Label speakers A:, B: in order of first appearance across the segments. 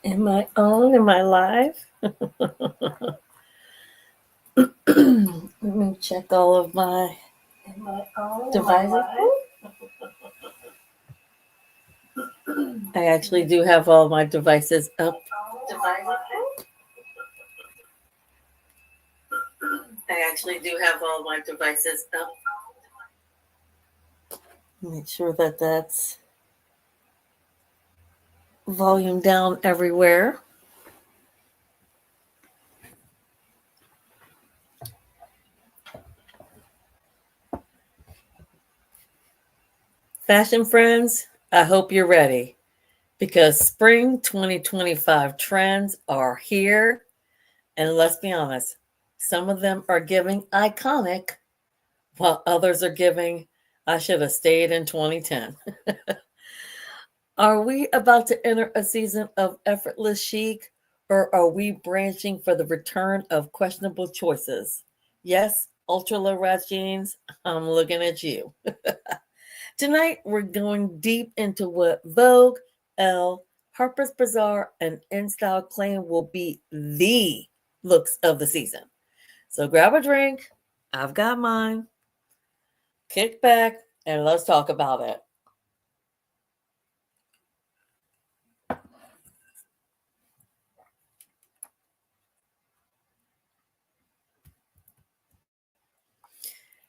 A: Am I on? Am I live? Let me check all of my devices. I actually do have all my devices up. I actually do have all my devices up. Make sure that that's volume down everywhere. Fashion friends, I hope you're ready because spring 2025 trends are here. And let's be honest, some of them are giving iconic, while others are giving, I should have stayed in 2010. Are we about to enter a season of effortless chic, or are we branching for the return of questionable choices? Yes, ultra low rise jeans, I'm looking at you. Tonight, we're going deep into what Vogue, Elle, Harper's Bazaar, and InStyle claim will be the looks of the season. So grab a drink, I've got mine, kick back, and let's talk about it.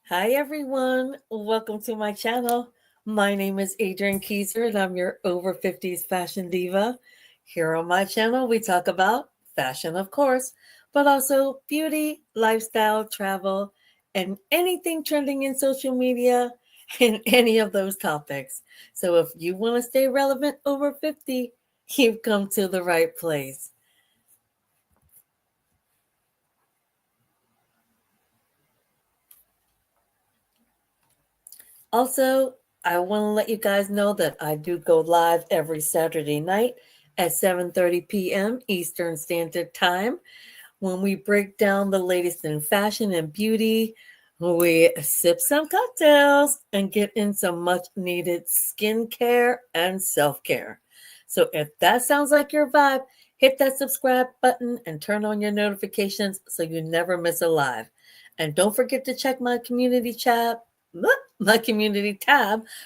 A: Hi, everyone. Welcome to my channel. My name is Adrienne Keyser, and I'm your over 50s fashion diva. Here on my channel, we talk about fashion, of course, but also beauty, lifestyle, travel, and anything trending in social media and any of those topics. So if you want to stay relevant over 50, you've come to the right place. Also, I want to let you guys know that I do go live every Saturday night at 7:30 p.m. Eastern Standard Time when we break down the latest in fashion and beauty. We sip some cocktails and get in some much needed skincare and self-care. So if that sounds like your vibe, hit that subscribe button and turn on your notifications so you never miss a live. And don't forget to check my community tab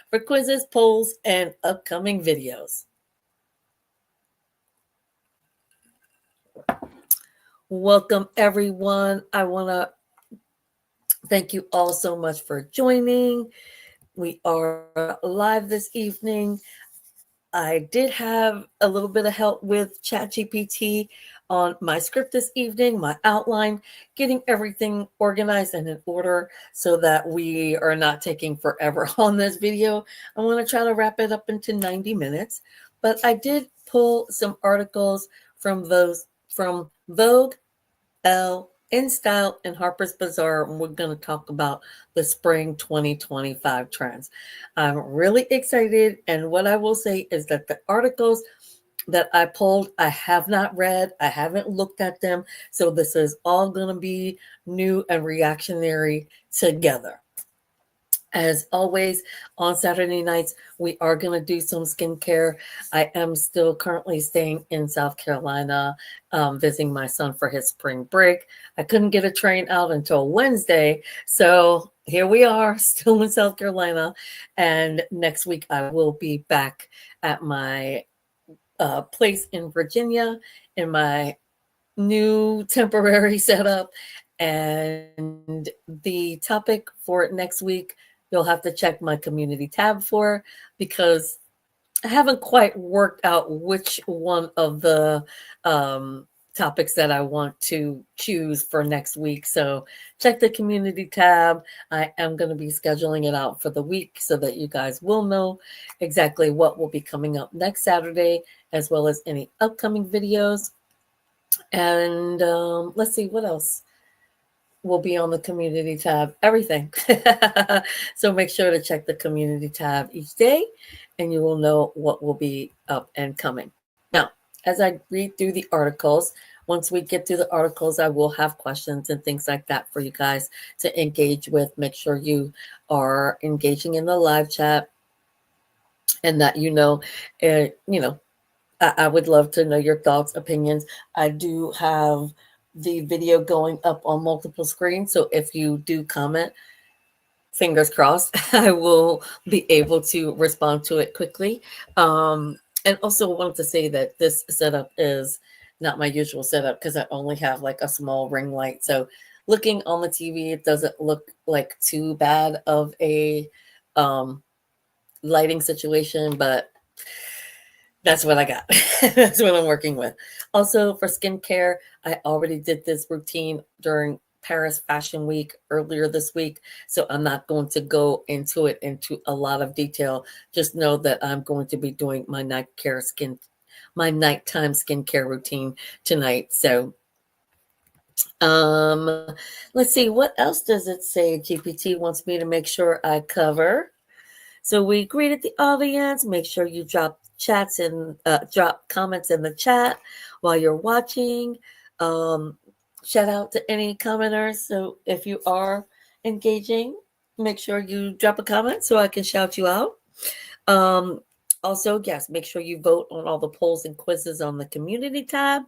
A: for quizzes, polls, and upcoming videos. Welcome, everyone. I want to thank you all so much for joining. We are live this evening. I did have a little bit of help with ChatGPT on my script this evening, my outline, getting everything organized and in order so that we are not taking forever on this video. I want to try to wrap it up into 90 minutes, but I did pull some articles from Vogue, Elle, InStyle, and Harper's Bazaar, and we're going to talk about the spring 2025 trends. I'm really excited, and what I will say is that the articles that I pulled, I have not read, I haven't looked at them, so this is all going to be new and reactionary together. As always, on Saturday nights, we are going to do some skincare. I am still currently staying in South Carolina, visiting my son for his spring break. I couldn't get a train out until Wednesday. So here we are, still in South Carolina. And next week, I will be back at my place in Virginia in my new temporary setup. And the topic for next week, you'll have to check my community tab for, because I haven't quite worked out which one of the topics that I want to choose for next week. So check the community tab. I am going to be scheduling it out for the week so that you guys will know exactly what will be coming up next Saturday, as well as any upcoming videos. And let's see what else will be on the community tab. Everything. So make sure to check the community tab each day and you will know what will be up and coming. Now, as I read through the articles, once we get through the articles, I will have questions and things like that for you guys to engage with. Make sure you are engaging in the live chat and that I would love to know your thoughts, opinions. I do have the video going up on multiple screens. So if you do comment, fingers crossed, I will be able to respond to it quickly. And also wanted to say that this setup is not my usual setup because I only have like a small ring light. So looking on the TV, it doesn't look like too bad of a um, lighting situation, but that's what I got. That's what I'm working with. Also, for skincare, I already did this routine during Paris Fashion Week earlier this week. So I'm not going to go into it into a lot of detail. Just know that I'm going to be doing my my nighttime skincare routine tonight. So um let's see, what else does it say GPT wants me to make sure I cover? So we greeted the audience. Make sure you drop comments in the chat while you're watching. Um, Shout out to any commenters. So if you are engaging, make sure you drop a comment so I can shout you out. Um, Also, yes, make sure you vote on all the polls and quizzes on the community tab.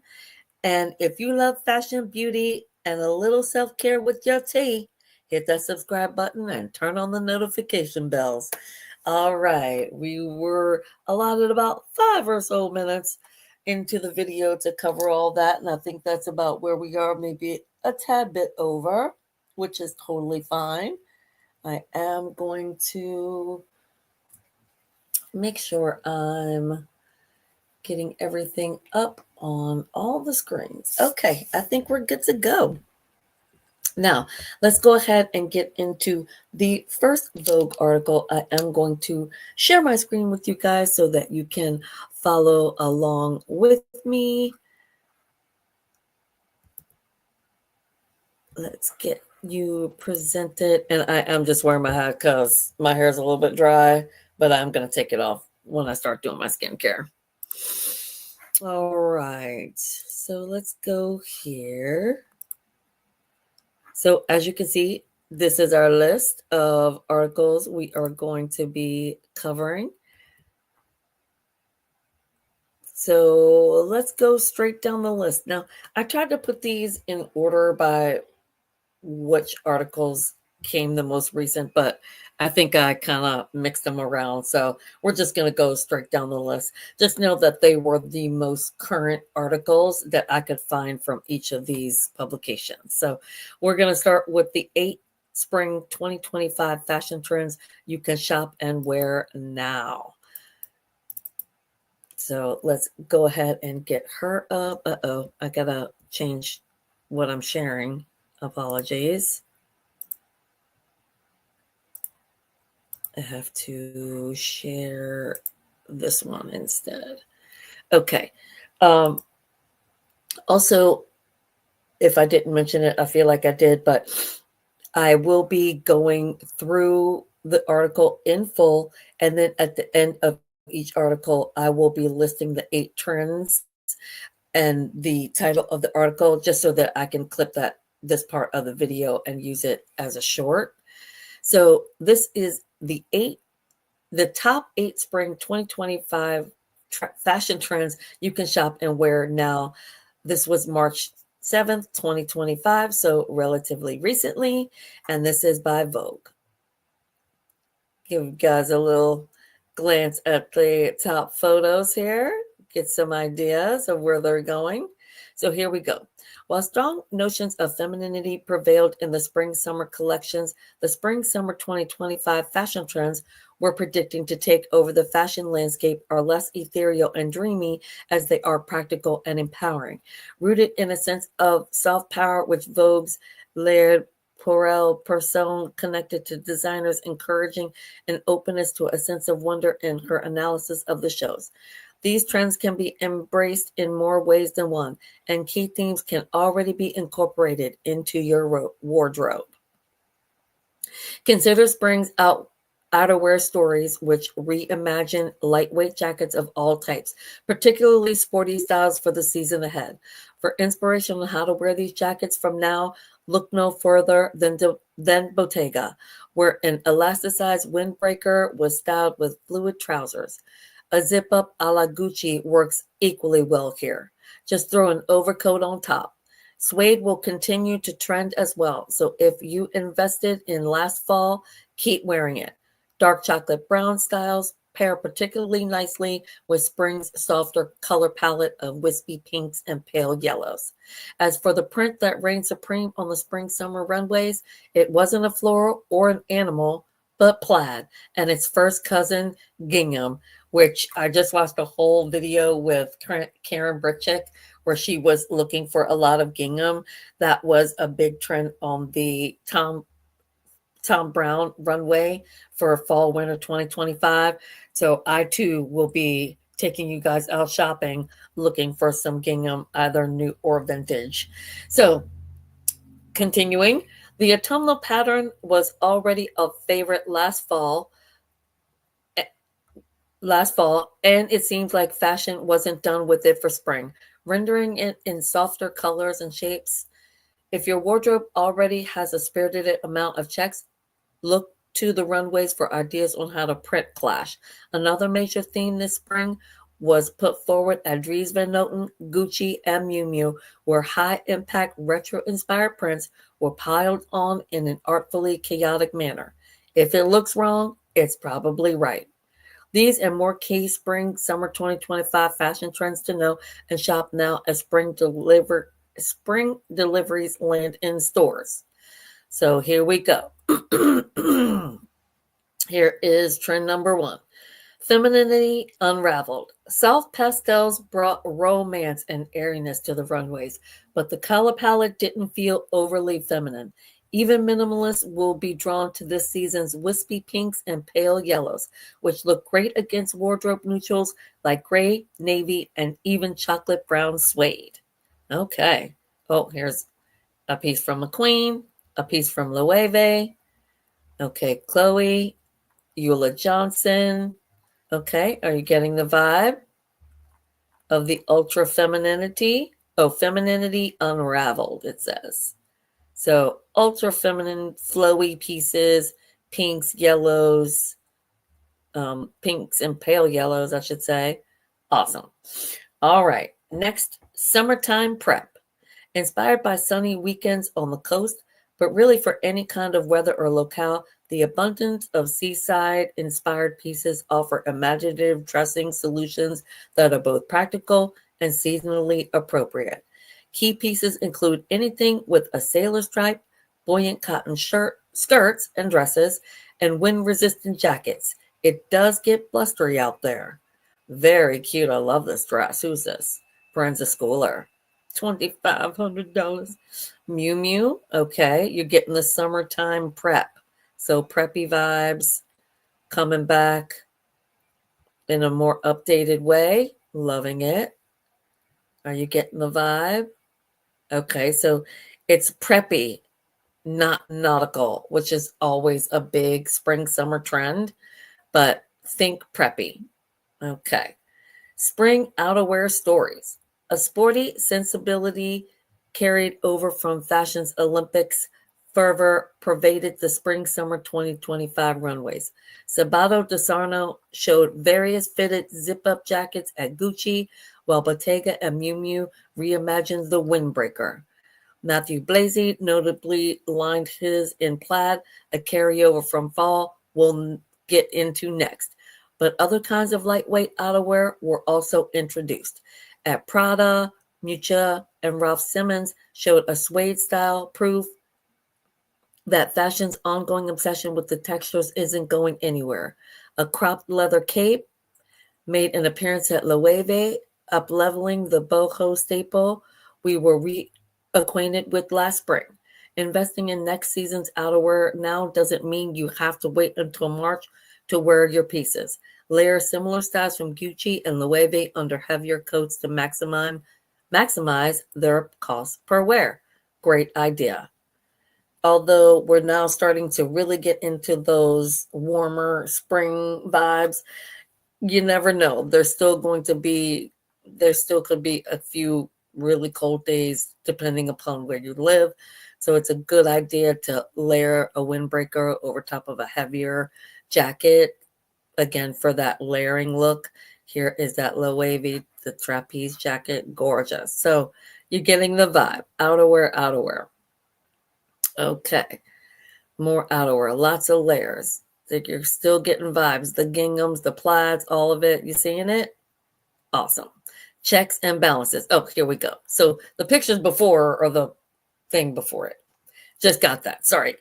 A: And if you love fashion, beauty, and a little self-care with your tea, hit that subscribe button and turn on the notification bells. All right, we were allotted about 5 or so minutes into the video to cover all that, and I think that's about where we are, maybe a tad bit over, which is totally fine. I am going to make sure I'm getting everything up on all the screens. Okay, I think we're good to go. Now, let's go ahead and get into the first Vogue article. I am going to share my screen with you guys so that you can follow along with me. Let's get you presented. And I am just wearing my hat because my hair is a little bit dry, but I'm going to take it off when I start doing my skincare. All right, so let's go here. So as you can see, this is our list of articles we are going to be covering. So let's go straight down the list. Now, I tried to put these in order by which articles came the most recent, but I think I kind of mixed them around. So we're just going to go straight down the list. Just know that they were the most current articles that I could find from each of these publications. So we're going to start with the 8 Spring 2025 fashion trends you can shop and wear now. So let's go ahead and get her up. Uh-oh, I got to change what I'm sharing. Apologies. I have to share this one instead. Okay. Also, if I didn't mention it, I feel like I did, but I will be going through the article in full. And then at the end of each article, I will be listing the 8 trends and the title of the article just so that I can clip this part of the video and use it as a short. So this is the top 8 Spring 2025 fashion trends you can shop and wear now. This was March 7th, 2025, so relatively recently, and this is by Vogue. Give you guys a little glance at the top photos here, get some ideas of where they're going. So here we go. While strong notions of femininity prevailed in the spring-summer collections, the spring-summer 2025 fashion trends we're predicting to take over the fashion landscape are less ethereal and dreamy as they are practical and empowering. Rooted in a sense of soft power, which Vogue's layered persona connected to designers, encouraging an openness to a sense of wonder in her analysis of the shows. These trends can be embraced in more ways than one, and key themes can already be incorporated into your wardrobe. Consider spring's outerwear stories, which reimagine lightweight jackets of all types, particularly sporty styles for the season ahead. For inspiration on how to wear these jackets from now, look no further than Bottega, where an elasticized windbreaker was styled with fluid trousers. A zip up a la Gucci works equally well here. Just throw an overcoat on top. Suede will continue to trend as well, so if you invested in last fall, keep wearing it. Dark chocolate brown styles pair particularly nicely with spring's softer color palette of wispy pinks and pale yellows. As for the print that reigned supreme on the spring summer runways, it wasn't a floral or an animal, but plaid and its first cousin, gingham, which I just watched a whole video with Karen Britchick where she was looking for a lot of gingham. That was a big trend on the Tom Brown runway for fall winter 2025. So I too will be taking you guys out shopping looking for some gingham, either new or vintage. So continuing, the autumnal pattern was already a favorite last fall, and it seems like fashion wasn't done with it for spring, rendering it in softer colors and shapes. If your wardrobe already has a spirited amount of checks, look to the runways for ideas on how to print clash. Another major theme this spring was put forward at Dries Van Noten, Gucci, and Miu Miu, where high-impact retro-inspired prints were piled on in an artfully chaotic manner. If it looks wrong, it's probably right. These and more key spring summer 2025 fashion trends to know and shop now as spring deliveries land in stores. So here we go. Here is trend number 1. Femininity unraveled. Soft pastels brought romance and airiness to the runways, but the color palette didn't feel overly feminine. Even minimalists will be drawn to this season's wispy pinks and pale yellows, which look great against wardrobe neutrals like gray, navy, and even chocolate brown suede. Okay. Oh, here's a piece from McQueen, a piece from Loewe. Okay, Chloe, Eula Johnson. Okay, are you getting the vibe of the ultra femininity? Oh, femininity unraveled, it says. So ultra feminine, flowy pieces, pinks, yellows, pinks and pale yellows, I should say. Awesome. All right, next, summertime prep. Inspired by sunny weekends on the coast, but really for any kind of weather or locale, the abundance of seaside-inspired pieces offer imaginative dressing solutions that are both practical and seasonally appropriate. Key pieces include anything with a sailor stripe, buoyant cotton skirts and dresses, and wind-resistant jackets. It does get blustery out there. Very cute. I love this dress. Who's this? Brenza Schooler. $2,500. Miu Miu. Okay, you're getting the summertime prep. So preppy vibes coming back in a more updated way. Loving it. Are you getting the vibe? Okay, so it's preppy, not nautical, which is always a big spring summer trend, but think preppy. Okay. Spring outerwear stories. A sporty sensibility carried over from fashion's Olympics fervor pervaded the spring-summer 2025 runways. Sabato de Sarno showed various fitted zip-up jackets at Gucci, while Bottega and Miu Miu reimagined the windbreaker. Matthew Blazy notably lined his in plaid, a carryover from fall we'll get into next. But other kinds of lightweight outerwear were also introduced. At Prada, Miuccia, and Ralph Simmons showed a suede style proof that fashion's ongoing obsession with the textures isn't going anywhere. A cropped leather cape made an appearance at Loewe, up-leveling the boho staple we were reacquainted with last spring. Investing in next season's outerwear now doesn't mean you have to wait until March to wear your pieces. Layer similar styles from Gucci and Loewe under heavier coats to maximize their cost per wear. Great idea. Although we're now starting to really get into those warmer spring vibes, you never know. There still could be a few really cold days depending upon where you live. So it's a good idea to layer a windbreaker over top of a heavier jacket, again, for that layering look. Here is that low wavy, the trapeze jacket, gorgeous. So you're getting the vibe. Outerwear, outerwear. Okay, more outerwear, lots of layers. Think you're still getting vibes. The ginghams, the plaids, all of it. You seeing it? Awesome. Checks and balances. Oh, here we go. So the pictures before or the thing before it. Just got that. Sorry.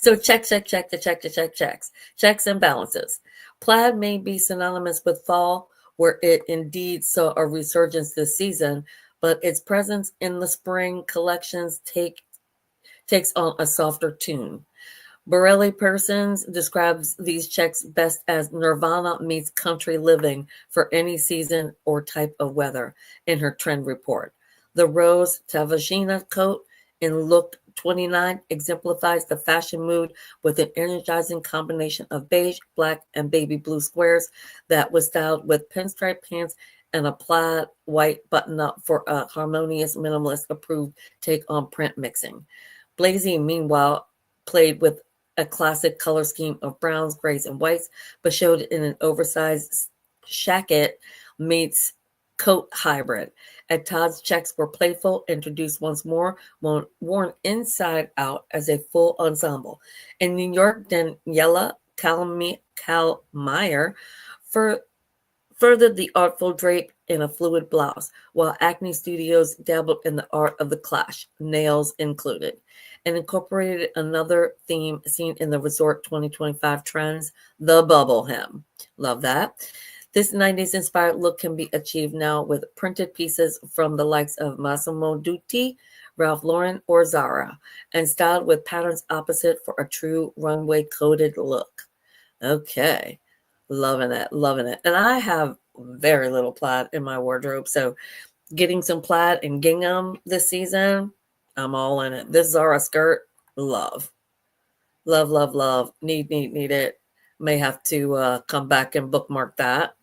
A: So check, checks. Checks and balances. Plaid may be synonymous with fall, where it indeed saw a resurgence this season, but its presence in the spring collections takes on a softer tune. Borelli Persons describes these checks best as Nirvana meets country living for any season or type of weather in her trend report. The rose Tavashina coat in look 29 exemplifies the fashion mood with an energizing combination of beige, black, and baby blue squares that was styled with pinstripe pants and a plaid white button-up for a harmonious, minimalist approved take on print mixing. Blazy, meanwhile, played with a classic color scheme of browns, grays, and whites, but showed in an oversized shacket meets coat hybrid. At Todd's, checks were playful, introduced once more, worn inside out as a full ensemble. In New York, Daniela Kalmeyer furthered the artful drape in a fluid blouse, while Acne Studios dabbled in the art of the clash, nails included, and incorporated another theme seen in the Resort 2025 trends, the bubble hem. Love that. This 90s inspired look can be achieved now with printed pieces from the likes of Massimo Dutti, Ralph Lauren, or Zara, and styled with patterns opposite for a true runway coded look. Okay. Loving it, loving it. And I have very little plaid in my wardrobe. So getting some plaid and gingham this season, I'm all in it. This Zara skirt, love. Love, love, love. Need it. May have to come back and bookmark that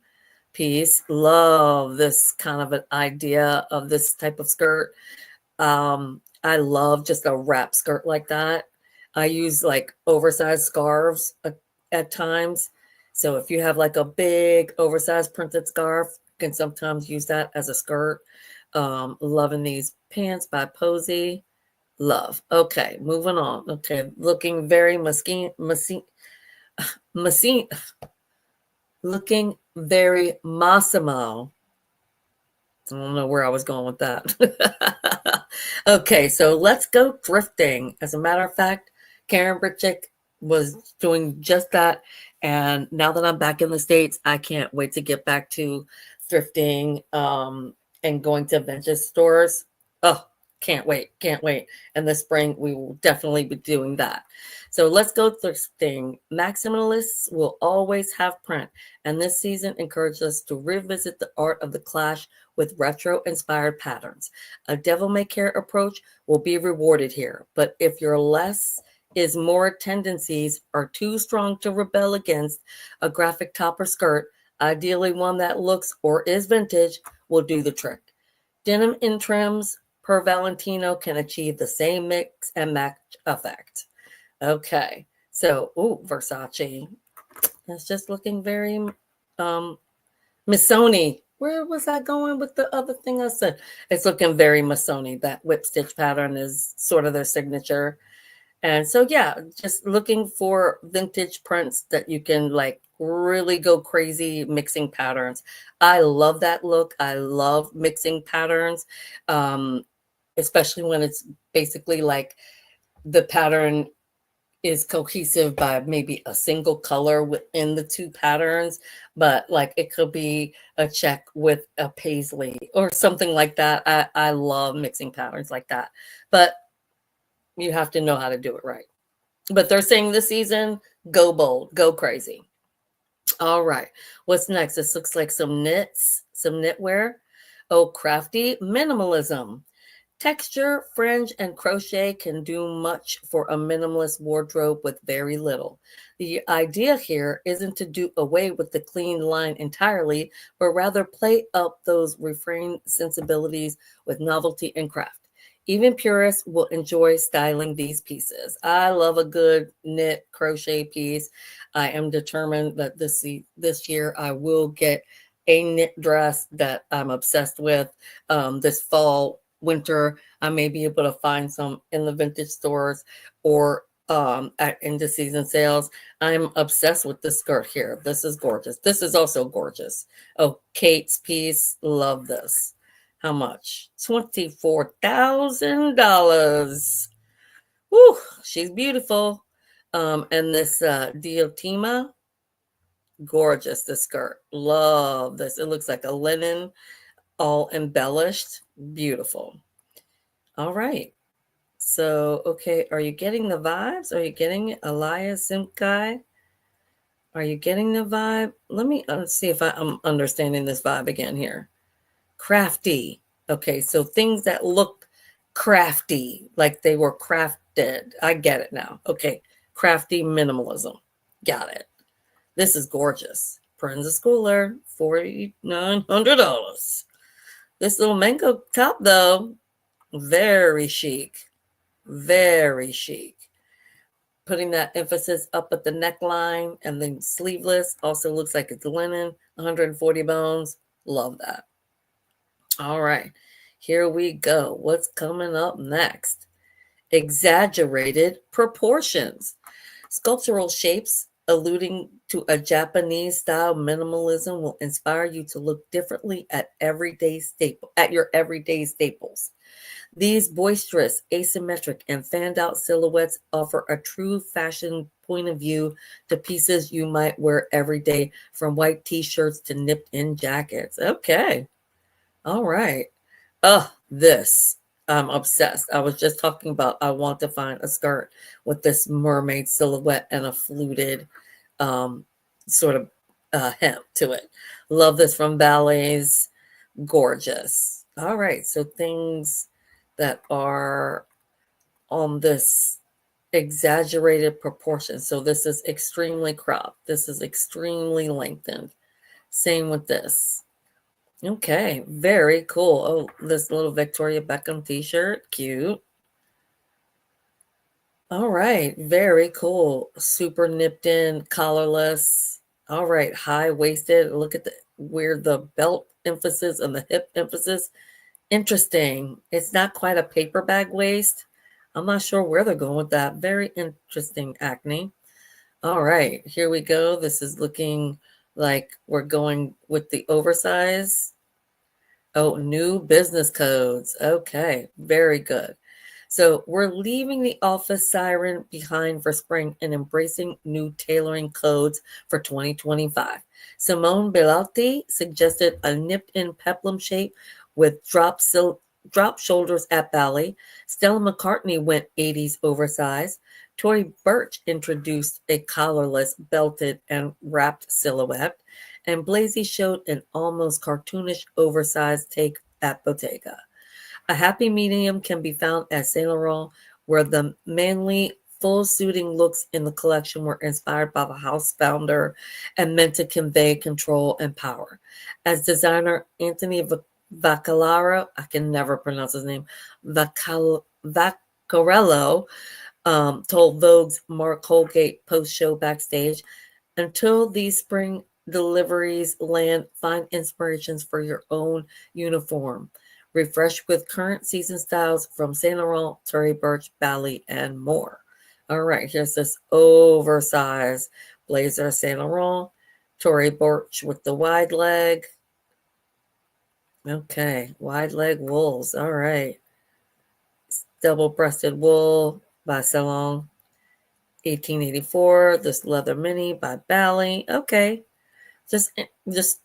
A: piece. Love this kind of an idea of this type of skirt. I love just a wrap skirt like that. I use like oversized scarves at times. So if you have like a big oversized printed scarf, you can sometimes use that as a skirt. Loving these pants by Posey. Love. Okay, moving on. Okay, looking very looking very Massimo. I don't know where I was going with that. Okay, so let's go thrifting. As a matter of fact, Karen Britchick was doing just that. And now that I'm back in the States, I can't wait to get back to thrifting and going to vintage stores. Oh, can't wait. And this spring, we will definitely be doing that. So let's go thrifting. Maximalists will always have print. And this season encourages us to revisit the art of the clash with retro-inspired patterns. A devil-may-care approach will be rewarded here. But if your less is more tendencies are too strong to rebel against, a graphic top or skirt, ideally one that looks or is vintage, will do the trick. Denim in trims per Valentino can achieve the same mix and match effect. Okay, so, Versace. That's just looking very Missoni. Where was I going with the other thing I said? It's looking very Missoni. That whip stitch pattern is sort of their signature. And so, yeah, just looking for vintage prints that you can like really go crazy mixing patterns. I love that look. I love mixing patterns, especially when it's basically like the pattern is cohesive by maybe a single color within the two patterns, but like it could be a check with a paisley or something like that. I love mixing patterns like that, but you have to know how to do it right. But they're saying this season, go bold, go crazy. All right. What's next? This looks like some knitwear. Oh, crafty minimalism. Texture, fringe, and crochet can do much for a minimalist wardrobe with very little. The idea here isn't to do away with the clean line entirely, but rather play up those refrained sensibilities with novelty and craft. Even purists will enjoy styling these pieces. I love a good knit crochet piece. I am determined that this year I will get a knit dress that I'm obsessed with. This fall, winter, I may be able to find some in the vintage stores or at end of season sales. I'm obsessed with this skirt here. This is gorgeous. This is also gorgeous. Oh, Kate's piece. Love this. How much? $24,000. Woo, she's beautiful. And this Diotima, gorgeous, this skirt. Love this. It looks like a linen, all embellished. Beautiful. All right. So, okay, are you getting the vibes? Are you getting it? Elias Simkai? Are you getting the vibe? Let me see if I'm understanding this vibe again here. Crafty. Okay, so things that look crafty, like they were crafted. I get it now. Okay, crafty minimalism. Got it. This is gorgeous. Prince Schooler, $4,900. This little mango top, though, very chic. Very chic. Putting that emphasis up at the neckline and then sleeveless. Also looks like it's linen, 140 bones. Love that. All right, here we go. What's coming up next? Exaggerated proportions. Sculptural shapes alluding to a Japanese style minimalism will inspire you to look differently at your everyday staples. These boisterous, asymmetric, and fanned out silhouettes offer a true fashion point of view to pieces you might wear every day, from white t-shirts to nipped in jackets. Okay. All right. Oh, this. I'm obsessed. I was just talking about I want to find a skirt with this mermaid silhouette and a fluted sort of hem to it. Love this from Ballets. Gorgeous. All right. So things that are on this exaggerated proportion. So this is extremely cropped. This is extremely lengthened. Same with this. Okay, very cool. Oh, this little Victoria Beckham t-shirt, cute. All right, very cool. Super nipped in, collarless. All right, high-waisted. Look at where the belt emphasis and the hip emphasis. Interesting. It's not quite a paper bag waist. I'm not sure where they're going with that. Very interesting, Acne. All right, here we go. This is looking like we're going with the oversize. Oh, new business codes. Okay, very good. So we're leaving the office siren behind for spring and embracing new tailoring codes for 2025. Simone Bellotti suggested a nipped-in peplum shape with drop shoulders at belly. Stella McCartney went 80s oversized. Tory Burch introduced a collarless, belted, and wrapped silhouette. And Blazy showed an almost cartoonish oversized take at Bottega. A happy medium can be found at Saint Laurent, where the manly, full-suiting looks in the collection were inspired by the house founder and meant to convey control and power. As designer Anthony Vaccarello, I can never pronounce his name, Vaccarello, told Vogue's Mark Holgate post-show backstage, until these spring deliveries land, find inspirations for your own uniform. Refresh with current season styles from Saint Laurent, Tory Burch, Bally, and more. All right, here's this oversized blazer, Saint Laurent, Tory Burch with the wide leg. Okay, wide leg wools. All right. Double-breasted wool by Salon, 1884. This leather mini by Bally. Okay. Just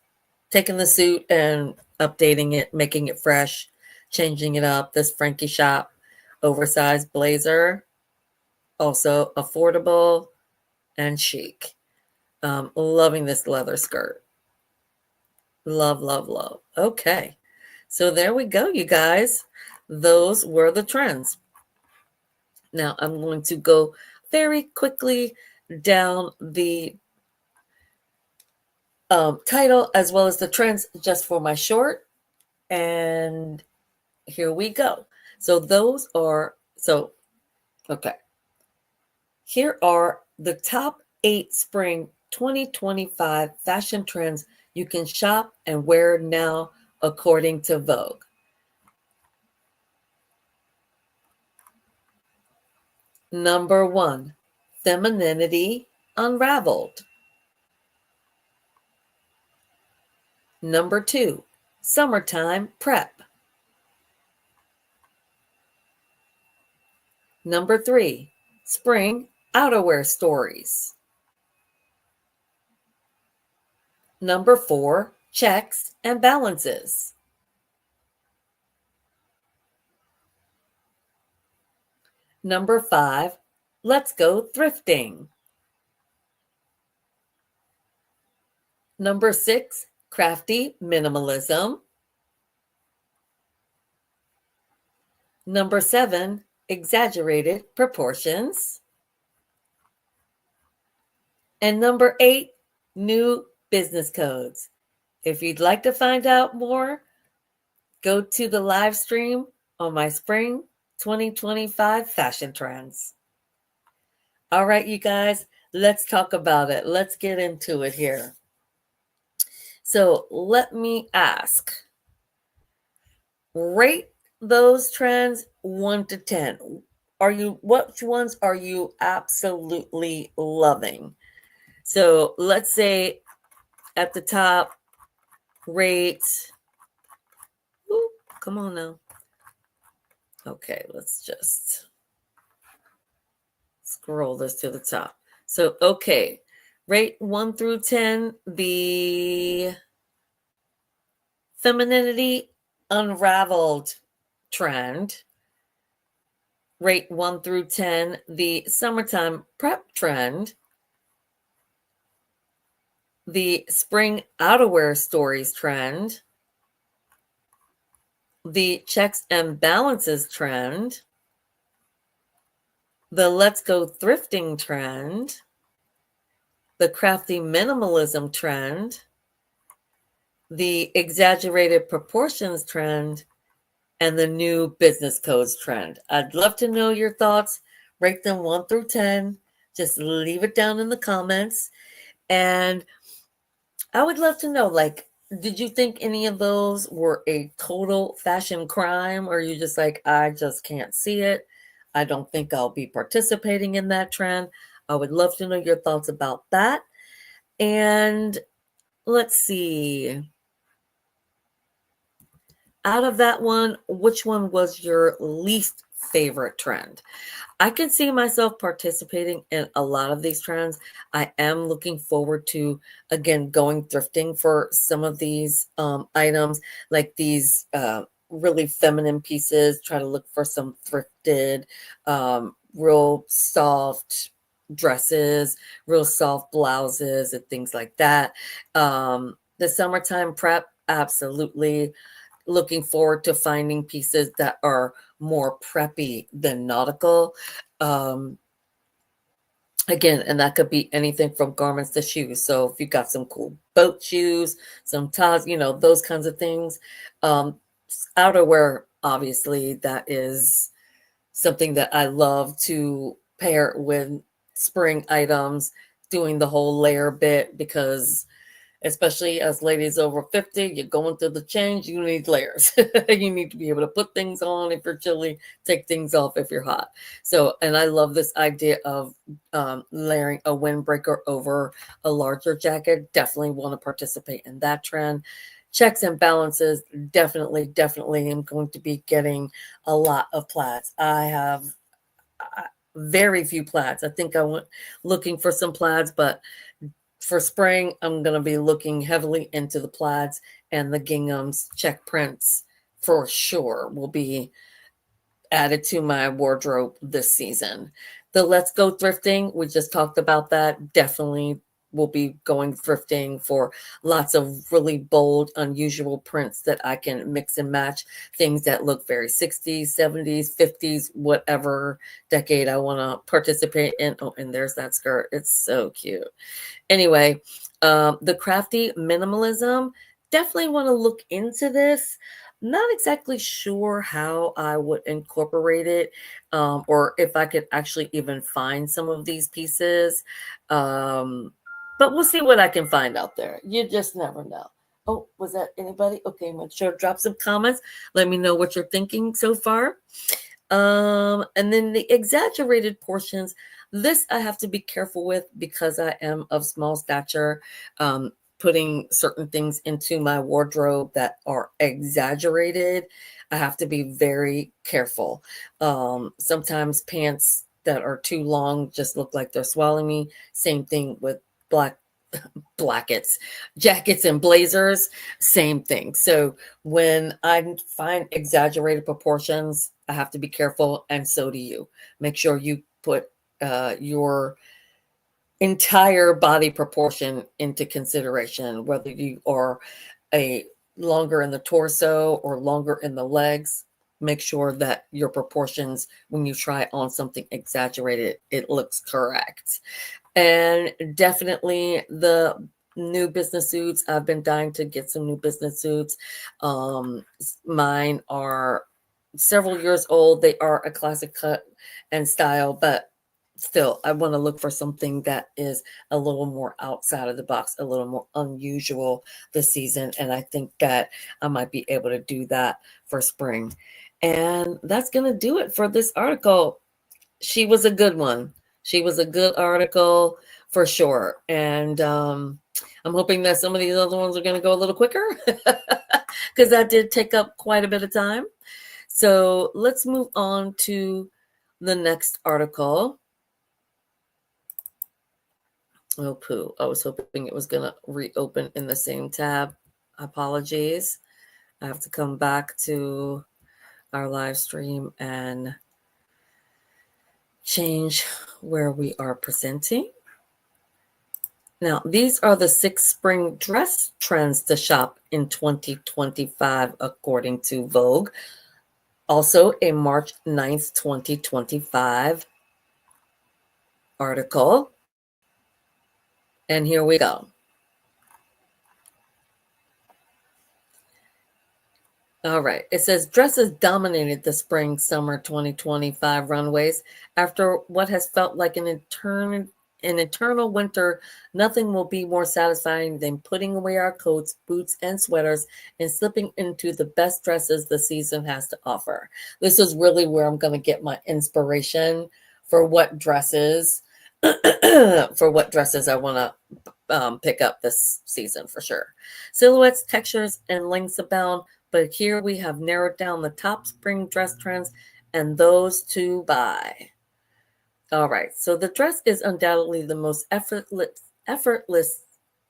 A: taking the suit and updating it, making it fresh, changing it up. This Frankie Shop oversized blazer, also affordable and chic. Loving this leather skirt. Love, love, love. Okay. So there we go, you guys. Those were the trends. Now I'm going to go very quickly down the title as well as the trends just for my short. And here we go. So okay. Here are the top 8 spring 2025 fashion trends you can shop and wear now according to Vogue. Number 1, femininity unraveled. Number 2, summertime prep. Number 3, spring outerwear stories. Number 4, checks and balances. Number 5, let's go thrifting. Number 6, crafty minimalism. Number 7, exaggerated proportions. And number 8, new business codes. If you'd like to find out more, go to the live stream on my spring 2025 fashion trends. All right, you guys, let's talk about it. Let's get into it here. So let me ask, rate those trends 1 to 10. Which ones are you absolutely loving? So let's say at the top, rate, come on now. Okay, let's just scroll this to the top. So, okay, rate 1 through 10, the femininity unraveled trend. Rate 1 through 10, the summertime prep trend. The spring outerwear stories trend. The checks and balances trend. The let's go thrifting trend. The crafty minimalism trend. The exaggerated proportions trend, and the new business codes trend. I'd love to know your thoughts. Rate them 1 through 10. Just leave it down in the comments. And I would love to know, like, did you think any of those were a total fashion crime? Or are you just like, I just can't see it. I don't think I'll be participating in that trend. I would love to know your thoughts about that. And let's see. Out of that one, which one was your least favorite trend? I can see myself participating in a lot of these trends. I am looking forward to, again, going thrifting for some of these items, like these really feminine pieces. Try to look for some thrifted, real soft dresses, real soft blouses, and things like that. The summertime prep, absolutely. Looking forward to finding pieces that are more preppy than nautical. Again, and that could be anything from garments to shoes. So if you got some cool boat shoes, some ties, those kinds of things. Outerwear, obviously, that is something that I love to pair with spring items, doing the whole layer bit, because especially as ladies over 50, you're going through the change, you need layers. You need to be able to put things on if you're chilly, take things off if you're hot. So, and I love this idea of layering a windbreaker over a larger jacket. Definitely want to participate in that trend. Checks and balances, definitely am going to be getting a lot of plaids. I have very few plaids. I think I went looking for some plaids, but for spring, I'm going to be looking heavily into the plaids, and the ginghams, check prints for sure will be added to my wardrobe this season. The let's go thrifting, we just talked about that. Definitely will be going thrifting for lots of really bold, unusual prints that I can mix and match, things that look very 60s, 70s, 50s, whatever decade I want to participate in. Oh, and there's that skirt. It's so cute. Anyway, the crafty minimalism, definitely want to look into this. Not exactly sure how I would incorporate it, or if I could actually even find some of these pieces. Um, but we'll see what I can find out there. You just never know. Oh, was that anybody? Okay, make sure to drop some comments. Let me know what you're thinking so far. And then the exaggerated portions, this I have to be careful with because I am of small stature. Putting certain things into my wardrobe that are exaggerated, I have to be very careful. Sometimes pants that are too long just look like they're swallowing me. Same thing with black blackets, jackets, and blazers, same thing. So when I find exaggerated proportions, I have to be careful, and so do you. Make sure you put your entire body proportion into consideration, whether you are a longer in the torso or longer in the legs. Make sure that your proportions, when you try on something exaggerated, it looks correct. And definitely the new business suits. I've been dying to get some new business suits. Mine are several years old. They are a classic cut and style, but still, I want to look for something that is a little more outside of the box, a little more unusual this season. And I think that I might be able to do that for spring. And that's going to do it for this article. She was a good one. She was a good article for sure. And I'm hoping that some of these other ones are going to go a little quicker because that did take up quite a bit of time. So let's move on to the next article. Oh, poo. I was hoping it was going to reopen in the same tab. Apologies. I have to come back to our live stream and change where we are presenting. Now, these are the 6 spring dress trends to shop in 2025, according to Vogue. Also, a March 9th, 2025 article. And here we go. All right. It says dresses dominated the spring summer 2025 runways. After what has felt like an eternal winter, nothing will be more satisfying than putting away our coats, boots, and sweaters and slipping into the best dresses the season has to offer. This is really where I'm going to get my inspiration for what dresses for what dresses I want to pick up this season for sure. Silhouettes, textures, and lengths abound, but here we have narrowed down the top spring dress trends and those to buy. All right, so the dress is undoubtedly the most effortless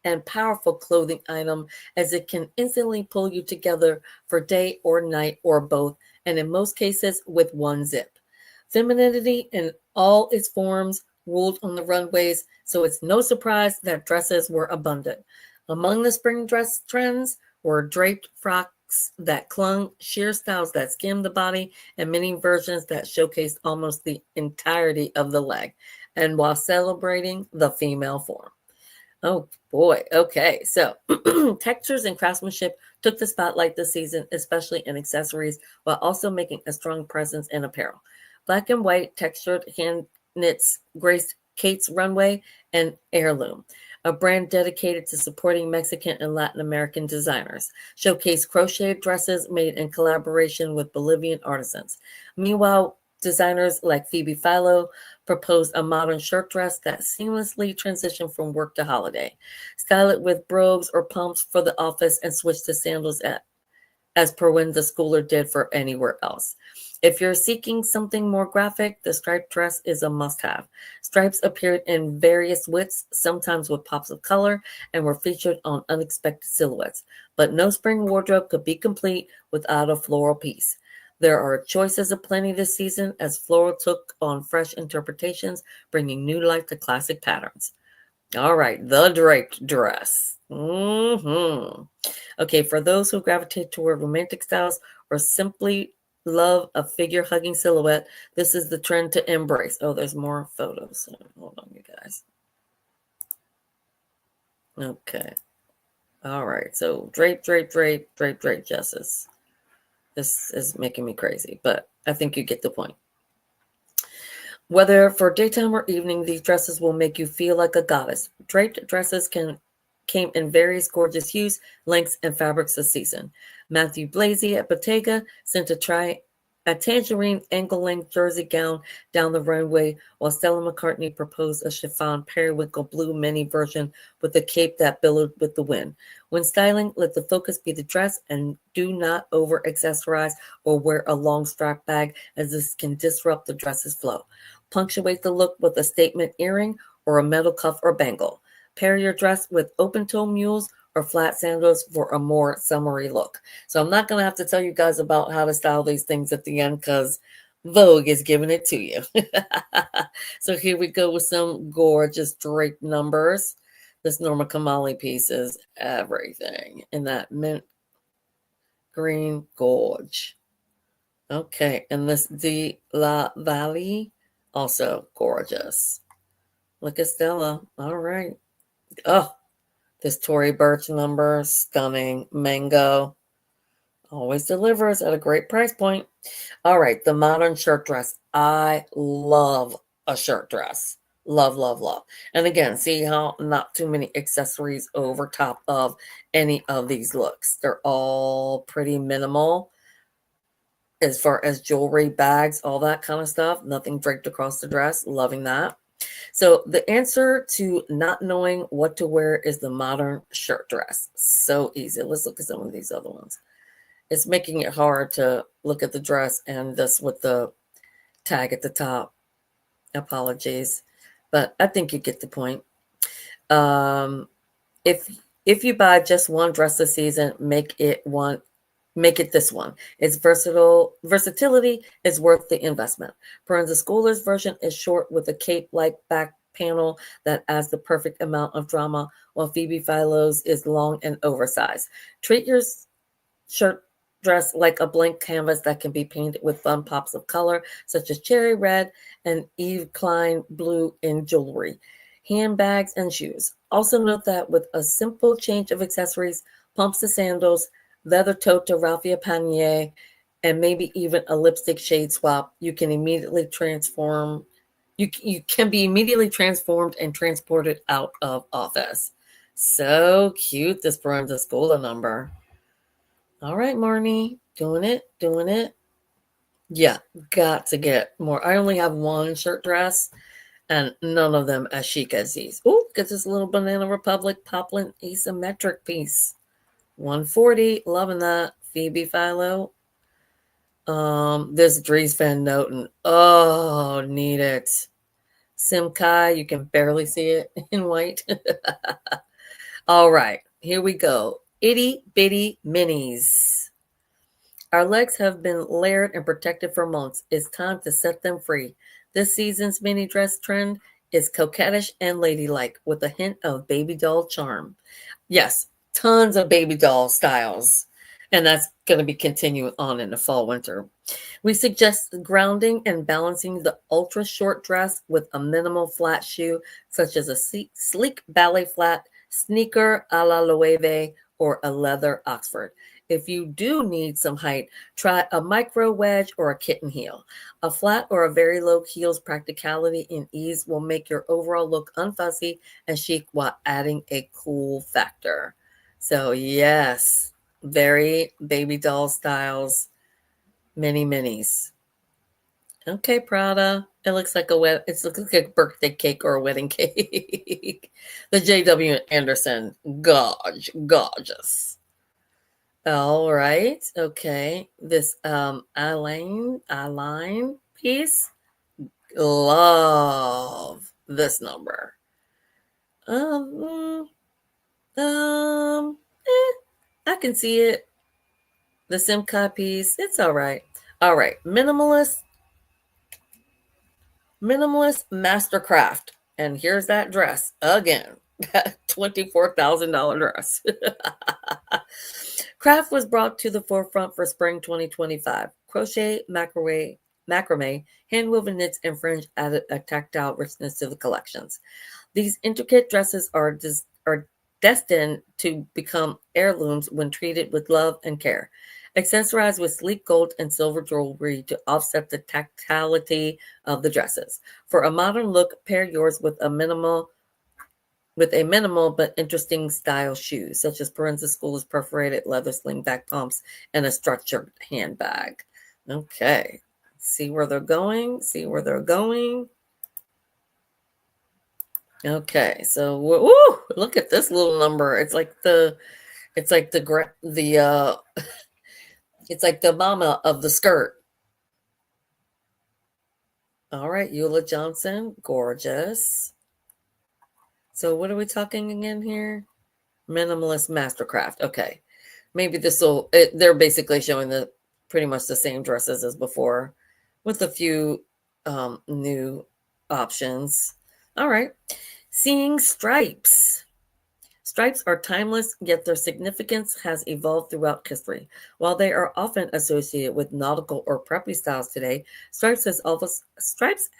A: and powerful clothing item, as it can instantly pull you together for day or night or both, and in most cases with one zip. Femininity in all its forms ruled on the runways, so it's no surprise that dresses were abundant. Among the spring dress trends were draped frocks that clung, sheer styles that skimmed the body, and many versions that showcased almost the entirety of the leg, and while celebrating the female form. Oh boy. Okay. So textures and craftsmanship took the spotlight this season, especially in accessories, while also making a strong presence in apparel. Black and white textured hand knits graced Kate's Runway and Heirloom, a brand dedicated to supporting Mexican and Latin American designers. Showcase crocheted dresses made in collaboration with Bolivian artisans. Meanwhile, designers like Phoebe Philo proposed a modern shirt dress that seamlessly transitioned from work to holiday. Style it with brogues or pumps for the office and switch to sandals as per when the schooler did for anywhere else. If you're seeking something more graphic, the striped dress is a must-have. Stripes appeared in various widths, sometimes with pops of color, and were featured on unexpected silhouettes. But no spring wardrobe could be complete without a floral piece. There are choices aplenty this season, as floral took on fresh interpretations, bringing new life to classic patterns. All right, the draped dress. Okay, for those who gravitate toward romantic styles or simply love a figure hugging silhouette, this is the trend to embrace. Oh, there's more photos. Hold on, you guys. Okay. All right, so drape dresses. This is making me crazy, but I think you get the point. Whether for daytime or evening, these dresses will make you feel like a goddess. Draped dresses came in various gorgeous hues, lengths, and fabrics this season. Matthew Blasey at Bottega sent a tangerine ankle-length jersey gown down the runway, while Stella McCartney proposed a chiffon periwinkle blue mini version with a cape that billowed with the wind. When styling, let the focus be the dress and do not over-accessorize or wear a long strap bag, as this can disrupt the dress's flow. Punctuate the look with a statement earring or a metal cuff or bangle. Pair your dress with open-toe mules or flat sandals for a more summery look. So I'm not going to have to tell you guys about how to style these things at the end because Vogue is giving it to you. So here we go with some gorgeous draped numbers. This Norma Kamali piece is everything in that mint green gorge. Okay, and this De La Valley, also gorgeous. Look at Stella. All right. Oh, this Tory Burch number, stunning. Mango. Always delivers at a great price point. All right, the modern shirt dress. I love a shirt dress. Love, love, love. And again, see how not too many accessories over top of any of these looks. They're all pretty minimal as far as jewelry, bags, all that kind of stuff. Nothing draped across the dress. Loving that. So the answer to not knowing what to wear is the modern shirt dress. So easy. Let's look at some of these other ones. It's making it hard to look at the dress and this with the tag at the top. Apologies, but I think you get the point. If you buy just one dress this season, make it this one. Its versatility is worth the investment. Perrin's Schooler's version is short with a cape-like back panel that adds the perfect amount of drama, while Phoebe Philo's is long and oversized. Treat your shirt dress like a blank canvas that can be painted with fun pops of color, such as cherry red and Eve Klein blue in jewelry, handbags, and shoes. Also note that with a simple change of accessories, pumps to sandals, leather tote to raffia pannier, and maybe even a lipstick shade swap, you can immediately transform. You can be immediately transformed and transported out of office. So cute, this Brenda Scola number. All right, Marnie, doing it, doing it. Yeah, got to get more. I only have one shirt dress, and none of them as chic as these. Oh, get this little Banana Republic poplin asymmetric piece. 140, loving that. Phoebe Philo. This Dries Van Noten. Oh, need it. Sim Kai, you can barely see it in white. All right, here we go. Itty bitty minis. Our legs have been layered and protected for months. It's time to set them free. This season's mini dress trend is coquettish and ladylike with a hint of baby doll charm. Yes, tons of baby doll styles. And that's going to be continuing on in the fall winter. We suggest grounding and balancing the ultra short dress with a minimal flat shoe, such as a sleek ballet flat, sneaker a la Loewe, or a leather Oxford. If you do need some height, try a micro wedge or a kitten heel. A flat or a very low heel's practicality and ease will make your overall look unfussy and chic while adding a cool factor. So yes, very baby doll styles, mini minis. Okay, Prada. It looks like it looks like a birthday cake or a wedding cake. The J.W. Anderson, gorgeous. All right. Okay. This eyeline piece. Love this number. Um, I can see it. The Simca piece. It's all right. All right. Minimalist mastercraft. And here's that dress again. $24,000 dress. Craft was brought to the forefront for spring 2025. Crochet, macrame, hand-woven knits, and fringe added a tactile richness to the collections. These intricate dresses are destined to become heirlooms when treated with love and care. Accessorize with sleek gold and silver jewelry to offset the tactility of the dresses. For a modern look, pair yours with a minimal but interesting style shoes, such as Parenza School's perforated leather slingback pumps and a structured handbag. Okay, see where they're going. See where they're going. Okay, so woo, look at this little number. It's like the it's like it's like the mama of the skirt. All right, Eula Johnson, gorgeous. So what are we talking again here? Minimalist Mastercraft. Okay, maybe they're basically showing the pretty much the same dresses as before, with a few new options. All right, seeing stripes. Stripes are timeless, yet their significance has evolved throughout history. While they are often associated with nautical or preppy styles today, stripes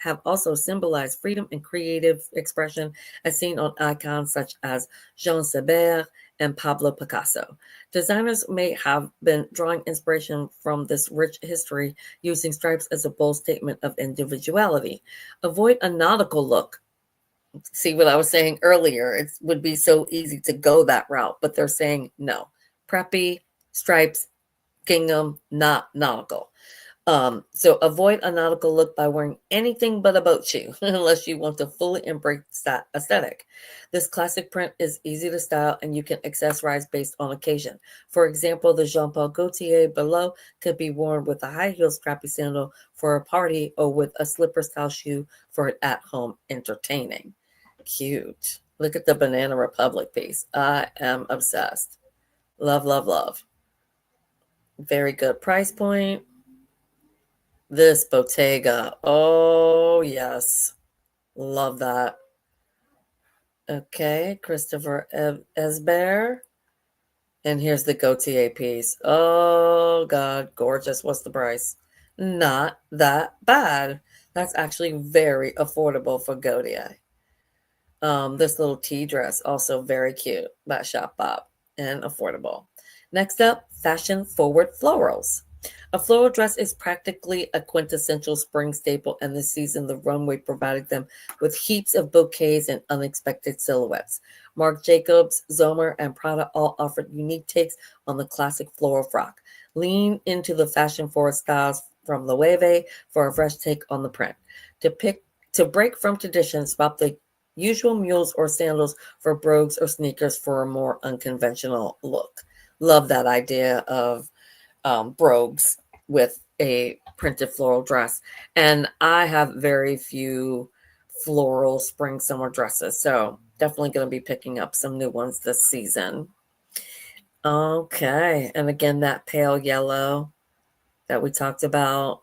A: have also symbolized freedom and creative expression, as seen on icons such as Jean Sebert and Pablo Picasso. Designers may have been drawing inspiration from this rich history, using stripes as a bold statement of individuality. Avoid a nautical look. See what I was saying earlier? It would be so easy to go that route, but they're saying no. Preppy, stripes, gingham, not nautical. So avoid a nautical look by wearing anything but a boat shoe, unless you want to fully embrace that aesthetic. This classic print is easy to style and you can accessorize based on occasion. For example, the Jean Paul Gaultier below could be worn with a high heel strappy sandal for a party or with a slipper style shoe for an at-home entertaining. Cute. Look at the Banana Republic piece. I am obsessed. Love, love, love. Very good price point. This Bottega. Oh, yes. Love that. Okay, Christopher Esber. And here's the Gautier piece. Oh, God, gorgeous. What's the price? Not that bad. That's actually very affordable for Gautier. This little tea dress, also very cute. By Shop Bop and affordable. Next up, fashion forward florals. A floral dress is practically a quintessential spring staple, and this season the runway provided them with heaps of bouquets and unexpected silhouettes. Marc Jacobs, Zomer, and Prada all offered unique takes on the classic floral frock. Lean into the fashion forward styles from Loewe for a fresh take on the print. To break from tradition, swap the usual mules or sandals for brogues or sneakers for a more unconventional look. Love that idea of brogues with a printed floral dress. And I have very few floral spring summer dresses, so definitely going to be picking up some new ones this season. Okay, and again, that pale yellow that we talked about,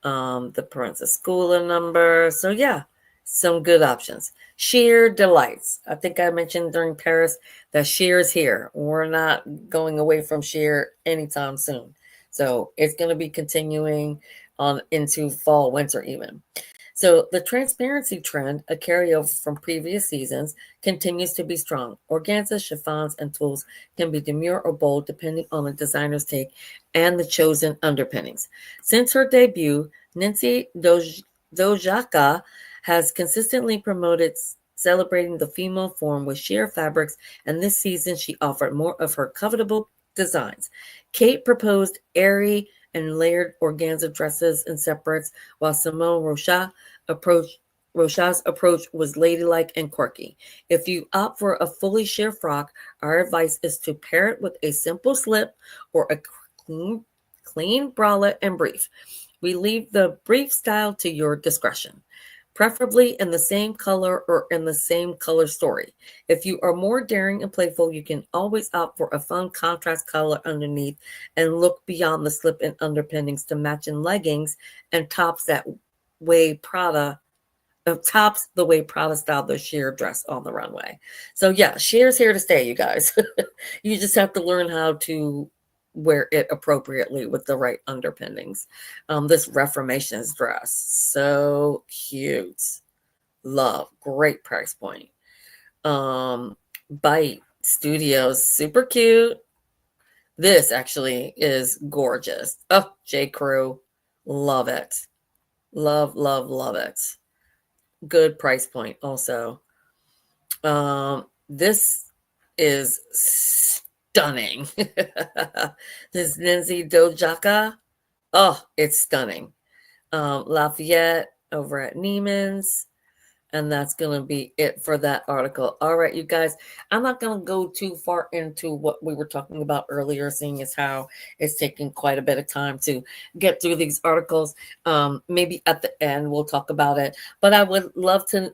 A: the Princess Schooler number. So yeah, some good options. Sheer delights. I think I mentioned during Paris that sheer is here. We're not going away from sheer anytime soon. So it's going to be continuing on into fall, winter even. So the transparency trend, a carryover from previous seasons, continues to be strong. Organza, chiffons, and tools can be demure or bold depending on the designer's take and the chosen underpinnings. Since her debut, Nancy Dojaka has consistently promoted celebrating the female form with sheer fabrics, and this season she offered more of her covetable designs. Kate proposed airy and layered organza dresses and separates, while Simone Rocha's approach was ladylike and quirky. If you opt for a fully sheer frock, our advice is to pair it with a simple slip or a clean bralette and brief. We leave the brief style to your discretion, preferably in the same color or in the same color story. If you are more daring and playful, you can always opt for a fun contrast color underneath and look beyond the slip and underpinnings to match in leggings and tops the way Prada styled their sheer dress on the runway. So yeah, sheer's here to stay, you guys. You just have to learn how to wear it appropriately with the right underpinnings. This Reformations dress, so cute. Love, great price point. Bite Studios, super cute. This actually is gorgeous. Oh, J. Crew. Love it. Love, love, love it. Good price point also. This is stunning. This Ninzi Dojaka. Oh, it's stunning. Lafayette over at Neiman's. And that's going to be it for that article. All right, you guys, I'm not going to go too far into what we were talking about earlier, seeing as how it's taking quite a bit of time to get through these articles. Maybe at the end we'll talk about it. But I would love to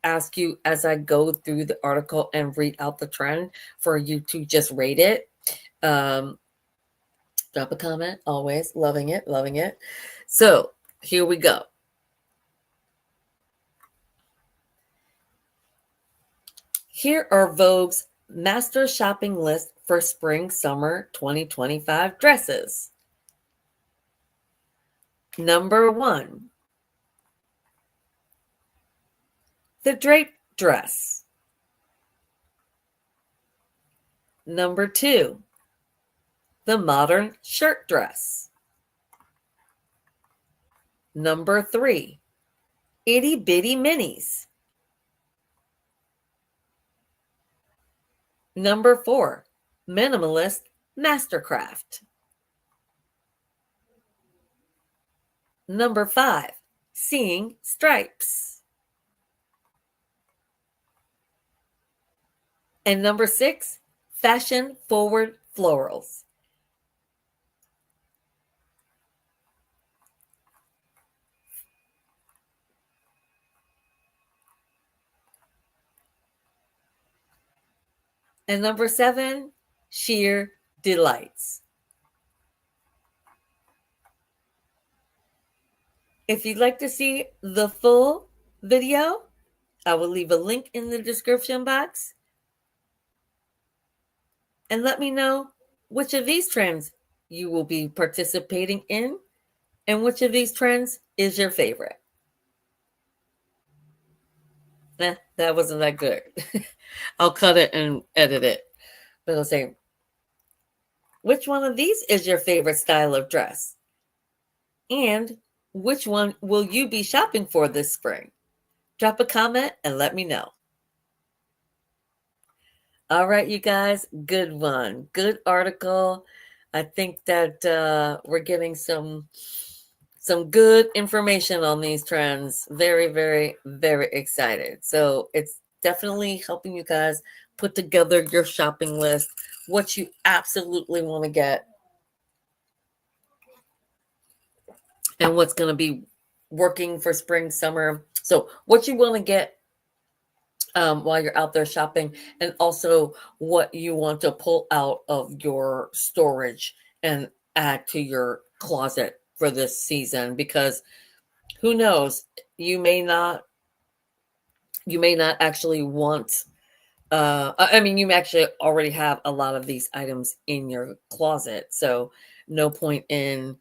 A: ask you as I go through the article and read out the trend for you to just rate it. Drop a comment, always. Loving it, loving it. So here we go. Here are Vogue's master shopping list for spring summer 2025 dresses. Number 1, the draped dress. Number 2, the modern shirt dress. Number 3, itty bitty minis. Number 4, minimalist mastercraft. Number 5, seeing stripes. And number 6, fashion forward florals. And number 7, sheer delights. If you'd like to see the full video, I will leave a link in the description box. And let me know which of these trends you will be participating in and which of these trends is your favorite. That wasn't that good. I'll cut it and edit it. But I'll say, which one of these is your favorite style of dress? And which one will you be shopping for this spring? Drop a comment and let me know. All right, you guys, good one. Good article. I think that we're getting some good information on these trends. Very, very, very excited. So it's definitely helping you guys put together your shopping list, what you absolutely want to get, and what's going to be working for spring, summer. So what you want to get while you're out there shopping, and also what you want to pull out of your storage and add to your closet for this season, because who knows, you may not actually want you actually already have a lot of these items in your closet, so no point in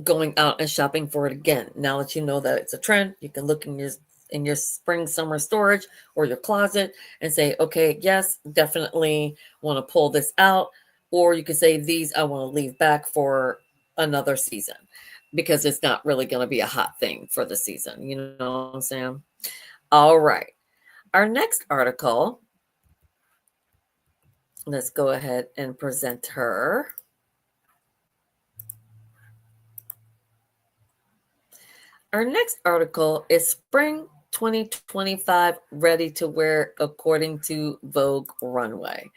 A: going out and shopping for it again. Now that you know that it's a trend, you can look in your spring summer storage or your closet and say, okay, yes, definitely want to pull this out. Or you can say, these I want to leave back for another season, because it's not really going to be a hot thing for the season. You know what I'm saying? All right. Our next article, let's go ahead and present her. Our next article is Spring 2025 Ready to Wear according to Vogue Runway.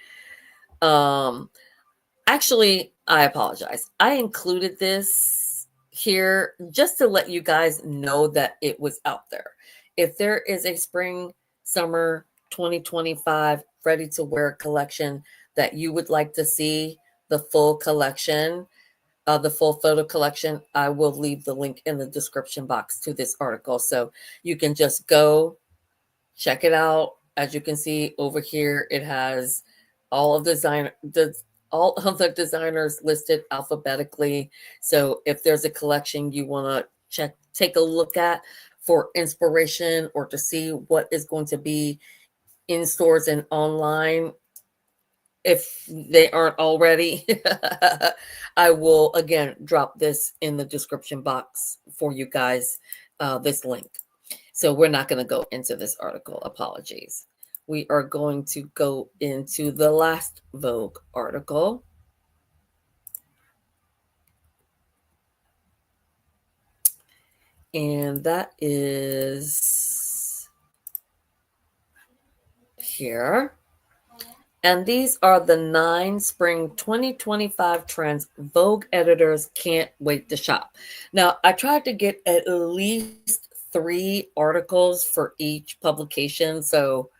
A: Actually, I apologize. I included this here just to let you guys know that it was out there. If there is a spring summer 2025 ready to wear collection that you would like to see, the full collection, the full photo collection, I will leave the link in the description box to this article. So you can just go check it out. As you can see over here, it has all of all of the designers listed alphabetically. So if there's a collection you want to take a look at for inspiration, or to see what is going to be in stores and online. If they aren't already, I will again drop this in the description box for you guys, this link. So we're not going to go into this article. Apologies. We are going to go into the last Vogue article. And that is here. And these are the 9 spring 2025 trends Vogue editors can't wait to shop. Now, I tried to get at least 3 articles for each publication. So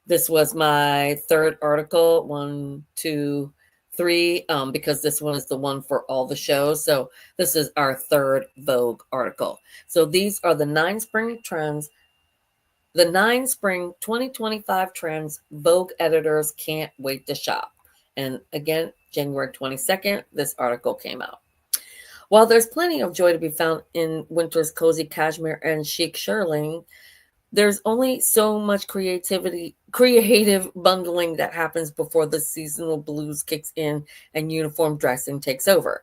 A: this was my 3rd article, 1, 2, 3, because this one is the one for all the shows. So this is our 3rd Vogue article. So these are the 9 spring trends. The 9 spring 2025 trends Vogue editors can't wait to shop. And again, January 22nd, this article came out. While there's plenty of joy to be found in winter's cozy cashmere and chic shearling, there's only so much creative bundling that happens before the seasonal blues kicks in and uniform dressing takes over.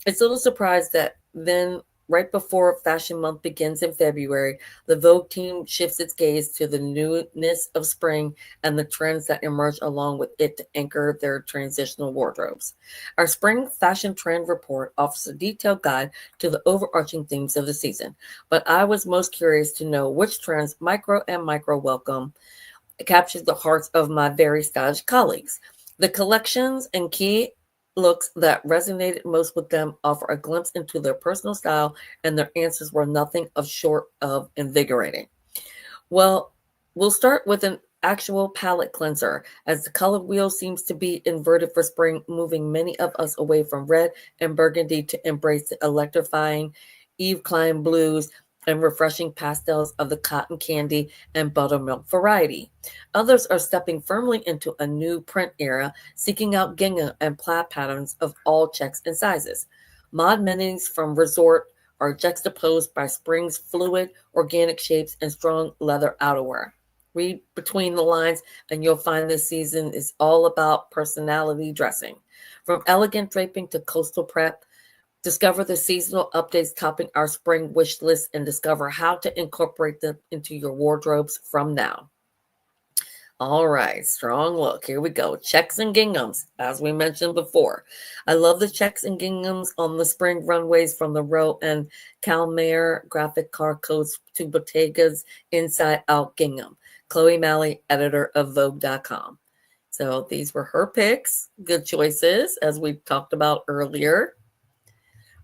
A: It's a little surprised that then, right before Fashion Month begins in February, the Vogue team shifts its gaze to the newness of spring and the trends that emerge along with it to anchor their transitional wardrobes. Our Spring Fashion Trend Report offers a detailed guide to the overarching themes of the season, but I was most curious to know which trends, micro and micro welcome, captured the hearts of my very stylish colleagues. The collections and key looks that resonated most with them offer a glimpse into their personal style, and their answers were nothing of short of invigorating. Well, we'll start with an actual palette cleanser, as the color wheel seems to be inverted for spring, moving many of us away from red and burgundy to embrace the electrifying Eve Klein blues and refreshing pastels of the cotton candy and buttermilk variety. Others are stepping firmly into a new print era, seeking out gingham and plaid patterns of all checks and sizes. Mod minis from Resort are juxtaposed by spring's fluid, organic shapes and strong leather outerwear. Read between the lines, and you'll find this season is all about personality dressing. From elegant draping to coastal prep, discover the seasonal updates topping our spring wish list and discover how to incorporate them into your wardrobes from now. All right, strong look. Here we go. Checks and ginghams, as we mentioned before. I love the checks and ginghams on the spring runways, from the Row and Calmare graphic car codes to Bottega's Inside Out gingham. Chloe Malley, editor of Vogue.com. So these were her picks. Good choices, as we talked about earlier.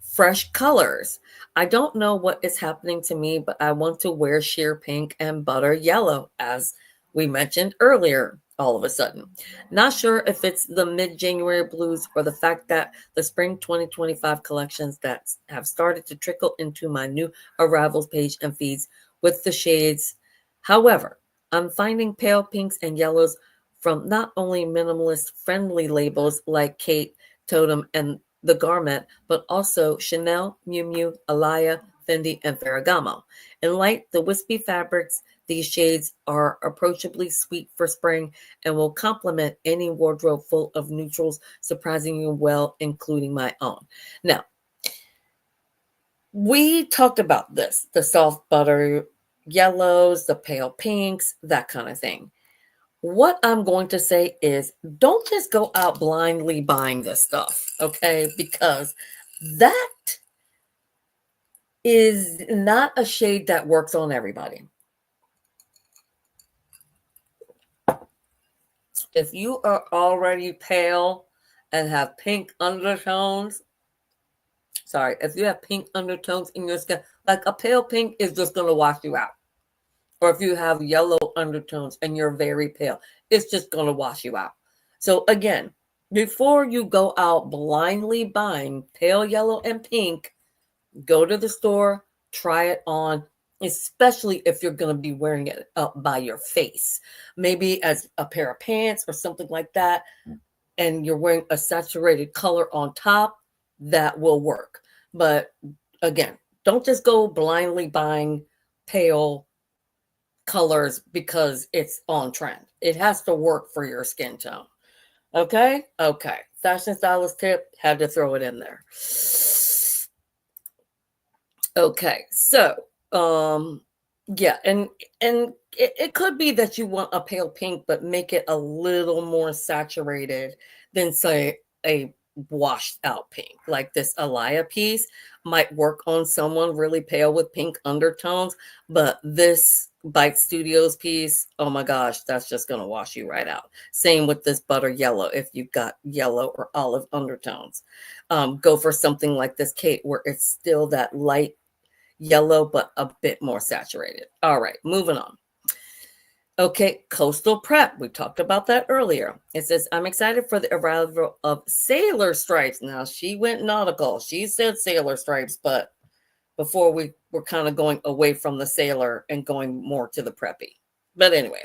A: Fresh colors. I don't know what is happening to me, but I want to wear sheer pink and butter yellow, as we mentioned earlier, all of a sudden. Not sure if it's the mid-January blues or the fact that the spring 2025 collections that have started to trickle into my new arrivals page and feeds with the shades. However, I'm finding pale pinks and yellows from not only minimalist friendly labels like Kate, Totem, and The Garment, but also Chanel, Miu Miu, Alaya, Fendi, and Ferragamo. In light, the wispy fabrics, these shades are approachably sweet for spring and will complement any wardrobe full of neutrals, surprising you well, including my own. Now, we talked about this, the soft butter yellows, the pale pinks, that kind of thing. What I'm going to say is, don't just go out blindly buying this stuff, okay? Because that is not a shade that works on everybody. If you are already pale and have pink undertones, if you have pink undertones in your skin, like a pale pink is just going to wash you out. Or if you have yellow undertones and you're very pale, it's just going to wash you out. So again, before you go out blindly buying pale yellow and pink, go to the store, try it on, especially if you're going to be wearing it up by your face. Maybe as a pair of pants or something like that, and you're wearing a saturated color on top, that will work. But again, don't just go blindly buying pale colors because it's on trend. It has to work for your skin tone. Okay? Okay. Fashion stylist tip, had to throw it in there. Okay. So, yeah, and it could be that you want a pale pink, but make it a little more saturated than say a washed out pink. Like this Alaya piece might work on someone really pale with pink undertones, but this Bite Studios piece, oh my gosh, that's just gonna wash you right out. Same with this butter yellow if you've got yellow or olive undertones. Go for something like this Kate where it's still that light yellow, but a bit more saturated. All right, moving on. Okay, coastal prep. We talked about that earlier. It says, I'm excited for the arrival of sailor stripes. Now, she went nautical. She said sailor stripes, but before we were kind of going away from the sailor and going more to the preppy. But anyway,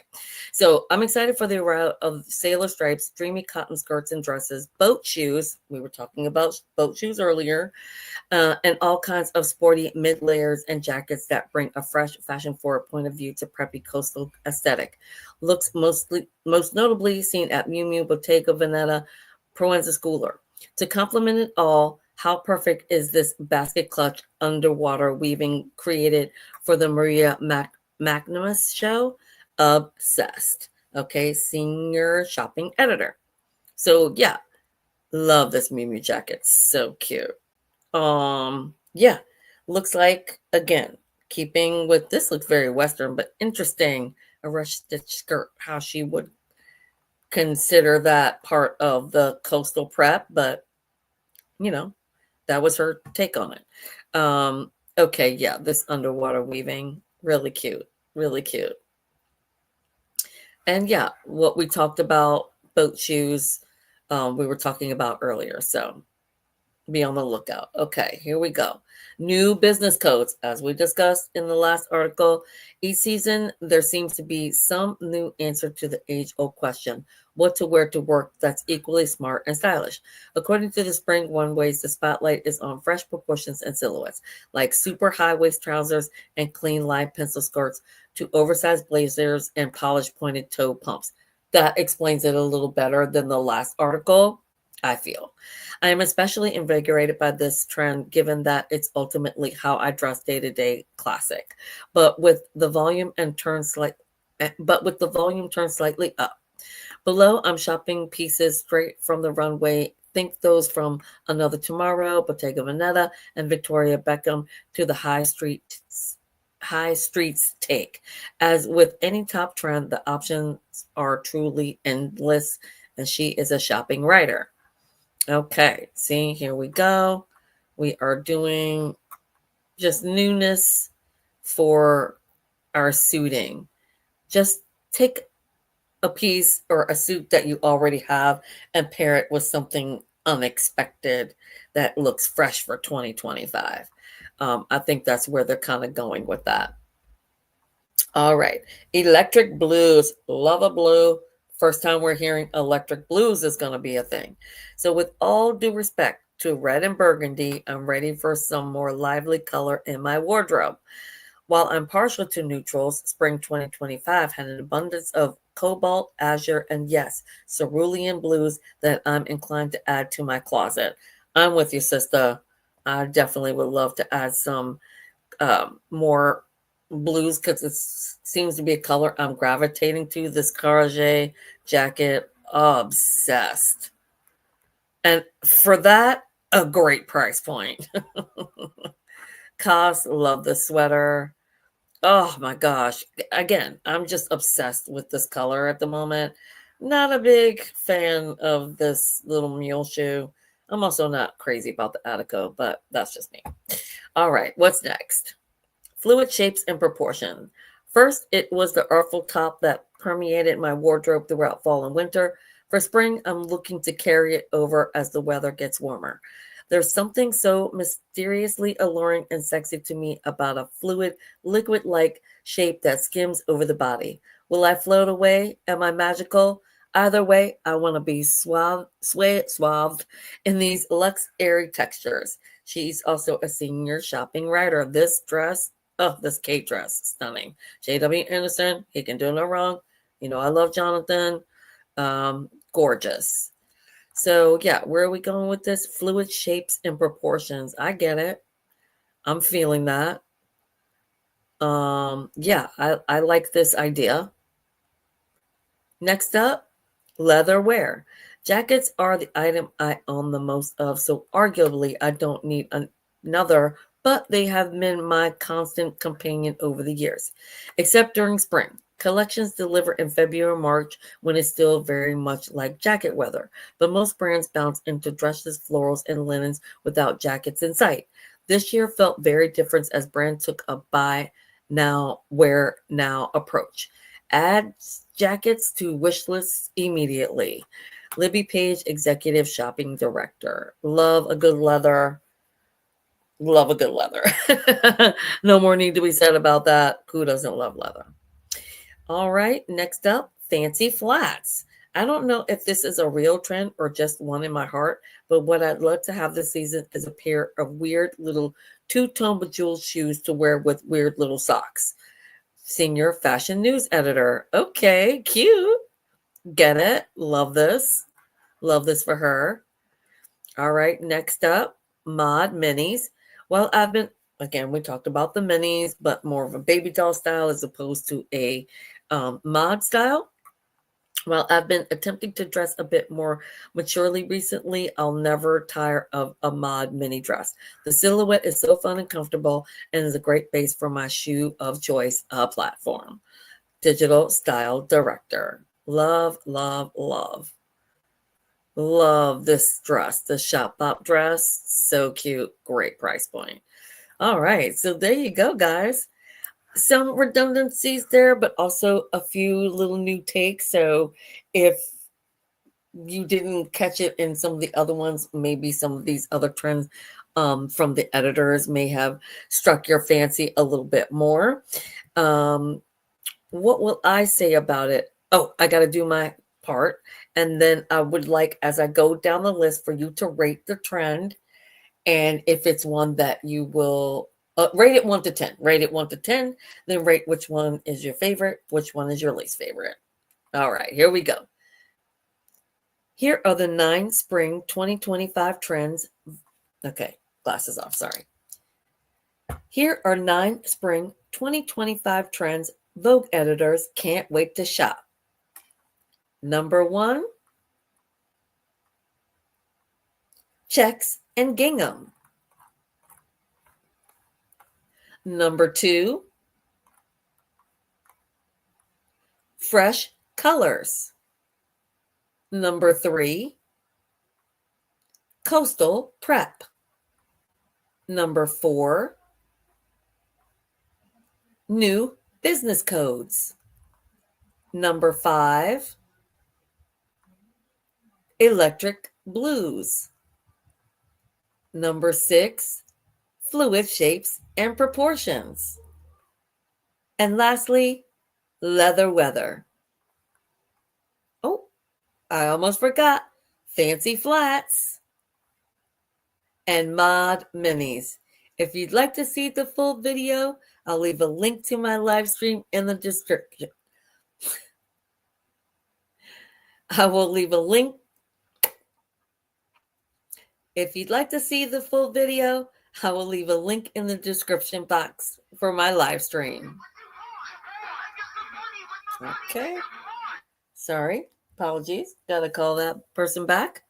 A: so I'm excited for the arrival of sailor stripes, dreamy cotton skirts and dresses, boat shoes. We were talking about boat shoes earlier, and all kinds of sporty mid layers and jackets that bring a fresh fashion forward point of view to preppy coastal aesthetic. Looks most notably seen at Miu Miu, Bottega Veneta, Proenza Schooler. To complement it all, how perfect is this basket clutch underwater weaving created for the Maria Magnus show? Obsessed. Okay, senior shopping editor. So yeah, love this Miu Miu jacket. So cute. Yeah, looks like again, keeping with this looks very Western, but interesting. A rush stitch skirt, how she would consider that part of the coastal prep, but you know, that was her take on it. Okay, yeah, this underwater weaving, really cute, really cute. And yeah, what we talked about, boat shoes, we were talking about earlier. So be on the lookout. Okay, here we go. New business codes. As we discussed in the last article, each season there seems to be some new answer to the age old question what to wear to work that's equally smart and stylish. According to the spring runways, the spotlight is on fresh proportions and silhouettes, like super high waist trousers and clean line pencil skirts, to oversized blazers and polished pointed toe pumps. That explains it a little better than the last article, I feel. I am especially invigorated by this trend given that it's ultimately how I dress day to day classic, but with the volume and turn slight but with the volume turned slightly up. Below, I'm shopping pieces straight from the runway. Think those from Another Tomorrow, Bottega Veneta, and Victoria Beckham to the high streets take. As with any top trend, the options are truly endless, and she is a shopping writer. Okay, see, here we go. We are doing just newness for our suiting. Just take a piece or a suit that you already have and pair it with something unexpected that looks fresh for 2025. I think that's where they're kind of going with that. All right. Electric blues. Love a blue. First time we're hearing electric blues is going to be a thing. So, with all due respect to red and burgundy, I'm ready for some more lively color in my wardrobe. While I'm partial to neutrals, spring 2025 had an abundance of cobalt, azure, and yes, cerulean blues that I'm inclined to add to my closet. I'm with you, sister. I definitely would love to add some more blues because it seems to be a color I'm gravitating to. This Cartier jacket, obsessed. And for that, a great price point. Cost, love the sweater. Oh my gosh. Again, I'm just obsessed with this color at the moment. Not a big fan of this little mule shoe. I'm also not crazy about the Attico, but that's just me. All right, what's next? Fluid shapes and proportion. First, it was the artful top that permeated my wardrobe throughout fall and winter. For spring, I'm looking to carry it over as the weather gets warmer. There's something so mysteriously alluring and sexy to me about a fluid, liquid like shape that skims over the body. Will I float away? Am I magical? Either way, I want to be swathed in these luxe, airy textures. She's also a senior shopping writer. This dress, oh, this Kate dress, stunning. J.W. Anderson, he can do no wrong. You know, I love Jonathan. Gorgeous. So yeah, where are we going with this? Fluid shapes and proportions. I get it. I'm feeling that. Yeah, I like this idea. Next up, leather wear. Jackets are the item I own the most of, so arguably I don't need another, but they have been my constant companion over the years, except during spring. Collections deliver in February or March when it's still very much like jacket weather, but most brands bounce into dresses, florals, and linens without jackets in sight. This year felt very different as brands took a buy now, wear now approach. Add jackets to wish lists immediately. Libby Page, Executive Shopping Director. Love a good leather. Love a good leather. No more need to be said about that. Who doesn't love leather? All right, next up, fancy flats. I don't know if this is a real trend or just one in my heart, but what I'd love to have this season is a pair of weird little two-tone bejeweled shoes to wear with weird little socks. Senior fashion news editor. Okay, cute. Get it. Love this. Love this for her. All right, next up, mod minis. Well, again, we talked about the minis, but more of a baby doll style as opposed to a mod style. Well, I've been attempting to dress a bit more maturely recently. I'll never tire of a mod mini dress. The silhouette is so fun and comfortable and is a great base for my shoe of choice platform. Digital style director. Love, love, love. Love this dress, the Shop Bop dress. So cute. Great price point. All right. So there you go, guys. Some redundancies there, but also a few little new takes. So if you didn't catch it in some of the other ones, maybe some of these other trends from the editors may have struck your fancy a little bit more. What will I say about it? Oh, I got to do my part. And then I would like, as I go down the list, for you to rate the trend. And if it's one that you will rate it 1 to 10, rate it 1 to 10, then rate which one is your favorite, which one is your least favorite. All right, here we go. Here are the 9 spring 2025 trends. Okay, glasses off, sorry. Here are 9 spring 2025 trends Vogue editors can't wait to shop. Number 1, checks and gingham. Number 2, fresh colors. Number 3, coastal prep. Number 4, new business codes. Number 5, electric blues. Number 6, fluid shapes and proportions. And lastly, leather weather. Oh, I almost forgot. Fancy flats and mod minis. If you'd like to see the full video, I'll leave a link to my live stream in the description. I will leave a link. If you'd like to see the full video, I will leave a link in the description box for my live stream. Okay. Sorry. Apologies. Gotta call that person back.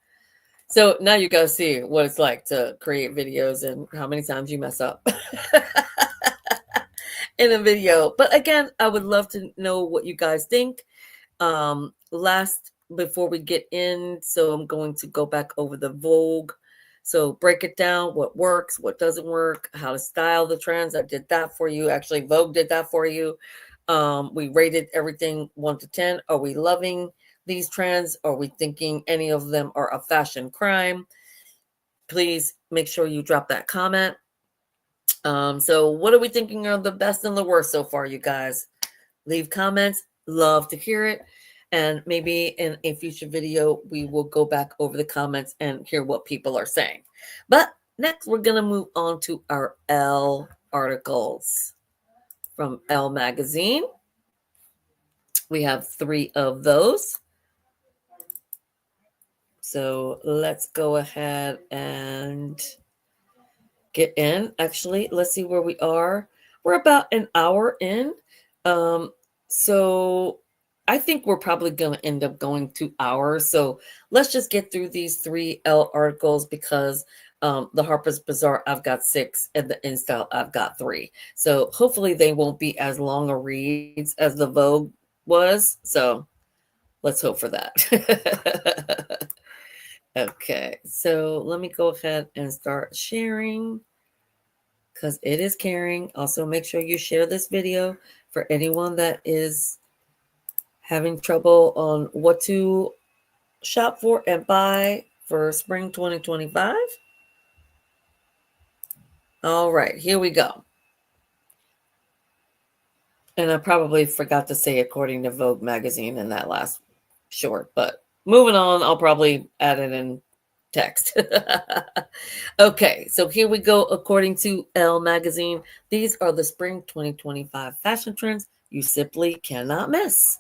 A: So now you gotta see what it's like to create videos and how many times you mess up in a video. But again, I would love to know what you guys think. Before we get in, so I'm going to go back over the Vogue. So break it down, what works, what doesn't work, how to style the trends. I did that for you. Actually, Vogue did that for you. We rated everything 1 to 10. Are we loving these trends? Are we thinking any of them are a fashion crime? Please make sure you drop that comment. So what are we thinking are the best and the worst so far, you guys? Leave comments. Love to hear it. And maybe in a future video, we will go back over the comments and hear what people are saying. But next, we're going to move on to our Elle articles from Elle magazine. We have 3 of those. So let's go ahead and get in. Actually, let's see where we are. We're about an hour in. So I think we're probably going to end up going 2 hours. So let's just get through these 3 Elle articles because the Harper's Bazaar, I've got 6, and the InStyle, I've got 3. So hopefully they won't be as long a reads as the Vogue was. So let's hope for that. Okay, so let me go ahead and start sharing because it is caring. Also, make sure you share this video for anyone that is having trouble on what to shop for and buy for spring 2025. All right, here we go. And I probably forgot to say according to Vogue magazine in that last short, but moving on, I'll probably add it in text. Okay, so here we go. According to Elle magazine, these are the spring 2025 fashion trends you simply cannot miss.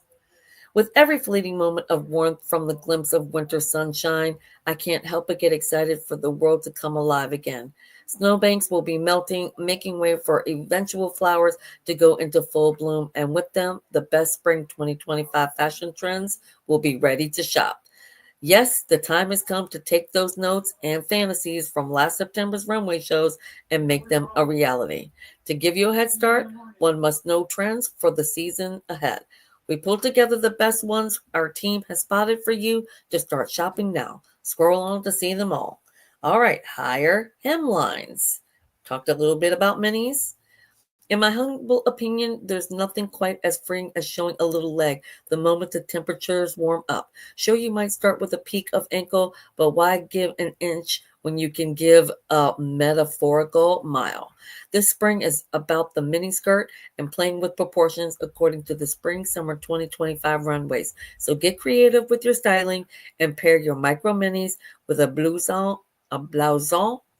A: With every fleeting moment of warmth from the glimpse of winter sunshine, I can't help but get excited for the world to come alive again. Snowbanks will be melting, making way for eventual flowers to go into full bloom, and with them, the best spring 2025 fashion trends will be ready to shop. Yes, the time has come to take those notes and fantasies from last September's runway shows and make them a reality. To give you a head start, one must know trends for the season ahead. We pulled together the best ones our team has spotted for you to start shopping now. Scroll on to see them all. All right, higher hemlines. Talked a little bit about minis. In my humble opinion, there's nothing quite as freeing as showing a little leg the moment the temperatures warm up. Sure, you might start with a peak of ankle, but why give an inch when you can give a metaphorical mile? This spring is about the mini skirt and playing with proportions according to the spring summer 2025 runways. So get creative with your styling and pair your micro minis with a blouson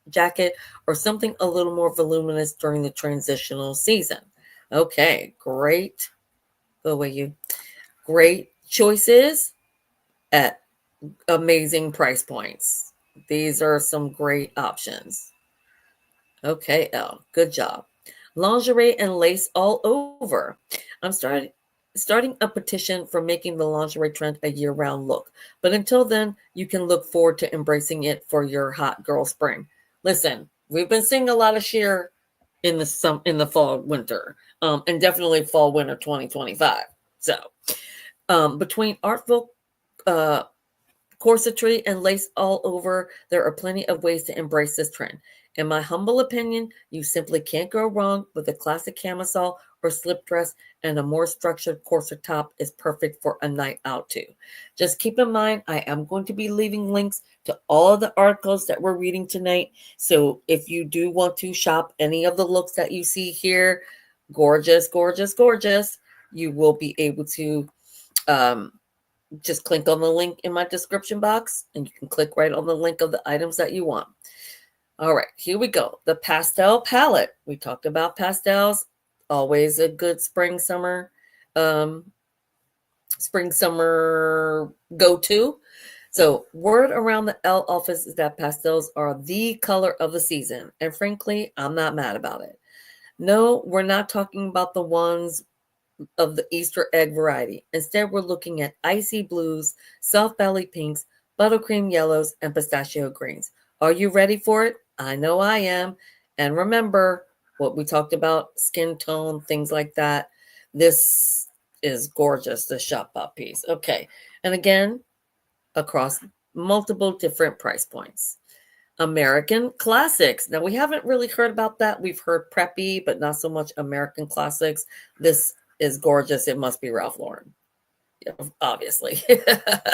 A: jacket or something a little more voluminous during the transitional season. Okay, great. Go away, you. Great choices at amazing price points. These are some great options. Okay, Elle, good job. Lingerie and lace all over. I'm starting a petition for making the lingerie trend a year-round look. But until then, you can look forward to embracing it for your hot girl spring. Listen, we've been seeing a lot of sheer in the fall winter, and definitely fall winter 2025. So between artful uh, corsetry and lace all over, there are plenty of ways to embrace this trend. In my humble opinion, you simply can't go wrong with a classic camisole or slip dress, and a more structured corset top is perfect for a night out too. Just keep in mind, I am going to be leaving links to all of the articles that we're reading tonight. So if you do want to shop any of the looks that you see here, gorgeous, gorgeous, gorgeous, you will be able to just click on the link in my description box and you can click right on the link of the items that you want. All right, here we go. The pastel palette. We talked about pastels. Always a good um, spring summer go-to. So word around the Elle office is that pastels are the color of the season. And frankly, I'm not mad about it. No, we're not talking about the ones of the Easter egg variety. Instead, we're looking at icy blues, soft belly pinks, buttercream yellows, and pistachio greens. Are you ready for it? I know I am. And remember what we talked about, skin tone, things like that. This is gorgeous, the shop up piece. Okay. And again, across multiple different price points. American classics. Now, we haven't really heard about that. We've heard preppy, but not so much American classics. This is gorgeous. It must be Ralph Lauren. Yeah, obviously.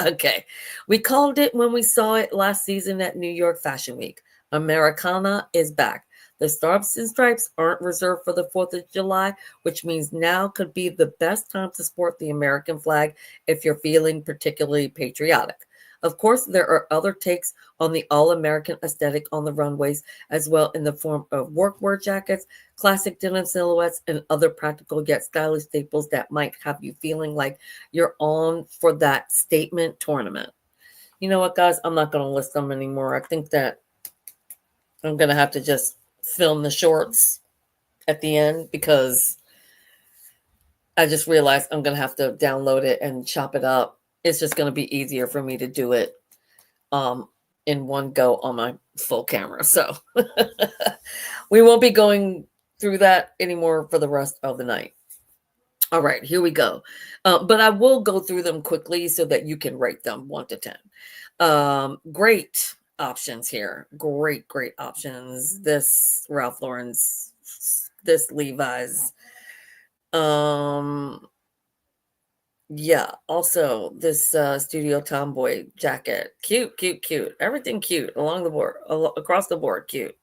A: Okay. We called it when we saw it last season at New York Fashion Week. Americana is back. The stars and stripes aren't reserved for the 4th of July, which means now could be the best time to sport the American flag if you're feeling particularly patriotic. Of course, there are other takes on the all-American aesthetic on the runways as well, in the form of workwear jackets, classic denim silhouettes, and other practical yet stylish staples that might have you feeling like you're on for that statement tournament. You know what, guys? I'm not going to list them anymore. I think that I'm going to have to just film the shorts at the end, because I just realized I'm going to have to download it and chop it up. It's just going to be easier for me to do it in one go on my full camera. So we won't be going through that anymore for the rest of the night. All right, here we go. But I will go through them quickly so that you can rate them 1 to 10. Great options here. Great options. This Ralph Lauren's, this Levi's. Yeah, also this Studio Tomboy jacket. Cute. Everything cute along the board, across the board, cute.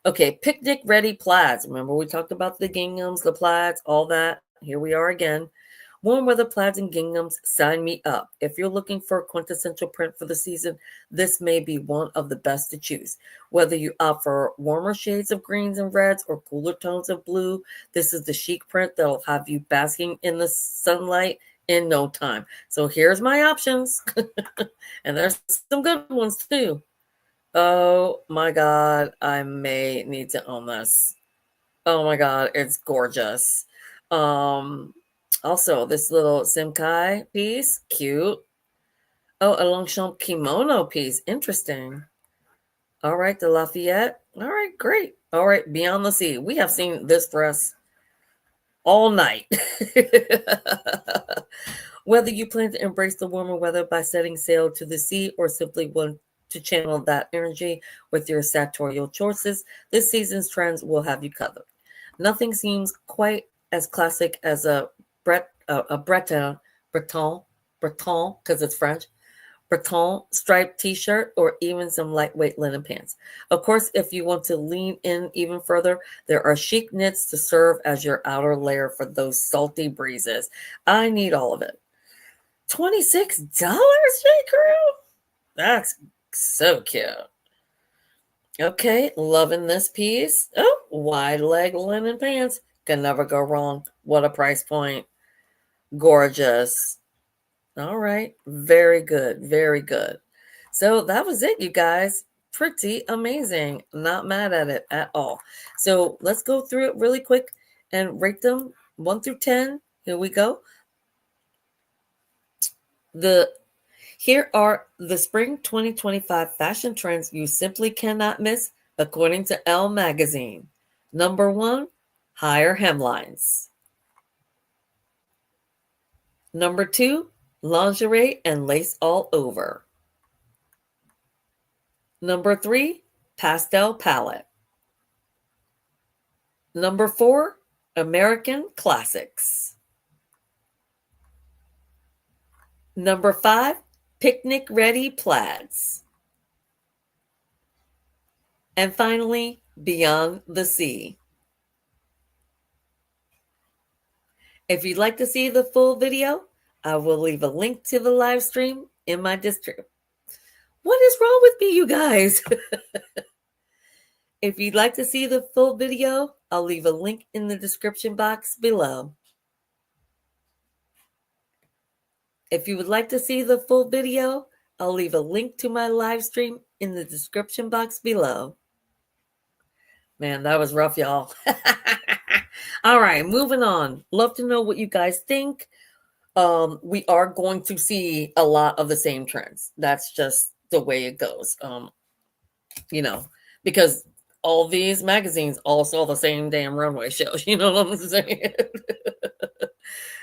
A: Okay, picnic ready plaids. Remember we talked about the ginghams, the plaids, all that. Here we are again. Warm weather plaids and ginghams, sign me up. If you're looking for a quintessential print for the season, this may be one of the best to choose. Whether you opt for warmer shades of greens and reds or cooler tones of blue, this is the chic print that'll have you basking in the sunlight in no time. So here's my options. And there's some good ones too. Oh my God, I may need to own this. Oh my God, it's gorgeous. Also, this little Simkai piece, cute. Oh, a Longchamp kimono piece, interesting. All right, the Lafayette. All right, great. All right, Beyond the Sea. We have seen this dress all night. Whether you plan to embrace the warmer weather by setting sail to the sea or simply want to channel that energy with your sartorial choices, this season's trends will have you covered. Nothing seems quite as classic as a Breton, because it's French, Breton striped t-shirt, or even some lightweight linen pants. Of course, if you want to lean in even further, there are chic knits to serve as your outer layer for those salty breezes. I need all of it. $26, J. Crew? That's so cute. Okay, loving this piece. Oh, wide leg linen pants. Can never go wrong. What a price point. Gorgeous. All right. Very good. So that was it, you guys. Pretty amazing. Not mad at it at all. So let's go through it really quick and rate them 1 through 10. Here we go. Here are the spring 2025 fashion trends you simply cannot miss, according to Elle magazine. Number 1, higher hemlines. Number 2, lingerie and lace all over. Number 3, pastel palette. Number 4, American classics. Number 5, picnic ready plaids. And finally, Beyond the Sea. If you'd like to see the full video, I will leave a link to the live stream in my description. What is wrong with me, you guys? If you'd like to see the full video, I'll leave a link in the description box below. If you would like to see the full video, I'll leave a link to my live stream in the description box below. Man, that was rough, y'all. All right, moving on. Love to know what you guys think. We are going to see a lot of the same trends. That's just the way it goes. Because all these magazines all saw the same damn runway shows. You know what I'm saying?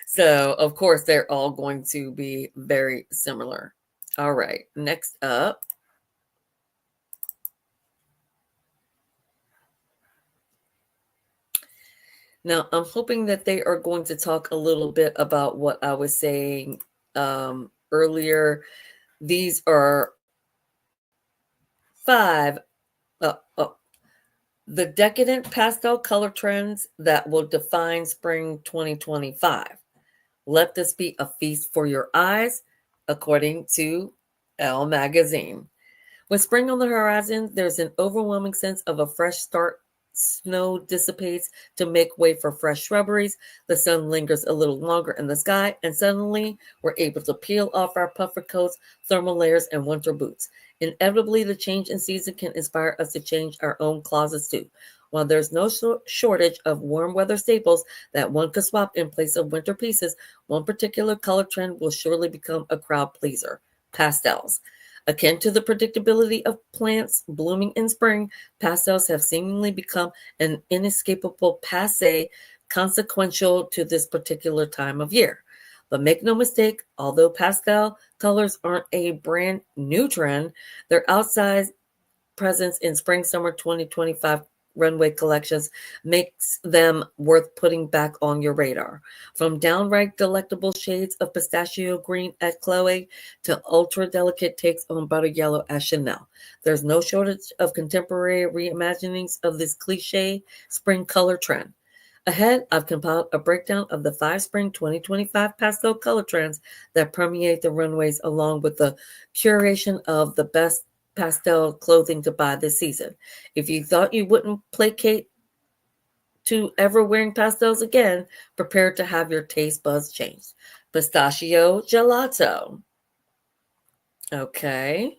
A: So, of course, they're all going to be very similar. All right, next up. Now, I'm hoping that they are going to talk a little bit about what I was saying earlier. These are 5 the decadent pastel color trends that will define spring 2025. Let this be a feast for your eyes, according to Elle magazine. With spring on the horizon, there's an overwhelming sense of a fresh start. Snow dissipates to make way for fresh shrubberies. The sun lingers a little longer in the sky, and suddenly we're able to peel off our puffer coats, thermal layers, and winter boots. Inevitably, the change in season can inspire us to change our own closets too. While there's no shortage of warm weather staples that one could swap in place of winter pieces, one particular color trend will surely become a crowd pleaser: pastels. Akin to the predictability of plants blooming in spring, pastels have seemingly become an inescapable passe consequential to this particular time of year. But make no mistake, although pastel colors aren't a brand new trend, their outsized presence in spring summer 2025 runway collections makes them worth putting back on your radar. From downright delectable shades of pistachio green at Chloe to ultra delicate takes on butter yellow at Chanel, there's no shortage of contemporary reimaginings of this cliche spring color trend. Ahead, I've compiled a breakdown of the 5 spring 2025 pastel color trends that permeate the runways, along with the curation of the best pastel clothing to buy this season. If you thought you wouldn't placate to ever wearing pastels again, prepare to have your taste buds changed. Pistachio gelato. Okay.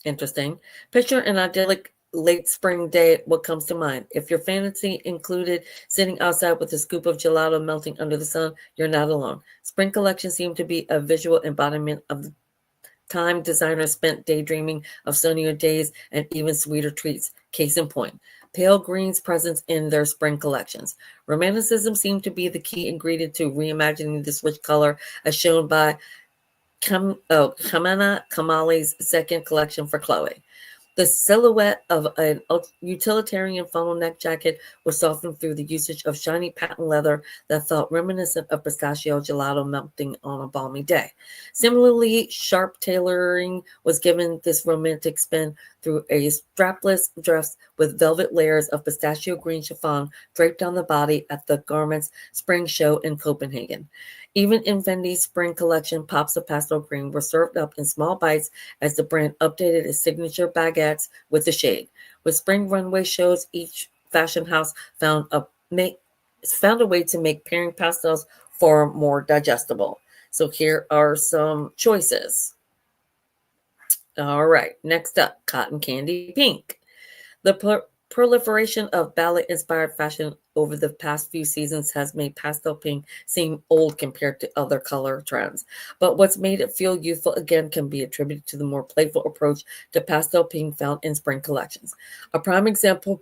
A: Interesting. Picture an idyllic late spring day. What comes to mind? If your fantasy included sitting outside with a scoop of gelato melting under the sun, you're not alone. Spring collections seem to be a visual embodiment of the time designers spent daydreaming of sunnier days and even sweeter treats. Case in point, pale green's presence in their spring collections. Romanticism seemed to be the key ingredient to reimagining this rich color, as shown by Kamana Kamali's second collection for Chloe. The silhouette of an utilitarian funnel neck jacket was softened through the usage of shiny patent leather that felt reminiscent of pistachio gelato melting on a balmy day. Similarly, sharp tailoring was given this romantic spin through a strapless dress with velvet layers of pistachio green chiffon draped on the body at the garment's spring show in Copenhagen. Even in Fendi's spring collection, pops of pastel green were served up in small bites as the brand updated its signature baguettes with the shade. With spring runway shows, each fashion house found a way to make pairing pastels far more digestible. So here are some choices. All right, next up, cotton candy pink. The proliferation of ballet-inspired fashion over the past few seasons has made pastel pink seem old compared to other color trends. But what's made it feel youthful again can be attributed to the more playful approach to pastel pink found in spring collections. A prime example,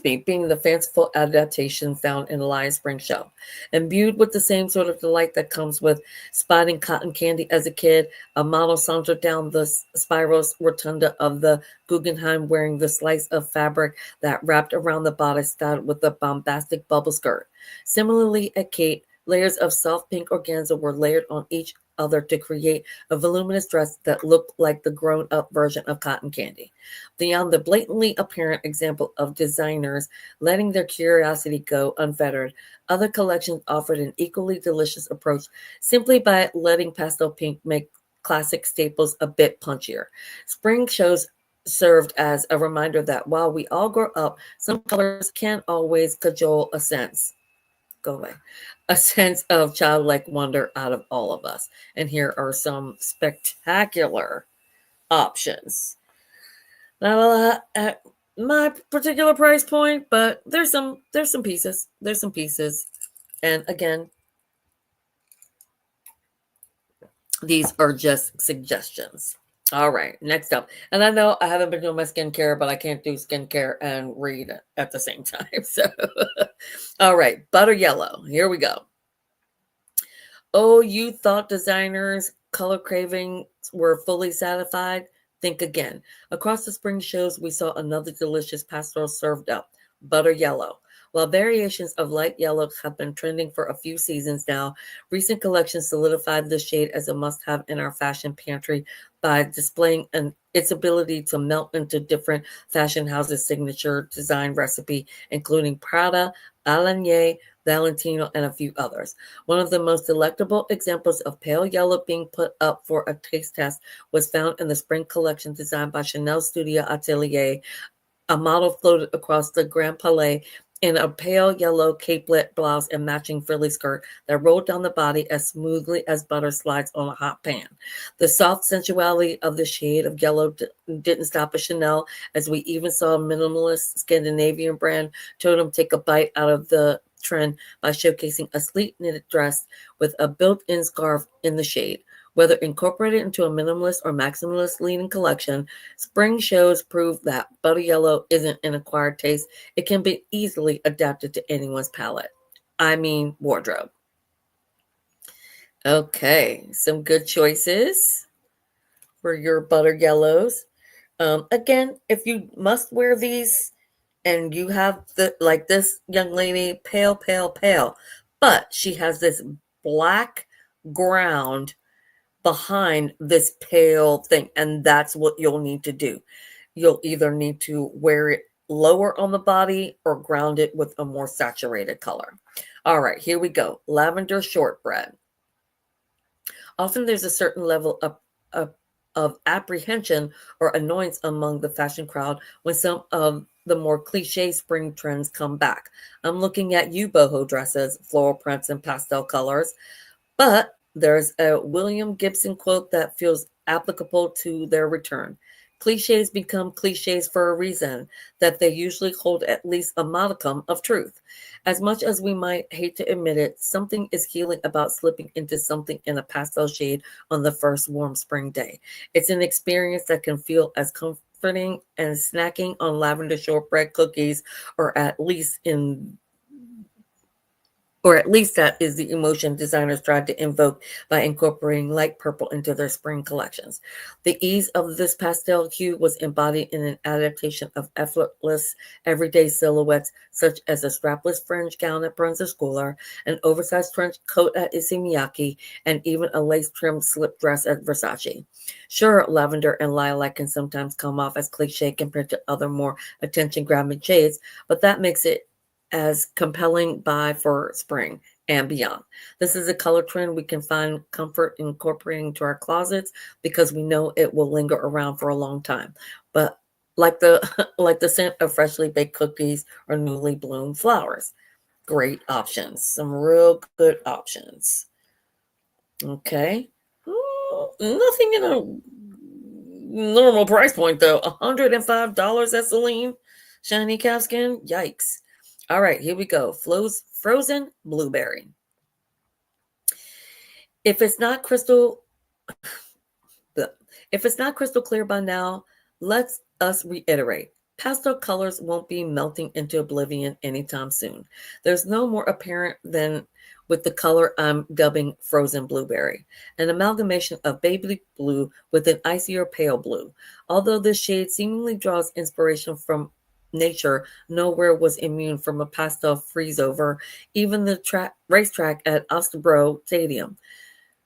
A: being the fanciful adaptation found in Elias Spring Show. Imbued with the same sort of delight that comes with spotting cotton candy as a kid, a model sauntered down the spiral rotunda of the Guggenheim wearing the slice of fabric that wrapped around the bodice styled with a bombastic bubble skirt. Similarly, at Kate, layers of soft pink organza were layered on each other to create a voluminous dress that looked like the grown-up version of cotton candy. Beyond the blatantly apparent example of designers letting their curiosity go unfettered, other collections offered an equally delicious approach simply by letting pastel pink make classic staples a bit punchier. Spring shows served as a reminder that while we all grow up, some colors can't always cajole a sense of childlike wonder out of all of us. And here are some spectacular options. Not a lot at my particular price point, but there's some pieces. There's some pieces. And again, these are just suggestions. All right, next up. And I know I haven't been doing my skincare, but I can't do skincare and read at the same time. So, all right, butter yellow. Here we go. Oh, you thought designers' color cravings were fully satisfied? Think again. Across the spring shows, we saw another delicious pastel served up, butter yellow. While variations of light yellow have been trending for a few seasons now, recent collections solidified this shade as a must-have in our fashion pantry by displaying its ability to melt into different fashion houses' signature design recipe, including Prada, Alanye, Valentino, and a few others. One of the most delectable examples of pale yellow being put up for a taste test was found in the spring collection designed by Chanel Studio Atelier. A model floated across the Grand Palais in a pale yellow capelet blouse and matching frilly skirt that rolled down the body as smoothly as butter slides on a hot pan. The soft sensuality of the shade of yellow didn't stop at Chanel, as we even saw a minimalist Scandinavian brand Totem take a bite out of the trend by showcasing a sleek knitted dress with a built-in scarf in the shade. Whether incorporated into a minimalist or maximalist leaning collection, spring shows prove that butter yellow isn't an acquired taste. It can be easily adapted to anyone's palette. I mean, wardrobe. Okay, some good choices for your butter yellows. Again, if you must wear these and you have like this young lady, pale, pale, pale, but she has this black ground behind this pale thing, and that's what you'll need to do. You'll either need to wear it lower on the body or ground it with a more saturated color. All right, here we go. Lavender shortbread. Often there's a certain level of apprehension or annoyance among the fashion crowd when some of the more cliche spring trends come back. I'm looking at you, boho dresses, floral prints, and pastel colors. But there's a William Gibson quote that feels applicable to their return. Cliches become cliches for a reason, that they usually hold at least a modicum of truth. As much as we might hate to admit it, something is healing about slipping into something in a pastel shade on the first warm spring day. It's an experience that can feel as comforting as snacking on lavender shortbread cookies, or at least that is the emotion designers tried to invoke by incorporating light purple into their spring collections. The ease of this pastel hue was embodied in an adaptation of effortless, everyday silhouettes, such as a strapless fringe gown at Brunswick Schooler, an oversized trench coat at Issey Miyake, and even a lace-trimmed slip dress at Versace. Sure, lavender and lilac can sometimes come off as cliche compared to other more attention-grabbing shades, but that makes it as compelling buy for spring and beyond. This is a color trend we can find comfort incorporating to our closets because we know it will linger around for a long time. But like the like the scent of freshly baked cookies or newly bloomed flowers. Great options. Some real good options. Okay. Nothing in a normal price point though. $105 at Celine. Shiny calfskin. Yikes. All right, here we go. Frozen blueberry. If it's not crystal clear by now, let's us reiterate. Pastel colors won't be melting into oblivion anytime soon. There's no more apparent than with the color I'm dubbing frozen blueberry, an amalgamation of baby blue with an icier pale blue. Although this shade seemingly draws inspiration from nature, nowhere was immune from a pastel freeze-over, even the racetrack at Osterbro Stadium.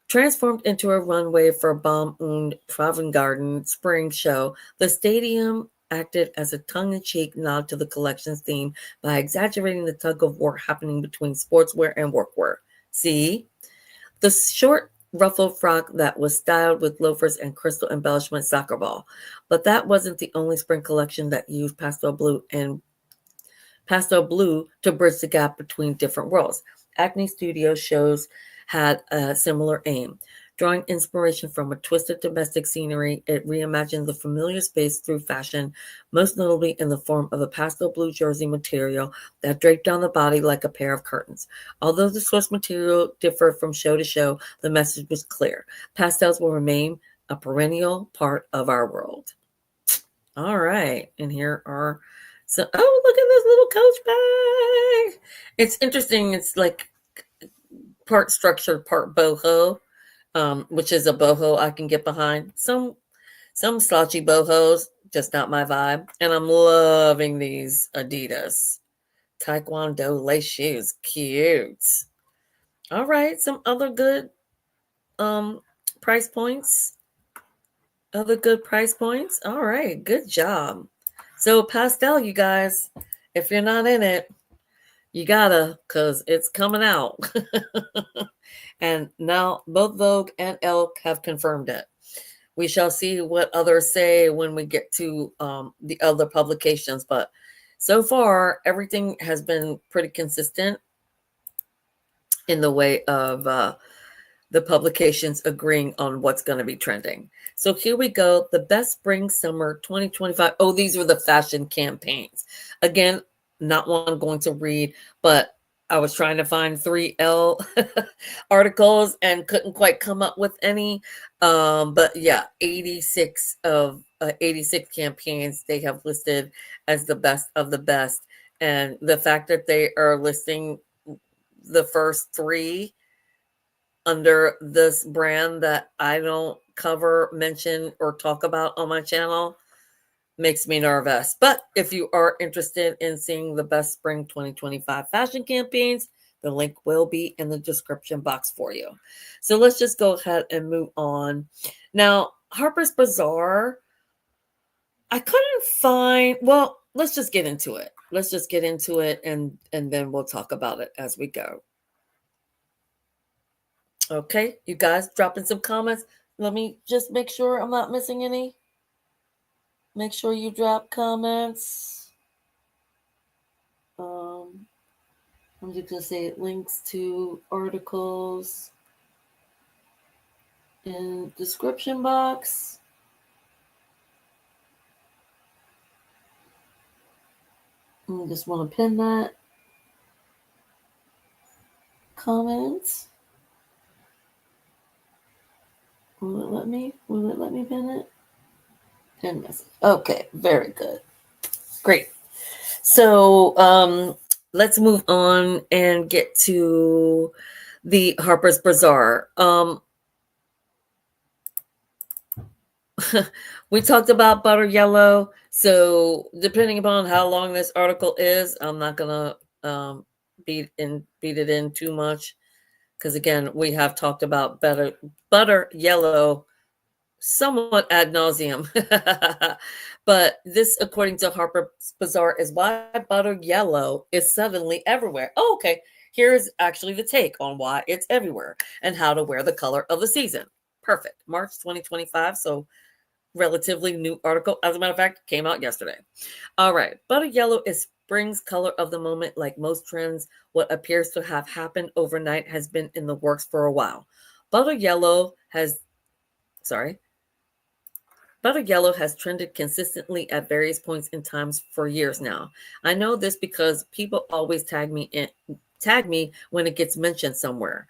A: Transformed into a runway for Baum und Travengarten spring show, the stadium acted as a tongue-in-cheek nod to the collection's theme by exaggerating the tug-of-war happening between sportswear and workwear. See? The short ruffled frock that was styled with loafers and crystal embellishment soccer ball. But that wasn't the only spring collection that used pastel blue to bridge the gap between different worlds. Acne Studio shows had a similar aim. Drawing inspiration from a twisted domestic scenery, it reimagined the familiar space through fashion, most notably in the form of a pastel blue jersey material that draped down the body like a pair of curtains. Although the source material differed from show to show, the message was clear. Pastels will remain a perennial part of our world. All right, and here are some. Oh, look at this little Coach bag. It's interesting. It's like part structured, part boho. Which is a boho I can get behind. Some slouchy bohos, just not my vibe. And I'm loving these Adidas Taekwondo lace shoes. Cute. All right, some other good price points. Other good price points. All right, good job. So pastel, you guys, if you're not in it, You gotta, because it's coming out. And now both Vogue and Elle have confirmed it. We shall see what others say when we get to the other publications. But so far, everything has been pretty consistent in the way of the publications agreeing on what's going to be trending. So here we go. The best spring summer 2025. Oh, these were the fashion campaigns. Again, not one I'm going to read, but I was trying to find 3Elle articles and couldn't quite come up with any. But yeah, 86 campaigns they have listed as the best of the best. And the fact that they are listing the first three under this brand that I don't cover, mention, or talk about on my channel makes me nervous. But if you are interested in seeing the best spring 2025 fashion campaigns, the link will be in the description box for you. So let's just go ahead and move on. Now, Harper's Bazaar, I couldn't find, well, let's just get into it. Let's just get into it and then we'll talk about it as we go. Okay, you guys dropping some comments. Let me just make sure I'm not missing any. Make sure you drop comments. I'm just going to say links to articles in description box. I just want to pin that. Comments. Will it let me? Will it let me pin it? Pin message. Okay, very good. Great. So let's move on and get to the Harper's Bazaar. We talked about butter yellow. So depending upon how long this article is, I'm not gonna beat it in too much. Because again, we have talked about butter yellow somewhat ad nauseum. But this, according to Harper's Bazaar, is why butter yellow is suddenly everywhere. Oh, okay. Here's actually the take on why it's everywhere and how to wear the color of the season. Perfect. March 2025. So relatively new article. As a matter of fact, came out yesterday. All right. Butter yellow is spring's color of the moment. Like most trends, what appears to have happened overnight has been in the works for a while. Butter yellow has trended consistently at various points in times for years now. I know this because people always tag me when it gets mentioned somewhere,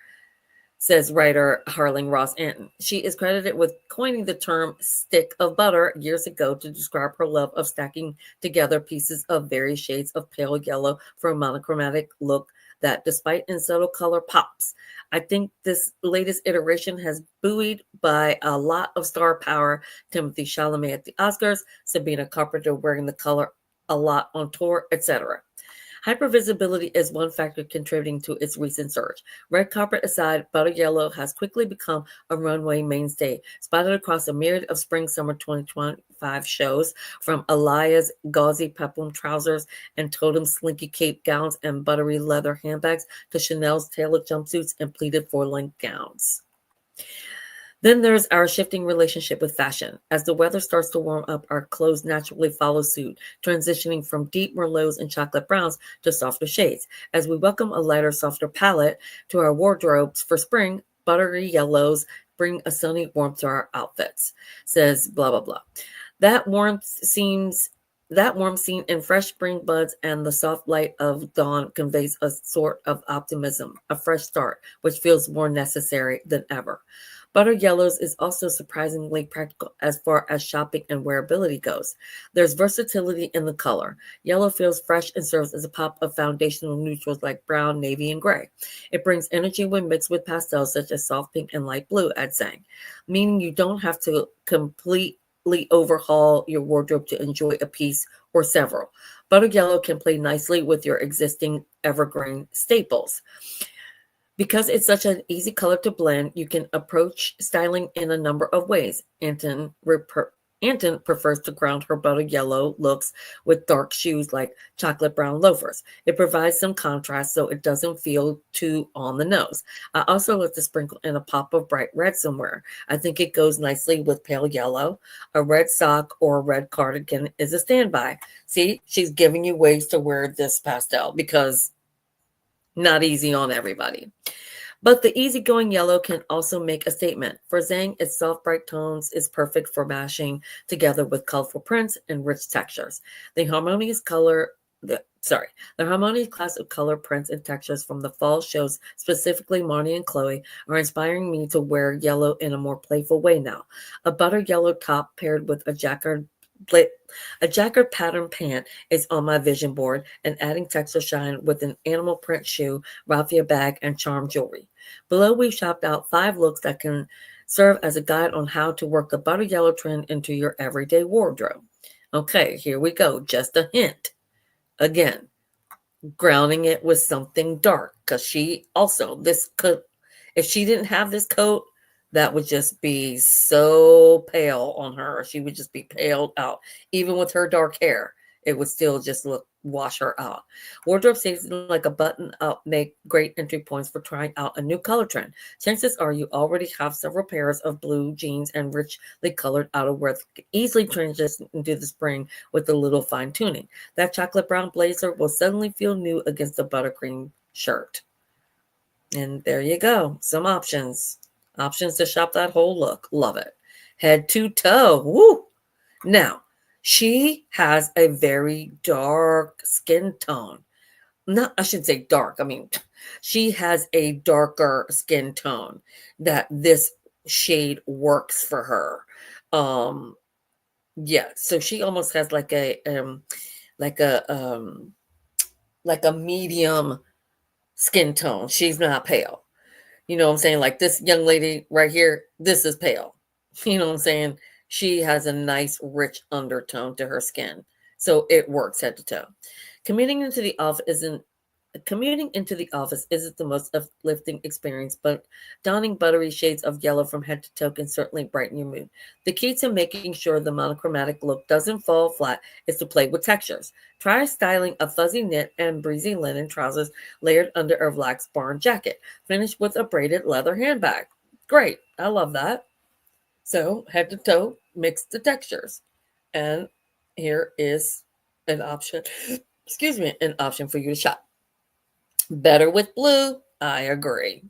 A: says writer Harling Ross Anton. She is credited with coining the term stick of butter years ago to describe her love of stacking together pieces of various shades of pale yellow for a monochromatic look that, despite in subtle color, pops. I think this latest iteration has buoyed by a lot of star power. Timothée Chalamet at the Oscars, Sabrina Carpenter wearing the color a lot on tour, etc. Hypervisibility is one factor contributing to its recent surge. Red carpet aside, butter yellow has quickly become a runway mainstay, spotted across a myriad of spring-summer 2025 shows, from Alaya's gauzy peplum trousers and Totem slinky cape gowns and buttery leather handbags to Chanel's tailored jumpsuits and pleated full-length gowns. Then there's our shifting relationship with fashion. As the weather starts to warm up, our clothes naturally follow suit, transitioning from deep merlots and chocolate browns to softer shades. As we welcome a lighter, softer palette to our wardrobes for spring, buttery yellows bring a sunny warmth to our outfits, says blah, blah, blah. That warmth seen in fresh spring buds and the soft light of dawn conveys a sort of optimism, a fresh start, which feels more necessary than ever. Butter yellows is also surprisingly practical as far as shopping and wearability goes. There's versatility in the color. Yellow feels fresh and serves as a pop of foundational neutrals like brown, navy, and gray. It brings energy when mixed with pastels such as soft pink and light blue, I'd say, meaning you don't have to completely overhaul your wardrobe to enjoy a piece or several. Butter yellow can play nicely with your existing evergreen staples. Because it's such an easy color to blend, you can approach styling in a number of ways, Anton Anton prefers to ground her butter yellow looks with dark shoes like chocolate brown loafers. It provides some contrast so it doesn't feel too on the nose. I also like to sprinkle in a pop of bright red somewhere. I think it goes nicely with pale yellow. A red sock or a red cardigan is a standby. See, she's giving you ways to wear this pastel because not easy on everybody. But the easygoing yellow can also make a statement. For Zhang, its soft, bright tones is perfect for mashing together with colorful prints and rich textures. The harmonious color, the harmonious class of color, prints, and textures from the fall shows, specifically Marnie and Chloe, are inspiring me to wear yellow in a more playful way now. A butter yellow top paired with a jacquard pattern pant is on my vision board, and adding texture shine with an animal print shoe, raffia bag, and charm jewelry. Below, we've shopped out 5 looks that can serve as a guide on how to work the butter yellow trend into your everyday wardrobe. Okay, here we go. Just a hint. Again, grounding it with something dark, because she also, this could, if she didn't have this coat, that would just be so pale on her. She would just be paled out. Even with her dark hair, it would still just wash her out. Wardrobe safety like a button up make great entry points for trying out a new color trend. Chances are you already have several pairs of blue jeans and richly colored outerwear that can easily transition into the spring with a little fine tuning. That chocolate brown blazer will suddenly feel new against a buttercream shirt. And there you go. Some options. Options to shop that whole look. Love it. Head to toe. Woo! Now, she has a very dark skin tone. Not, I shouldn't say dark. I mean, she has a darker skin tone that this shade works for her. Yeah, so she almost has like like a um like a medium skin tone. She's not pale. You know what I'm saying? Like this young lady right here, this is pale. You know what I'm saying? She has a nice, rich undertone to her skin. So it works head to toe. Commuting into the office isn't Commuting into the office isn't the most uplifting experience, but donning buttery shades of yellow from head to toe can certainly brighten your mood. The key to making sure the monochromatic look doesn't fall flat is to play with textures. Try styling a fuzzy knit and breezy linen trousers layered under a black barn jacket, finished with a braided leather handbag. Great, I love that. So head to toe, mix the textures. And here is an option, excuse me, an option for you to shop. Better with blue. I agree.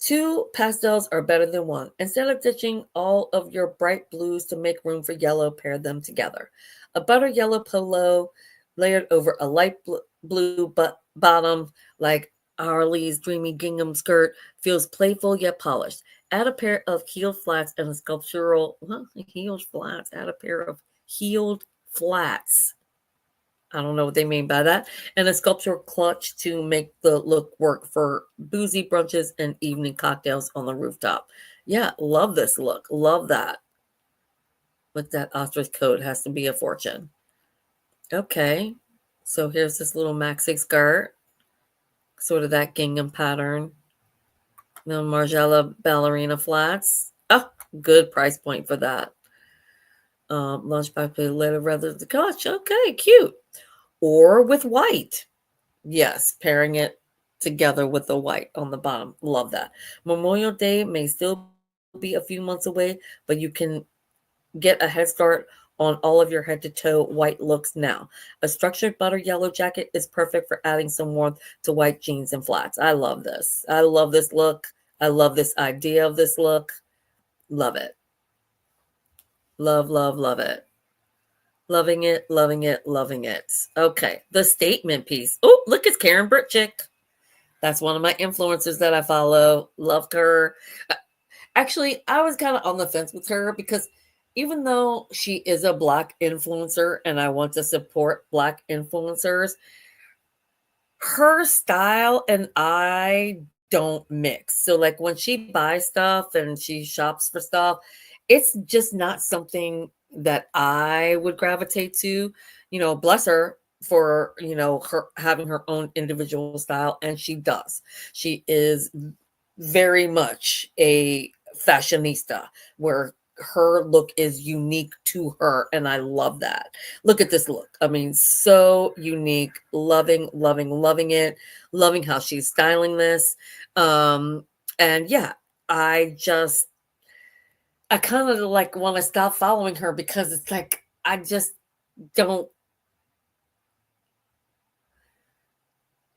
A: 2 pastels are better than 1. Instead of ditching all of your bright blues to make room for yellow, pair them together. A butter yellow polo layered over a light blue bottom like Arlie's dreamy gingham skirt feels playful yet polished. Add a pair of heeled flats and a sculptural, heeled flats. Add a pair of heeled flats. I don't know what they mean by that. And a sculptural clutch to make the look work for boozy brunches and evening cocktails on the rooftop. Yeah, love this look. Love that. With that ostrich coat, has to be a fortune. Okay. So here's this little maxi skirt. Sort of that gingham pattern. The Margiela ballerina flats. Oh, good price point for that. Lunchbox with leather rather than gosh, okay, cute. Or with white. Yes, pairing it together with the white on the bottom. Love that. Memorial Day may still be a few months away, but you can get a head start on all of your head to toe white looks now. A structured butter yellow jacket is perfect for adding some warmth to white jeans and flats. I love this. I love this look. I love this idea of this look. Love it. Love, love, love it. Loving it, loving it, loving it. Okay, the statement piece. Oh, look, it's Karen Britchick. That's one of my influencers that I follow. Loved her. Actually, I was kind of on the fence with her because even though she is a Black influencer and I want to support Black influencers, her style and I don't mix. So, like when she buys stuff and she shops for stuff, it's just not something that I would gravitate to. You know, bless her for, her having her own individual style, and she does. She is very much a fashionista where her look is unique to her, and I love that. Look at this look. I mean, so unique. Loving, loving, loving it. Loving how she's styling this. And yeah, I kind of like want to stop following her because it's like I just don't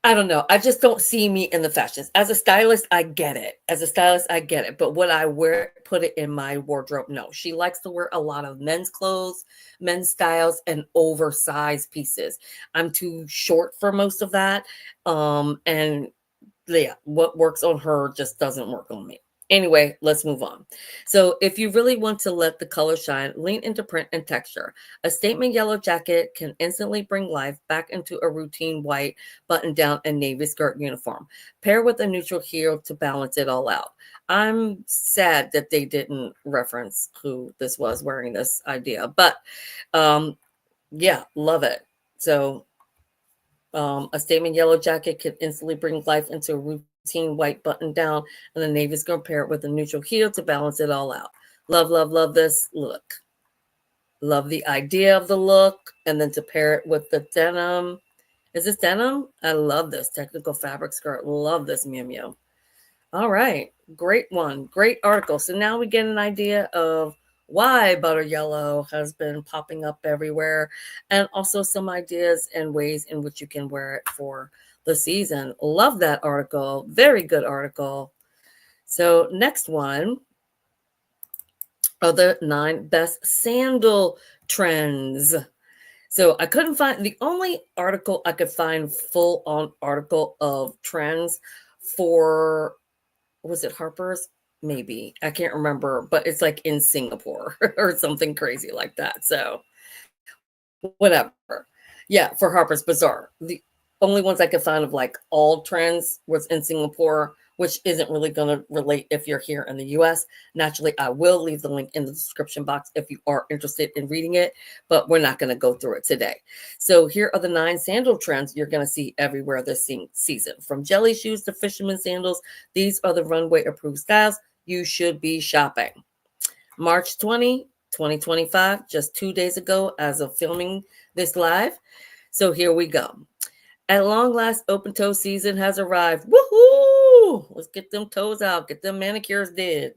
A: I don't know. I just don't see me in the fashions. As a stylist, I get it. As a stylist, I get it. But would I wear put it in my wardrobe? No. She likes to wear a lot of men's clothes, men's styles, and oversized pieces. I'm too short for most of that. And yeah, what works on her just doesn't work on me. Anyway, let's move on. So, if you really want to let the color shine, lean into print and texture. A statement yellow jacket can instantly bring life back into a routine white button down and navy skirt uniform. Pair with a neutral heel to balance it all out. I'm sad that they didn't reference who this was wearing this idea, but yeah, love it. So, a statement yellow jacket can instantly bring life into a routine white button down, and the navy's going to pair it with a neutral heel to balance it all out. Love, love, love this look. Love the idea of the look, and then to pair it with the denim. Is this denim? I love this technical fabric skirt. Love this Mew Mew. All right, great one, great article. So now we get an idea of why butter yellow has been popping up everywhere, and also some ideas and ways in which you can wear it for the season. Love that article. Very good article. So next one are the 9 best sandal trends. So I couldn't find the only article I could find full on article of trends for, was it Harper's? Maybe. I can't remember, but it's like in Singapore or something crazy like that. So whatever. Yeah, for Harper's Bazaar. The only ones I could find of like all trends was in Singapore, which isn't really going to relate if you're here in the US. Naturally, I will leave the link in the description box if you are interested in reading it, but we're not going to go through it today. So here are the 9 sandal trends you're going to see everywhere this season. From jelly shoes to fisherman sandals, these are the runway approved styles you should be shopping. March 2025, just 2 days ago as of filming this live. So here we go. At long last, open toe season has arrived. Woohoo! Let's get them toes out, get them manicures did.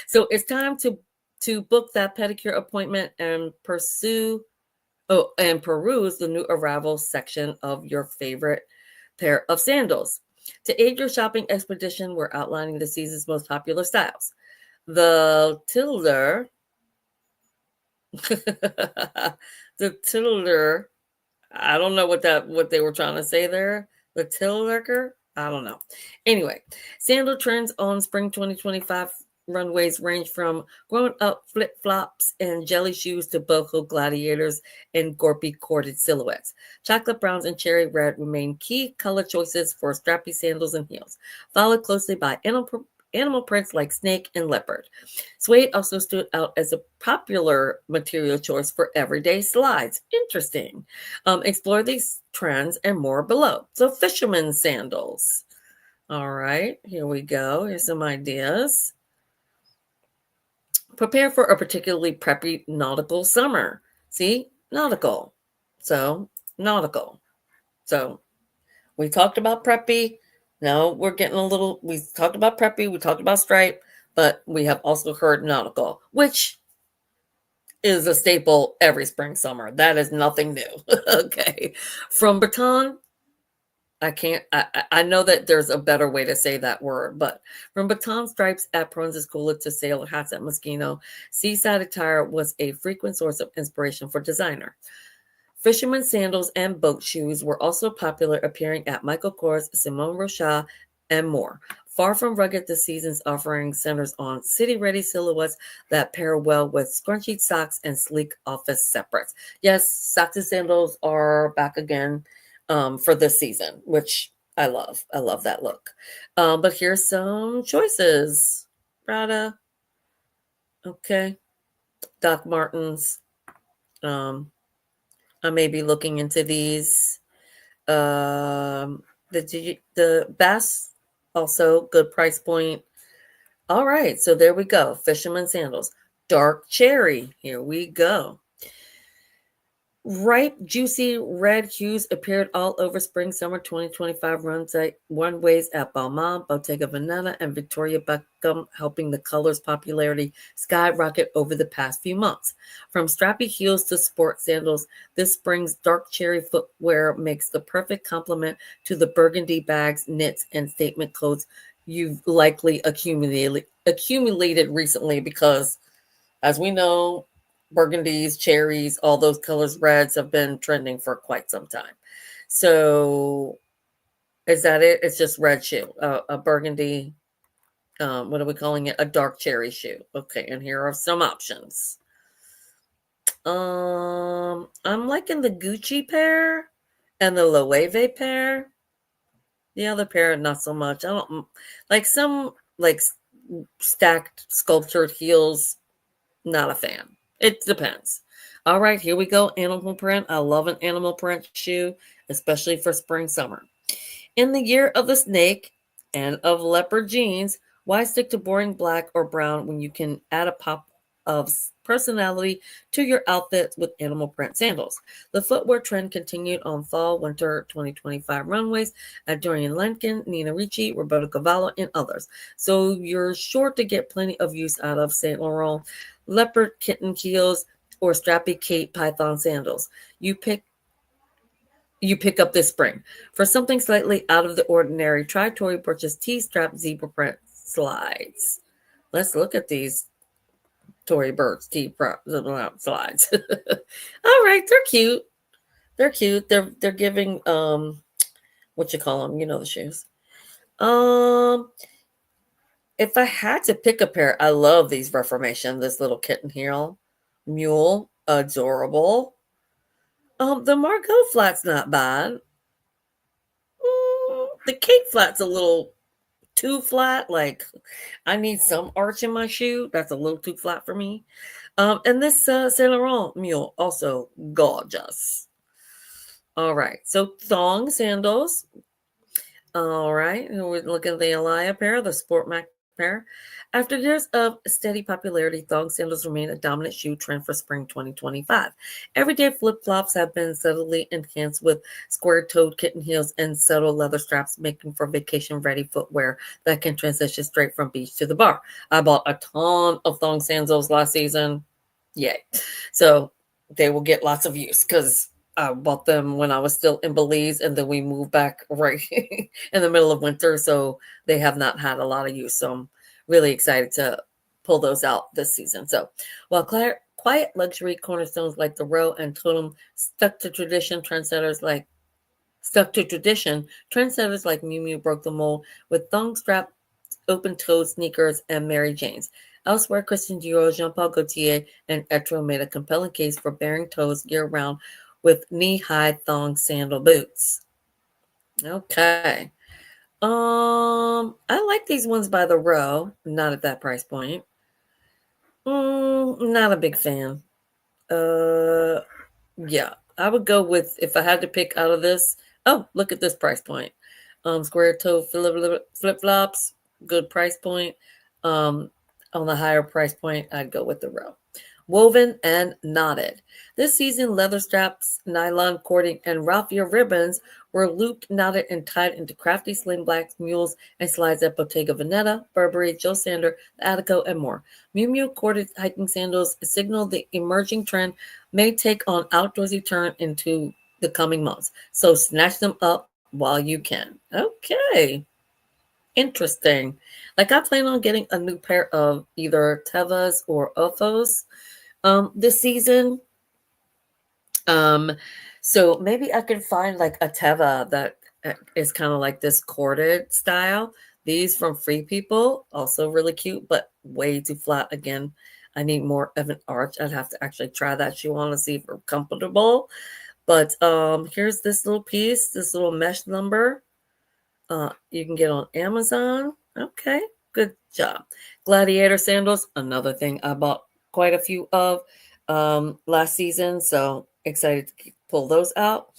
A: So it's time to book that pedicure appointment and peruse the new arrival section of your favorite pair of sandals. To aid your shopping expedition, we're outlining the season's most popular styles. The Tilder, the Tilder, I don't know what they were trying to say there. The Tillerker, I don't know. Anyway, sandal trends on spring 2025 runways range from grown-up flip-flops and jelly shoes to boho gladiators and gorpy corded silhouettes. Chocolate browns and cherry red remain key color choices for strappy sandals and heels, followed closely by animal prints like snake and leopard. Suede also stood out as a popular material choice for everyday slides. Interesting. Explore these trends and more below. So fisherman sandals. All right, here we go. Here's some ideas. Prepare for a particularly preppy nautical summer. See, nautical. So nautical. So we talked about preppy. Now we're getting we talked about preppy, we talked about stripe, but we have also heard nautical, which is a staple every spring, summer. That is nothing new. Okay. From baton, I know that there's a better way to say that word, but from baton stripes at Prunes Escola to sailor hats at Moschino, seaside attire was a frequent source of inspiration for designer. Fisherman sandals and boat shoes were also popular, appearing at Michael Kors, Simone Rocha, and more. Far from rugged, the season's offering centers on city-ready silhouettes that pair well with scrunchy socks and sleek office separates. Yes, socks and sandals are back again for this season, which I love. I love that look. But here's some choices. Prada, okay. Doc Martens. I may be looking into these. The Bass, also good price point. All right, so there we go. Fisherman sandals. Dark cherry. Here we go. Ripe, juicy red hues appeared all over spring-summer 2025 runways at Balmain, Bottega Veneta, and Victoria Beckham, helping the color's popularity skyrocket over the past few months. From strappy heels to sport sandals, this spring's dark cherry footwear makes the perfect complement to the burgundy bags, knits, and statement coats you've likely accumulated recently because, as we know, burgundies, cherries, all those colors, reds have been trending for quite some time. So is that it? It's just red shoe, a burgundy. What are we calling it? A dark cherry shoe. Okay, and here are some options. I'm liking the Gucci pair and the Loewe pair. The other pair, not so much. I don't like some stacked sculptured heels. Not a fan. It depends. All right, here we go. Animal print. I love an animal print shoe, especially for spring, summer. In the year of the snake and of leopard jeans, why stick to boring black or brown when you can add a pop of personality to your outfit with animal print sandals? The footwear trend continued on fall winter 2025 runways at Dorian Lincoln, Nina Ricci, Roberto Cavallo, and others. So you're sure to get plenty of use out of Saint Laurent leopard kitten heels or strappy Kate Python sandals. You pick up this spring. For something slightly out of the ordinary, try Tory Burch's T-strap zebra print slides. Let's look at these Tory Burch slides. All right, they're cute. They're cute. They're giving what you call them? You know the shoes. If I had to pick a pair, I love these Reformation. This little kitten heel, mule, adorable. The Margot flat's not bad. The Kate flat's a little too flat. Like, I need some arch in my shoe. That's a little too flat for me. And this Saint Laurent mule, also gorgeous. All right, so thong sandals. All right, we're looking at the Elia pair, the Sport Mac pair. After years of steady popularity, thong sandals remain a dominant shoe trend for spring 2025. Everyday flip-flops have been subtly enhanced with square-toed kitten heels and subtle leather straps, making for vacation-ready footwear that can transition straight from beach to the bar. I bought a ton of thong sandals last season. Yay. So they will get lots of use because I bought them when I was still in Belize, and then we moved back right in the middle of winter, so they have not had a lot of use. So I'm really excited to pull those out this season. So while quiet luxury cornerstones like the Row and Totem stuck to trendsetters like Miu Miu broke the mold with thong strap, open-toed sneakers, and Mary Janes. Elsewhere, Christian Dior, Jean-Paul Gaultier, and Etro made a compelling case for bearing toes year-round with knee-high thong sandal boots. Okay. I like these ones by the Row, not at that price point. Not a big fan. Yeah, I would go with, if I had to pick out of this. Oh, look at this price point. Square toe flip flops, good price point. On the higher price point, I'd go with the Row. Woven and knotted. This season, leather straps, nylon cording, and raffia ribbons were looped, knotted, and tied into crafty slingbacks, mules, and slides at Bottega Veneta, Burberry, Joe Sander, Attico, and more. Miu Miu corded hiking sandals signal the emerging trend may take on outdoorsy turn into the coming months. So snatch them up while you can. Okay. Interesting. Like, I plan on getting a new pair of either Tevas or Othos this season. So maybe I can find like a Teva that is kind of like this corded style. These from Free People, also really cute, but way too flat. Again, I need more of an arch. I'd have to actually try that shoe on to see if it's comfortable. But here's this little piece, this little mesh number. You can get on Amazon. Okay, good job. Gladiator sandals, another thing I bought quite a few of last season, so excited to pull those out.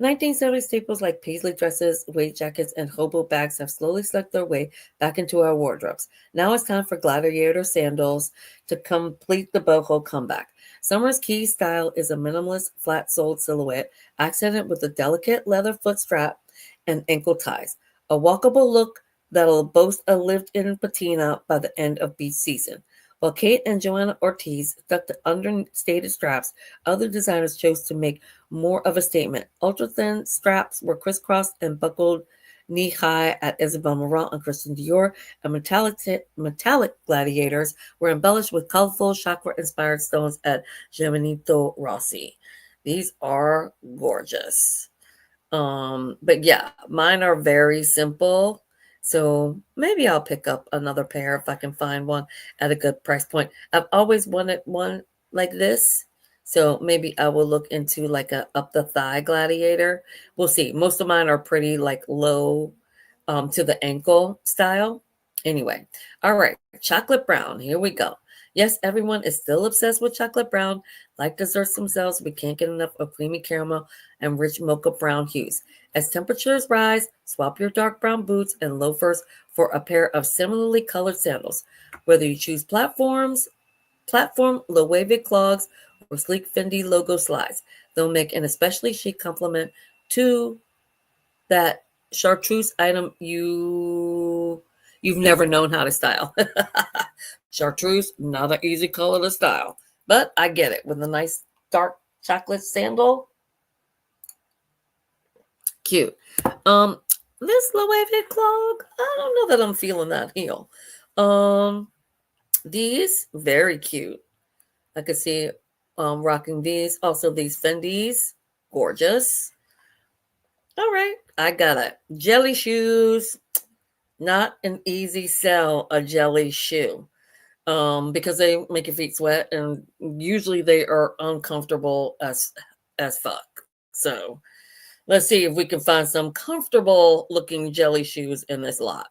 A: 1970s staples like paisley dresses, weight jackets, and hobo bags have slowly slipped their way back into our wardrobes. Now it's time for gladiator sandals to complete the boho comeback. Summer's key style is a minimalist, flat-soled silhouette, accented with a delicate leather foot strap and ankle ties. A walkable look that'll boast a lived-in patina by the end of beach season. While Kate and Joanna Ortiz stuck to understated straps, other designers chose to make more of a statement. Ultra-thin straps were crisscrossed and buckled knee-high at Isabel Marant and Christian Dior, and metallic gladiators were embellished with colorful chakra-inspired stones at Geminito Rossi. These are gorgeous. But yeah, mine are very simple. So maybe I'll pick up another pair if I can find one at a good price point. I've always wanted one like this. So maybe I will look into like a up the thigh gladiator. We'll see. Most of mine are pretty like low to the ankle style. Anyway, all right, chocolate brown. Here we go. Yes, everyone is still obsessed with chocolate brown. Like desserts themselves, we can't get enough of creamy caramel and rich mocha brown hues. As temperatures rise, swap your dark brown boots and loafers for a pair of similarly colored sandals. Whether you choose platform low-waisted clogs or sleek Fendi logo slides, they'll make an especially chic complement to that chartreuse item you've never known how to style. Chartreuse, not an easy color to style, but I get it. With a nice dark chocolate sandal, cute. This low-waisted clog, I don't know that I'm feeling that heel. These very cute. I could see rocking these. Also, these Fendi's, gorgeous. All right, I got it. Jelly shoes, not an easy sell. A jelly shoe. Because they make your feet sweat, and usually they are uncomfortable as fuck. So let's see if we can find some comfortable looking jelly shoes in this lot.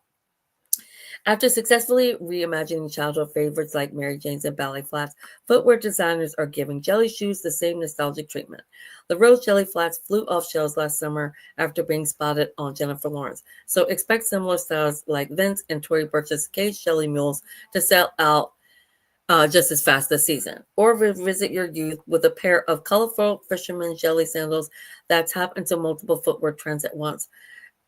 A: After successfully reimagining childhood favorites like Mary Jane's and ballet flats, footwear designers are giving jelly shoes the same nostalgic treatment. The rose jelly flats flew off shelves last summer after being spotted on Jennifer Lawrence. So expect similar styles like Vince and Tory Burch's cage jelly mules to sell out just as fast this season. Or revisit your youth with a pair of colorful fisherman jelly sandals that tap into multiple footwear trends at once.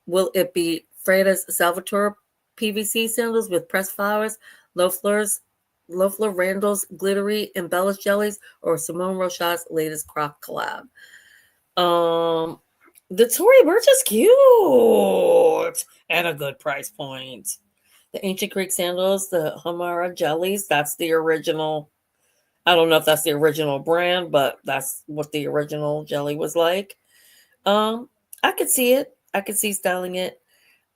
A: Will it be Freda's Salvatore PVC sandals with pressed flowers, Loeffler Randall's glittery embellished jellies, or Simone Rocha's latest croc collab? The Tory Burch is cute at a good price point. The ancient Greek sandals, the Hamara jellies, that's the original. I don't know if that's the original brand, but that's what the original jelly was like. I could see it. I could see styling it.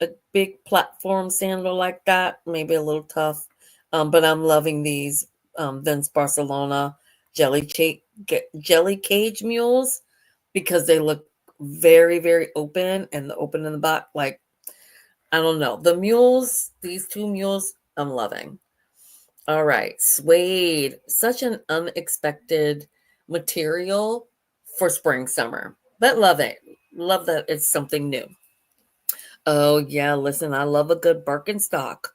A: A big platform sandal like that, maybe a little tough. But I'm loving these Vince Barcelona jelly cage mules because they look very, very open, and the open in the back, like, I don't know. The mules, these two mules, I'm loving. All right. Suede, such an unexpected material for spring, summer, but love it. Love that it's something new. Oh, yeah. Listen, I love a good Birkenstock,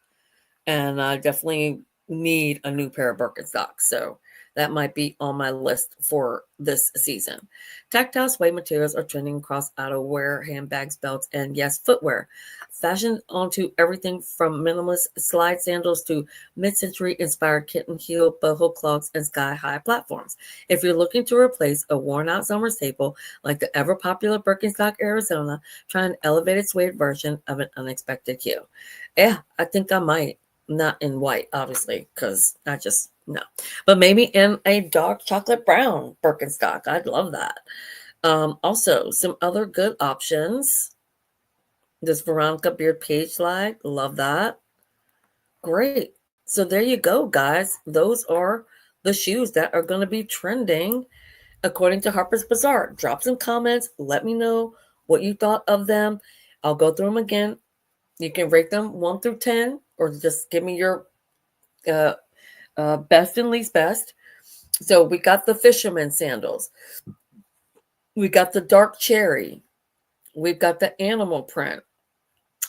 A: and I definitely need a new pair of Birkenstocks. So that might be on my list for this season. Tactile suede materials are trending across outerwear, handbags, belts, and yes, footwear. Fashioned onto everything from minimalist slide sandals to mid-century inspired kitten heel, boho clogs, and sky-high platforms. If you're looking to replace a worn-out summer staple like the ever-popular Birkenstock Arizona, try an elevated suede version of an unexpected hue. Yeah, I think I might. Not in white, obviously, because I just, no. But maybe in a dark chocolate brown Birkenstock. I'd love that. Also, some other good options. This Veronica Beard Page slide. Love that. Great. So there you go, guys. Those are the shoes that are going to be trending according to Harper's Bazaar. Drop some comments. Let me know what you thought of them. I'll go through them again. You can rate them 1 through 10, or just give me your uh, best and least best. So we got the fisherman sandals. We got the dark cherry. We've got the animal print.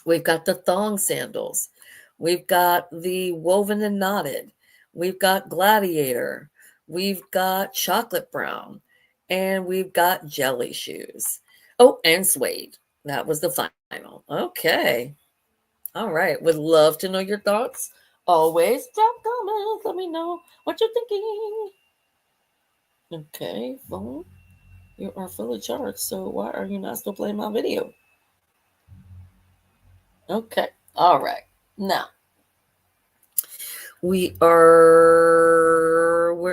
A: We've got the thong sandals. We've got the woven and knotted. We've got gladiator. We've got chocolate brown. And we've got jelly shoes. Oh, and suede. That was the final. Okay. All right. Would love to know your thoughts. Always drop comments. Let me know what you're thinking. Okay, phone. You are fully charged. So why are you not still playing my video? Okay. All right. Now, where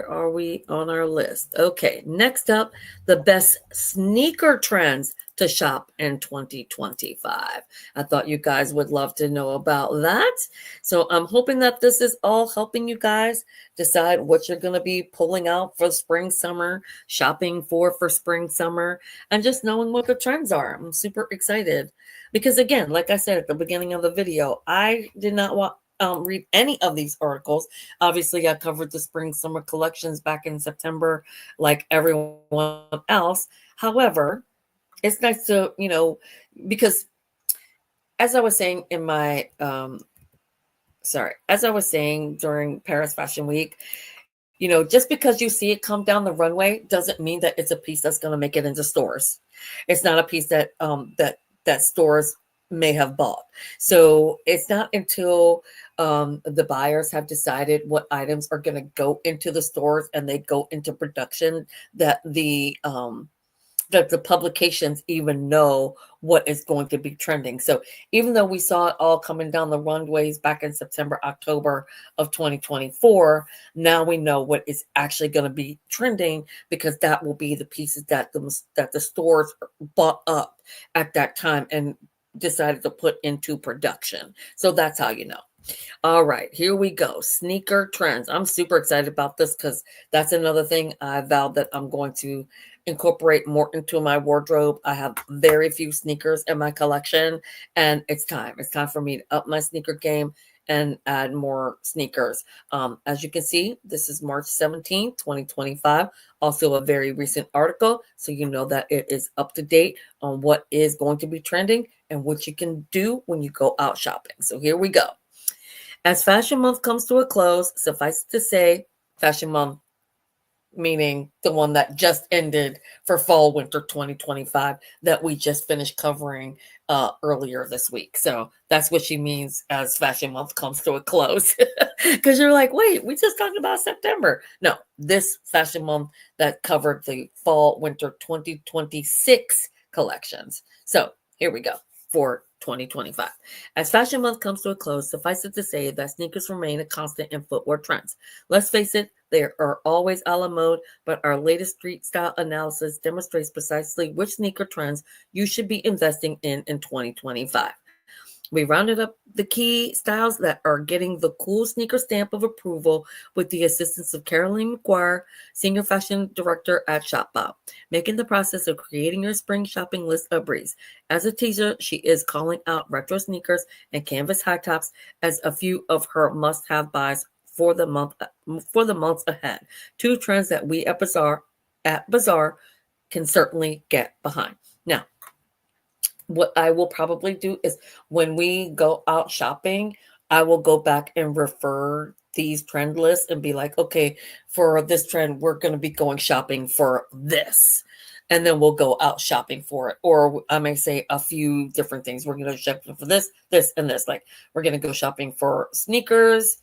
A: are we on our list? Okay, next up, the best sneaker trends to shop in 2025. I thought you guys would love to know about that. So I'm hoping that this is all helping you guys decide what you're going to be pulling out for spring, summer, shopping for spring, summer, and just knowing what the trends are. I'm super excited because, again, like I said at the beginning of the video, I did not want read any of these articles. Obviously, I covered the spring summer collections back in September, like everyone else. However, it's nice to, because as I was saying in my, as I was saying during Paris Fashion Week, just because you see it come down the runway doesn't mean that it's a piece that's going to make it into stores. It's not a piece that that stores may have bought. So it's not until the buyers have decided what items are going to go into the stores and they go into production that the publications even know what is going to be trending. So even though we saw it all coming down the runways back in September, October of 2024, now we know what is actually going to be trending because that will be the pieces that the stores bought up at that time and decided to put into production. So that's how you know. All right, here we go. Sneaker trends. I'm super excited about this because that's another thing I vowed that I'm going to incorporate more into my wardrobe. I have very few sneakers in my collection, and it's time. It's time for me to up my sneaker game and add more sneakers. As you can see, this is March 17th, 2025. Also a very recent article, so you know that it is up to date on what is going to be trending and what you can do when you go out shopping. So here we go. As Fashion Month comes to a close, suffice it to say, Fashion Month, meaning the one that just ended for fall winter 2025 that we just finished covering earlier this week. So that's what she means as Fashion Month comes to a close. Because you're like, wait, we just talked about September. No, this Fashion Month that covered the fall winter 2026 collections. So here we go for 2025. As Fashion Month comes to a close, suffice it to say that sneakers remain a constant in footwear trends. Let's face it, they are always a la mode, but our latest street style analysis demonstrates precisely which sneaker trends you should be investing in 2025. We rounded up the key styles that are getting the cool sneaker stamp of approval with the assistance of Caroline McGuire, Senior Fashion Director at ShopBop, making the process of creating your spring shopping list a breeze. As a teaser, she is calling out retro sneakers and canvas high tops as a few of her must-have buys for the months ahead. Two trends that we at Bazaar can certainly get behind. Now, what I will probably do is when we go out shopping, I will go back and refer these trend lists and be like, okay, for this trend, we're going to be going shopping for this. And then we'll go out shopping for it. Or I may say a few different things. We're going to go shopping for this, this, and this. Like we're going to go shopping for sneakers,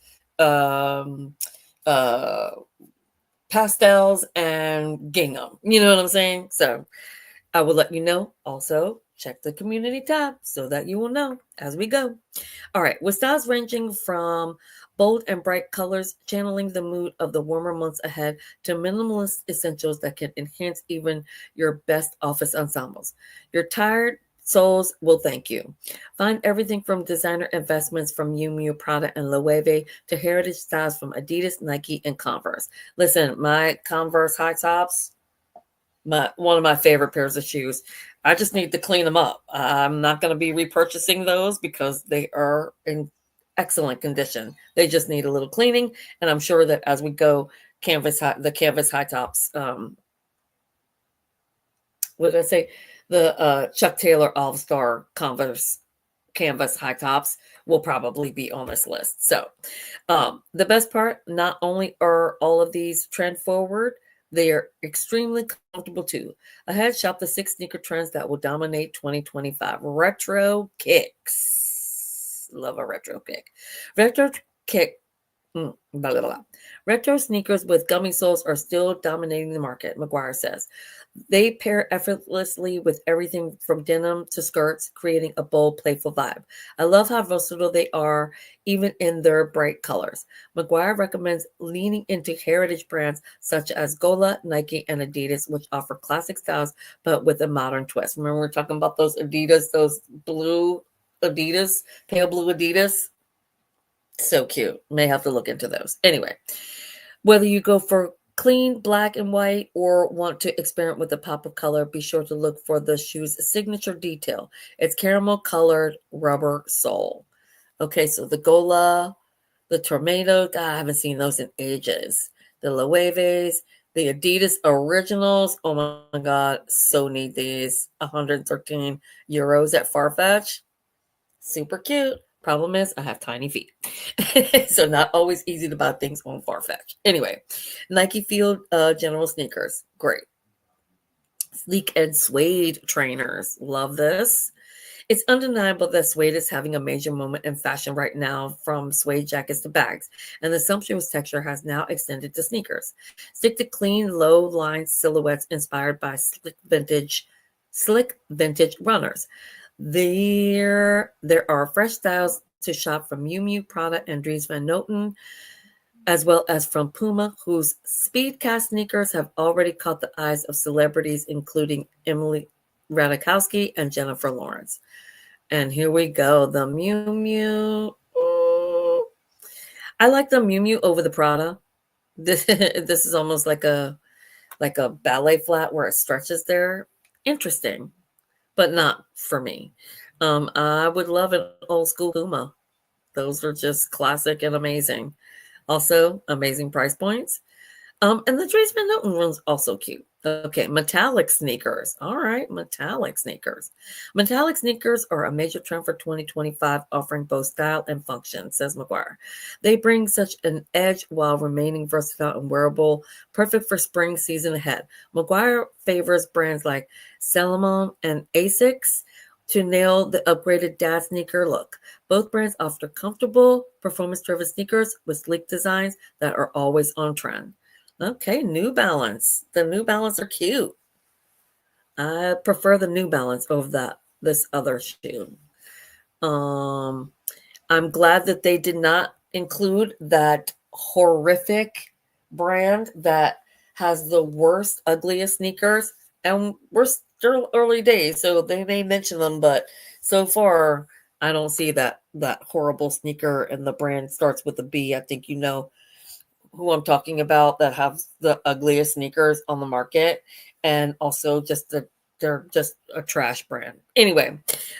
A: pastels, and gingham. You know what I'm saying? So I will let you know. Also, check the community tab so that you will know as we go. All right, with styles ranging from bold and bright colors, channeling the mood of the warmer months ahead, to minimalist essentials that can enhance even your best office ensembles. Your tired souls will thank you. Find everything from designer investments from Miu Miu, Prada, and Loewe to heritage styles from Adidas, Nike, and Converse. Listen, my Converse high tops, one of my favorite pairs of shoes. I just need to clean them up. I'm not going to be repurchasing those because they are in excellent condition. They just need a little cleaning, and I'm sure that as we go, the canvas high tops what did I say? The Chuck Taylor All-Star canvas high tops will probably be on this list. So the best part, not only are all of these trend forward, they are extremely comfortable too. Ahead, shop the 6 sneaker trends that will dominate 2025. Retro kicks. Love a retro kick. Retro kick. Blah, blah, blah. Retro sneakers with gummy soles are still dominating the market, McGuire says. They pair effortlessly with everything from denim to skirts, creating a bold, playful vibe. I love how versatile they are, even in their bright colors. McGuire recommends leaning into heritage brands such as Gola, Nike, and Adidas, which offer classic styles but with a modern twist. Remember, we're talking about those Adidas, those blue Adidas, pale blue Adidas? So cute. May have to look into those. Anyway, whether you go for clean black and white or want to experiment with a pop of color, be sure to look for the shoe's signature detail. It's caramel colored rubber sole. Okay, so the Gola, the Tornado, God, I haven't seen those in ages. The Loeves, the Adidas Originals. Oh my God, so need these. 113 euros at Farfetch. Super cute. Problem is, I have tiny feet. So not always easy to buy things on Farfetch. Anyway, Nike Field General sneakers. Great. Sleek and suede trainers. Love this. It's undeniable that suede is having a major moment in fashion right now, from suede jackets to bags, and the sumptuous texture has now extended to sneakers. Stick to clean, low-line silhouettes inspired by slick vintage runners. There are fresh styles to shop from Miu Miu, Prada, and Dries Van Noten, as well as from Puma, whose Speedcast sneakers have already caught the eyes of celebrities, including Emily Ratajkowski and Jennifer Lawrence. And here we go, the Miu Miu. I like the Miu Miu over the Prada. This is almost like a ballet flat where it stretches there. Interesting, but not for me. I would love an old school Puma. Those are just classic and amazing. Also, amazing price points. And the Dries Van Noten one's also cute. Okay, metallic sneakers. All right, metallic sneakers. Metallic sneakers are a major trend for 2025, offering both style and function, says McGuire. They bring such an edge while remaining versatile and wearable, perfect for spring season ahead. McGuire favors brands like Salomon and Asics to nail the upgraded dad sneaker look. Both brands offer comfortable, performance-driven sneakers with sleek designs that are always on trend. Okay, New Balance. The New Balance are cute. I prefer the New Balance over this other shoe. I'm glad that they did not include that horrific brand that has the worst, ugliest sneakers. And we're still early days, so they may mention them, but so far I don't see that horrible sneaker, and the brand starts with a B. I think you know who I'm talking about, that have the ugliest sneakers on the market, and also they're just a trash brand. Anyway,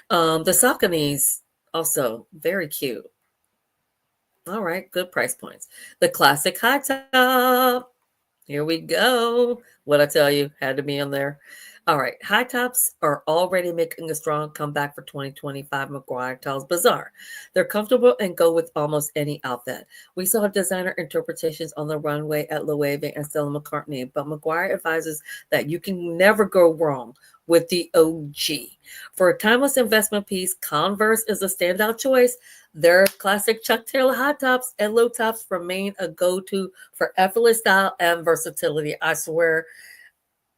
A: the Sauconys also very cute. All right, good price points. The classic high top. Here we go. What I tell you, had to be on there. All right, high tops are already making a strong comeback for 2025, McGuire tells Bazaar. They're comfortable and go with almost any outfit. We saw designer interpretations on the runway at Loewe and Stella McCartney, but McGuire advises that you can never go wrong with the OG. For a timeless investment piece, Converse is a standout choice. Their classic Chuck Taylor high tops and low tops remain a go-to for effortless style and versatility. I swear,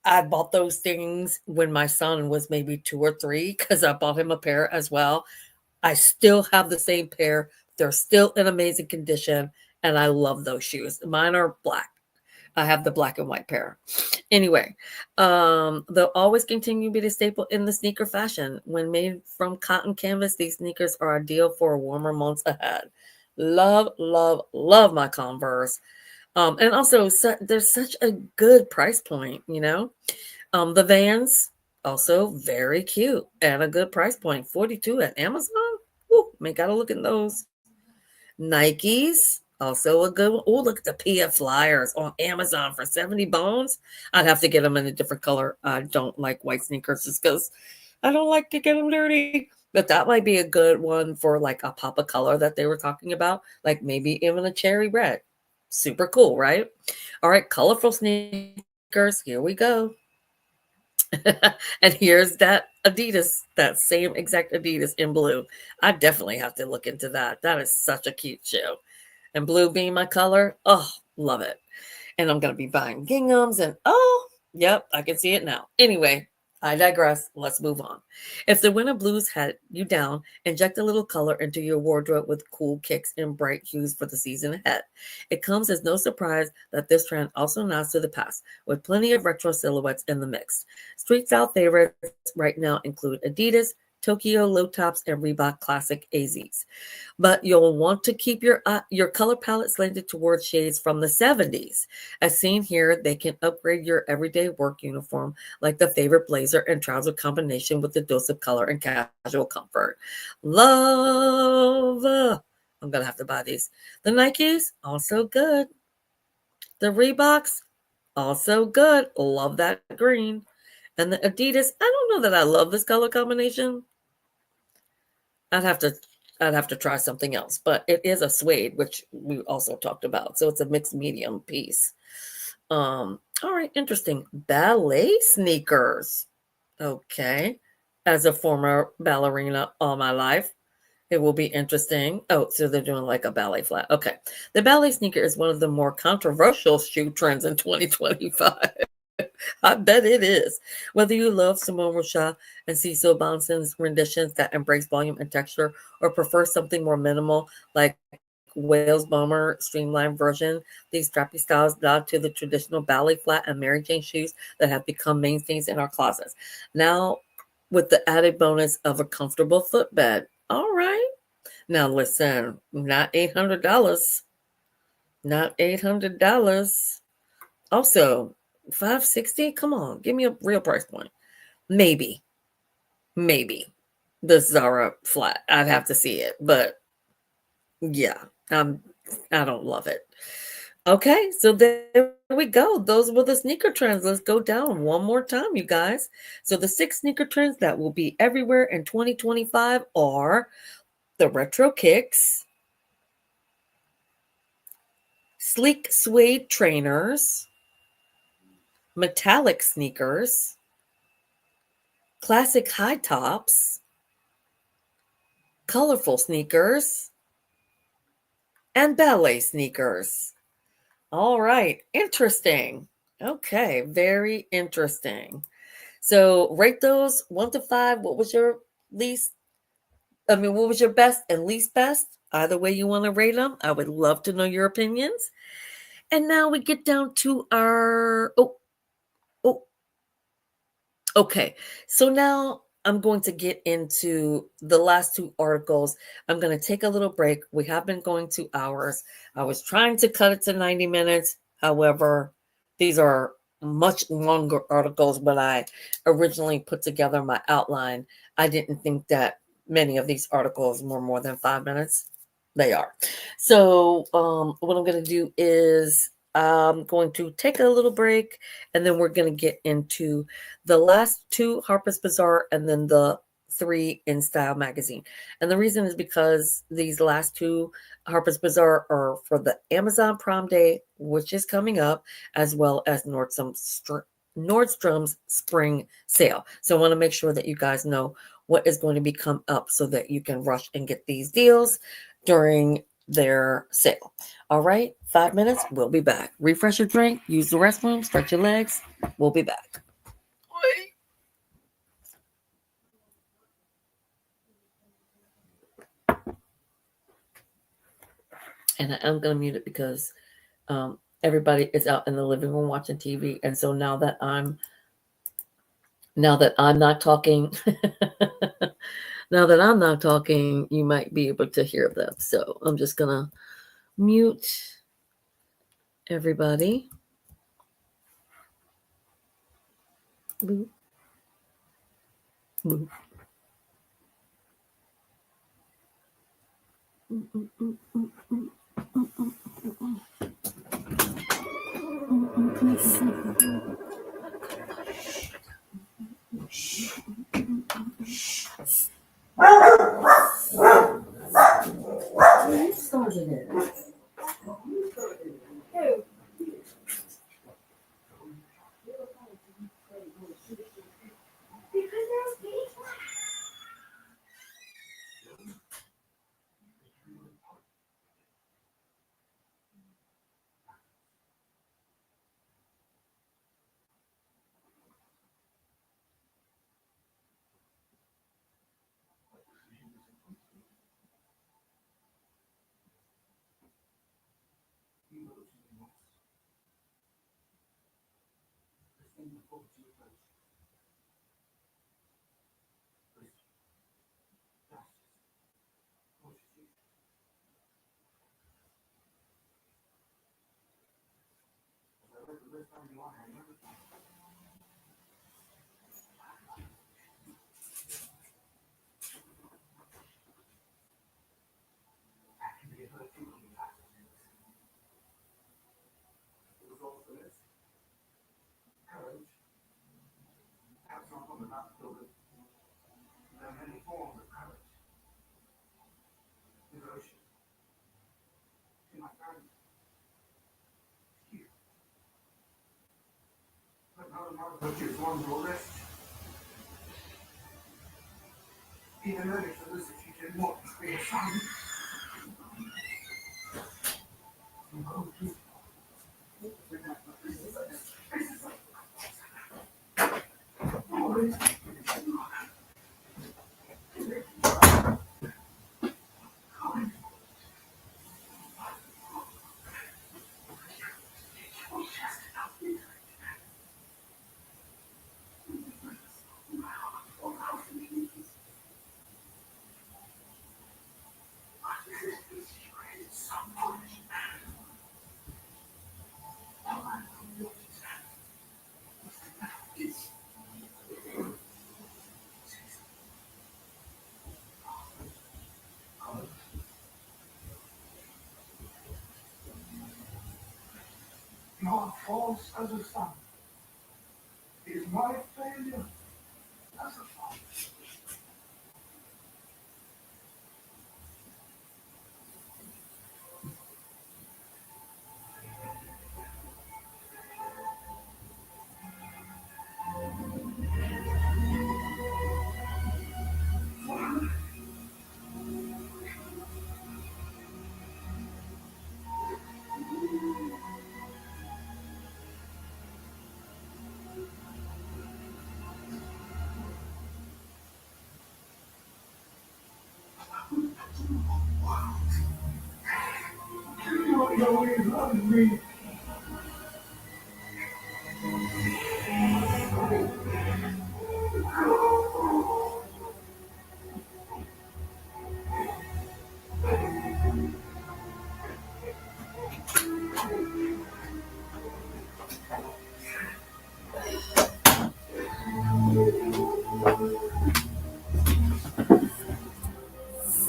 A: I bought those things when my son was maybe 2 or 3, because I bought him a pair as well. I still have the same pair. They're still in amazing condition, and I love those shoes. Mine are black. I have the black and white pair. Anyway, they'll always continue to be the staple in the sneaker fashion. When made from cotton canvas, these sneakers are ideal for warmer months ahead. Love, love, love my Converse. And also, there's such a good price point, you know. The Vans, also very cute and a good price point, 42 at Amazon. Ooh, may gotta look at those. Nikes, Also a good one. Oh, look at the PF Flyers on Amazon for 70 bones. I'd have to get them in a different color. I don't like white sneakers just because I don't like to get them dirty. But that might be a good one for like a pop of color that they were talking about, like maybe even a cherry red. Super cool, right? All right, colorful sneakers. Here we go. And here's that Adidas, that same exact Adidas in blue. I definitely have to look into that. That is such a cute shoe. And blue being my color, oh, love it. And I'm going to be buying ginghams and oh, yep, I can see it now. Anyway, I digress. Let's move on. If the winter blues had you down, inject a little color into your wardrobe with cool kicks and bright hues for the season ahead. It comes as no surprise that this trend also nods to the past, with plenty of retro silhouettes in the mix. Street style favorites right now include Adidas, Tokyo low tops, and Reebok classic AZs. But you'll want to keep your color palette slanted towards shades from the 70s. As seen here, they can upgrade your everyday work uniform like the favorite blazer and trouser combination with a dose of color and casual comfort. Love. I'm going to have to buy these. The Nikes, also good. The Reeboks, also good. Love that green. And the Adidas, I don't know that I love this color combination. I'd have to try something else, but it is a suede, which we also talked about. So it's a mixed medium piece. All right, interesting. Ballet sneakers. Okay. As a former ballerina all my life, it will be interesting. Oh, so they're doing like a ballet flat. Okay. The ballet sneaker is one of the more controversial shoe trends in 2025. I bet it is. Whether you love Simone Rocha and Cecil Bonson's renditions that embrace volume and texture, or prefer something more minimal like Wales Bomber streamlined version, these strappy styles nod to the traditional ballet flat and Mary Jane shoes that have become mainstays in our closets. Now, with the added bonus of a comfortable footbed. All right. Now listen, not $800. Not $800. Also, 560. Come on, give me a real price point. Maybe the Zara flat. I'd have to see it, but yeah, I don't love it. Okay, so there we go. Those were the sneaker trends. Let's go down one more time, you guys. So the 6 sneaker trends that will be everywhere in 2025 are the retro kicks, sleek suede trainers, metallic sneakers, classic high tops, colorful sneakers, and ballet sneakers. All right, interesting. Okay, very interesting. So rate those 1 to 5. What was your least? What was your best and least best? Either way you want to rate them, I would love to know your opinions. And now we get down to our oh, okay. So now I'm going to get into the last 2 articles. I'm going to take a little break. We have been going 2 hours. I was trying to cut it to 90 minutes. However, these are much longer articles. When I originally put together my outline, I didn't think that many of these articles were more than 5 minutes. They are. So what I'm going to do is I'm going to take a little break, and then we're going to get into the last 2 Harper's Bazaar and then the 3 InStyle magazine. And the reason is because these last 2 Harper's Bazaar are for the Amazon Prime Day, which is coming up, as well as Nordstrom's spring sale. So I want to make sure that you guys know what is going to be come up so that you can rush and get these deals during their sale. All right, 5 minutes. We'll be back. Refresh your drink, use the restroom, stretch your legs. We'll be back. And I am going to mute it because everybody is out in the living room watching TV. And so now that I'm not talking, now that I'm not talking, you might be able to hear them. So I'm just going to mute everybody. Boop. Boop.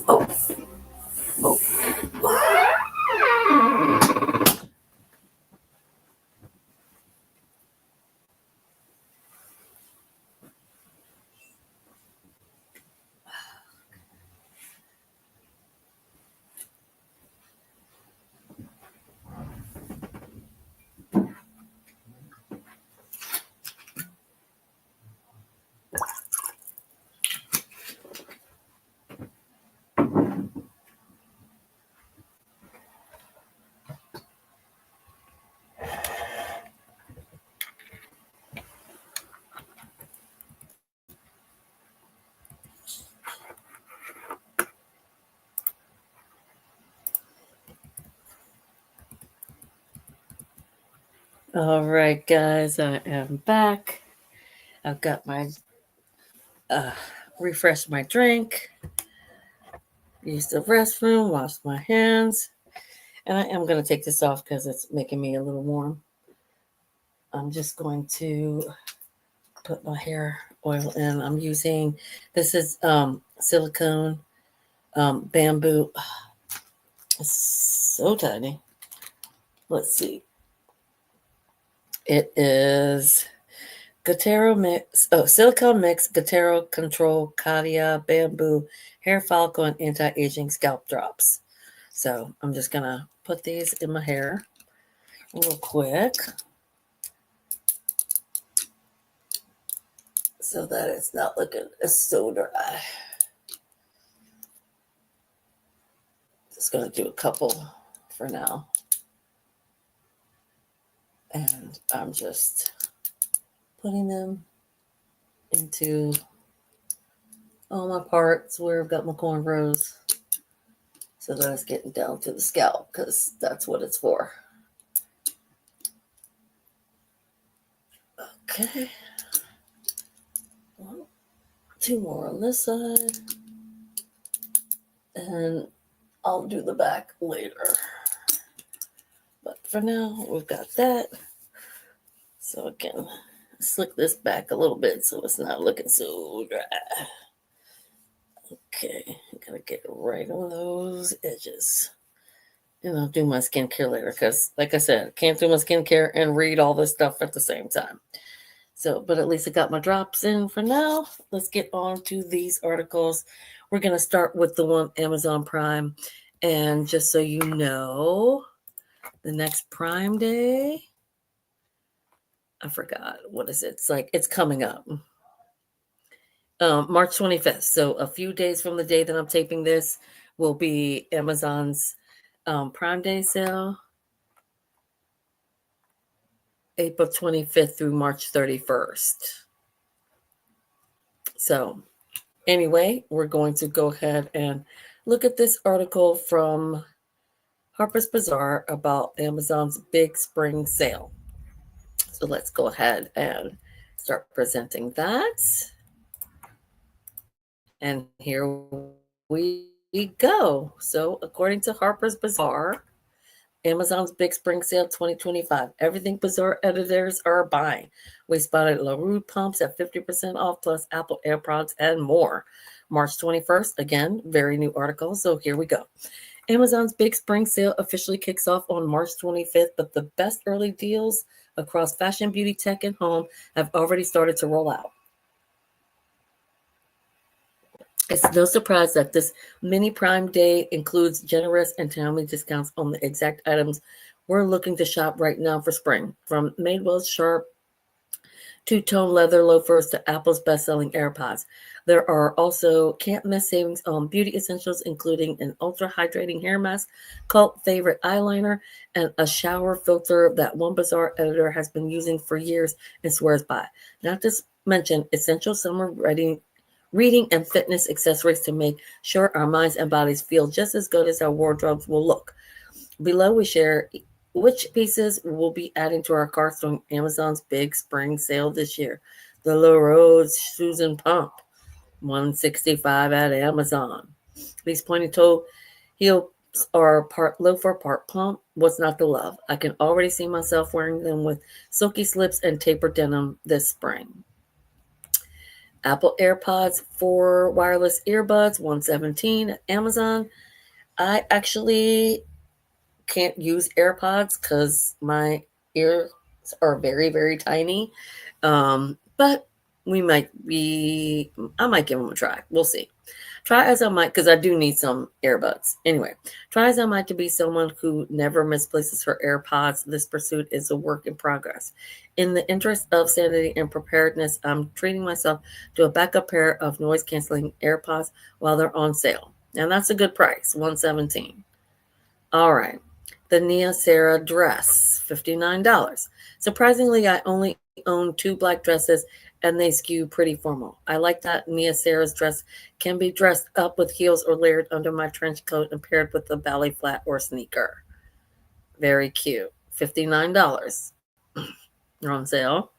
A: Oh, oh. All right, guys, I am back. I've got my refreshed my drink, used the restroom, washed my hands, and I am going to take this off because it's making me a little warm. I'm just going to put my hair oil in. I'm using this is silicone bamboo. It's so tiny. Let's see. It is Gatero Mix, Silicone Mix, Gatero Control, Katia, Bamboo, Hair Follicle, and Anti-Aging Scalp Drops. So I'm just going to put these in my hair real quick so that it's not looking so dry. Just going to do a couple for now. And I'm just putting them into all my parts where I've got my cornrows so that it's getting down to the scalp because that's what it's for. Okay. 1, 2 more on this side. And I'll do the back later. But for now, we've got that. So I can slick this back a little bit so it's not looking so dry. Okay, I gotta get right on those edges. And I'll do my skincare later because, like I said, I can't do my skincare and read all this stuff at the same time. So, but at least I got my drops in for now. Let's get on to these articles. We're going to start with the one Amazon Prime. And just so you know, the next Prime Day, I forgot. What is it? It's like, it's coming up. March 25th. So a few days from the day that I'm taping this will be Amazon's Prime Day sale. April 25th through March 31st. So anyway, we're going to go ahead and look at this article from Harper's Bazaar about Amazon's big spring sale. So let's go ahead and start presenting that. And here we go. So according to Harper's Bazaar, Amazon's Big Spring Sale 2025. Everything Bazaar editors are buying. We spotted LaRue pumps at 50% off plus Apple AirPods and more. March 21st, again, very new article. So here we go. Amazon's Big Spring Sale officially kicks off on March 25th, but the best early deals across fashion, beauty, tech, and home have already started to roll out. It's no surprise that this mini Prime Day includes generous and timely discounts on the exact items we're looking to shop right now for spring. From Madewell's sharp two-tone leather loafers to Apple's best-selling AirPods. There are also can't-miss savings on beauty essentials, including an ultra-hydrating hair mask, cult favorite eyeliner, and a shower filter that one Bazaar editor has been using for years and swears by. Not to mention essential summer reading and fitness accessories to make sure our minds and bodies feel just as good as our wardrobes will look. Below, we share which pieces we'll be adding to our carts during Amazon's big spring sale this year. The La Rose Susan Pump, $165 at Amazon. These pointy-toe heels are part loafer, part pump. What's not to love? I can already see myself wearing them with silky slips and tapered denim this spring. Apple AirPods 4 wireless earbuds, $117 at Amazon. I actually can't use AirPods because my ears are very, very tiny. But I might give them a try. We'll see. Try as I might, because I do need some earbuds. Anyway, try as I might to be someone who never misplaces her AirPods. This pursuit is a work in progress. In the interest of sanity and preparedness, I'm treating myself to a backup pair of noise-canceling AirPods while they're on sale. And that's a good price, $117. All right. The Nia Sarah dress, $59. Surprisingly, I only own 2 black dresses and they skew pretty formal. I like that Nia Sarah's dress can be dressed up with heels or layered under my trench coat and paired with a ballet flat or sneaker. Very cute. $59. They're on sale.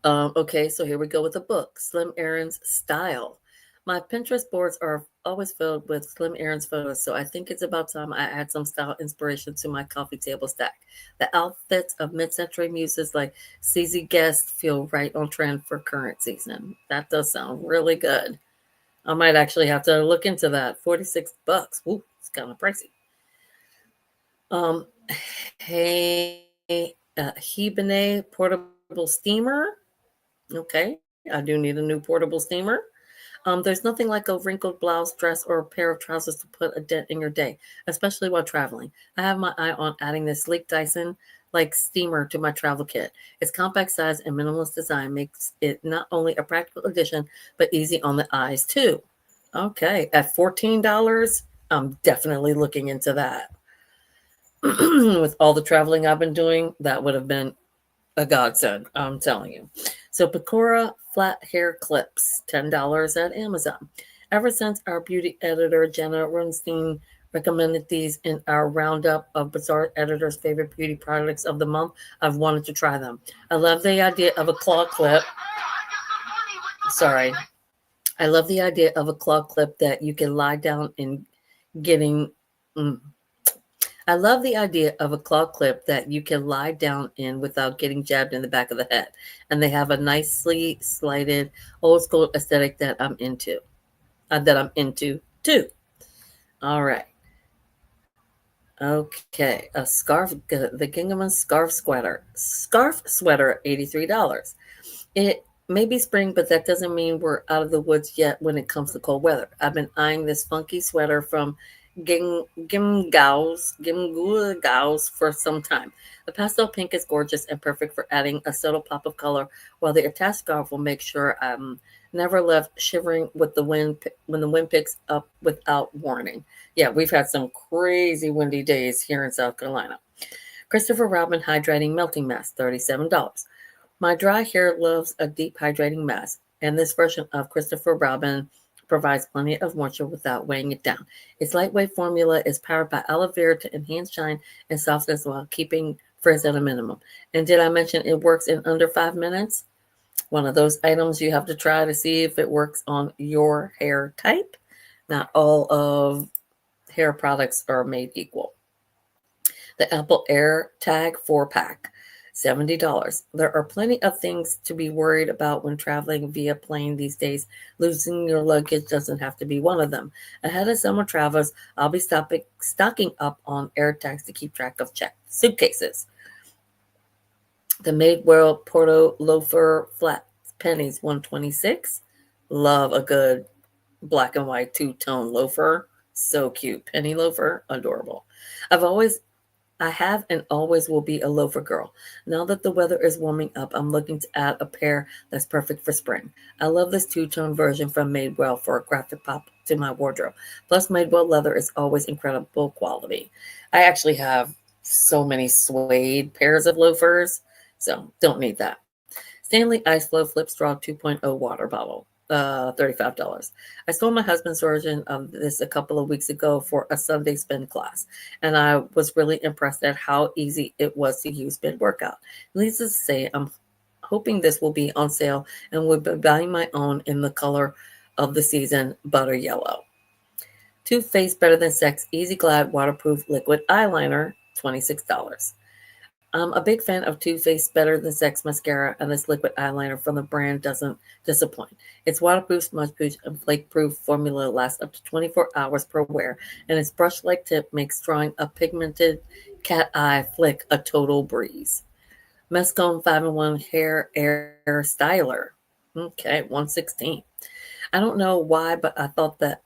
A: Okay, so here we go with the book, Slim Aaron's Style. My Pinterest boards are always filled with Slim Aaron's photos, so I think it's about time I add some style inspiration to my coffee table stack. The outfits of mid-century muses like CZ Guest feel right on trend for current season. That does sound really good. I might actually have to look into that. $46. Ooh, it's kind of pricey. Hey, Hibine portable steamer. Okay, I do need a new portable steamer. There's nothing like a wrinkled blouse, dress, or a pair of trousers to put a dent in your day, especially while traveling. I have my eye on adding this sleek Dyson-like steamer to my travel kit. Its compact size and minimalist design makes it not only a practical addition, but easy on the eyes, too. Okay, at $14, I'm definitely looking into that. With all the traveling I've been doing, that would have been a godsend, I'm telling you. So Pecora flat hair clips, $10 at Amazon. Ever since our beauty editor, Jenna Runstein, recommended these in our roundup of Bazaar editors' favorite beauty products of the month, I've wanted to try them. I love the idea of a claw clip. Sorry. I love the idea of a claw clip that you can lie down and getting... I love the idea of a claw clip that you can lie down in without getting jabbed in the back of the head. And they have a nicely slighted old school aesthetic that I'm into too. All right. Okay. A scarf, the Gingham scarf sweater, $83. It may be spring, but that doesn't mean we're out of the woods yet when it comes to cold weather. I've been eyeing this funky sweater from Gimgauss for some time. The pastel pink is gorgeous and perfect for adding a subtle pop of color, while the attached scarf will make sure I'm never left shivering with the wind when the wind picks up without warning. Yeah, we've had some crazy windy days here in South Carolina. Christopher Robin Hydrating Melting Mask, $37. My dry hair loves a deep hydrating mask, and this version of Christopher Robin provides plenty of moisture without weighing it down. Its lightweight formula is powered by aloe vera to enhance shine and softness while keeping frizz at a minimum. And did I mention it works in under 5 minutes? One of those items you have to try to see if it works on your hair type. Not all of hair products are made equal. The Apple Air Tag 4-pack, $70. There are plenty of things to be worried about when traveling via plane these days. Losing your luggage doesn't have to be one of them. Ahead of summer travels, I'll be stocking up on air tags to keep track of checked suitcases. The Madewell Porto Loafer Flat Pennies, 126. Love a good black and white two-tone loafer. So cute. Penny loafer, adorable. I have and always will be a loafer girl. Now that the weather is warming up, I'm looking to add a pair that's perfect for spring. I love this two-tone version from Madewell for a graphic pop to my wardrobe. Plus, Madewell leather is always incredible quality. I actually have so many suede pairs of loafers, so don't need that. Stanley Ice Flow Flip Straw 2.0 water bottle. $35. I stole my husband's version of this a couple of weeks ago for a Sunday spin class, and I was really impressed at how easy it was to use mid workout. Needless to say, I'm hoping this will be on sale and will be buying my own in the color of the season, butter yellow. Too Faced Better Than Sex Easy Glide Waterproof Liquid Eyeliner, $26. I'm a big fan of Too Faced Better Than Sex mascara, and this liquid eyeliner from the brand doesn't disappoint. Its waterproof, smudge-proof, and flake-proof formula lasts up to 24 hours per wear, and its brush-like tip makes drawing a pigmented cat eye flick a total breeze. Mescone 5-in-1 Hair Air Styler. Okay, 116. I don't know why, but I thought that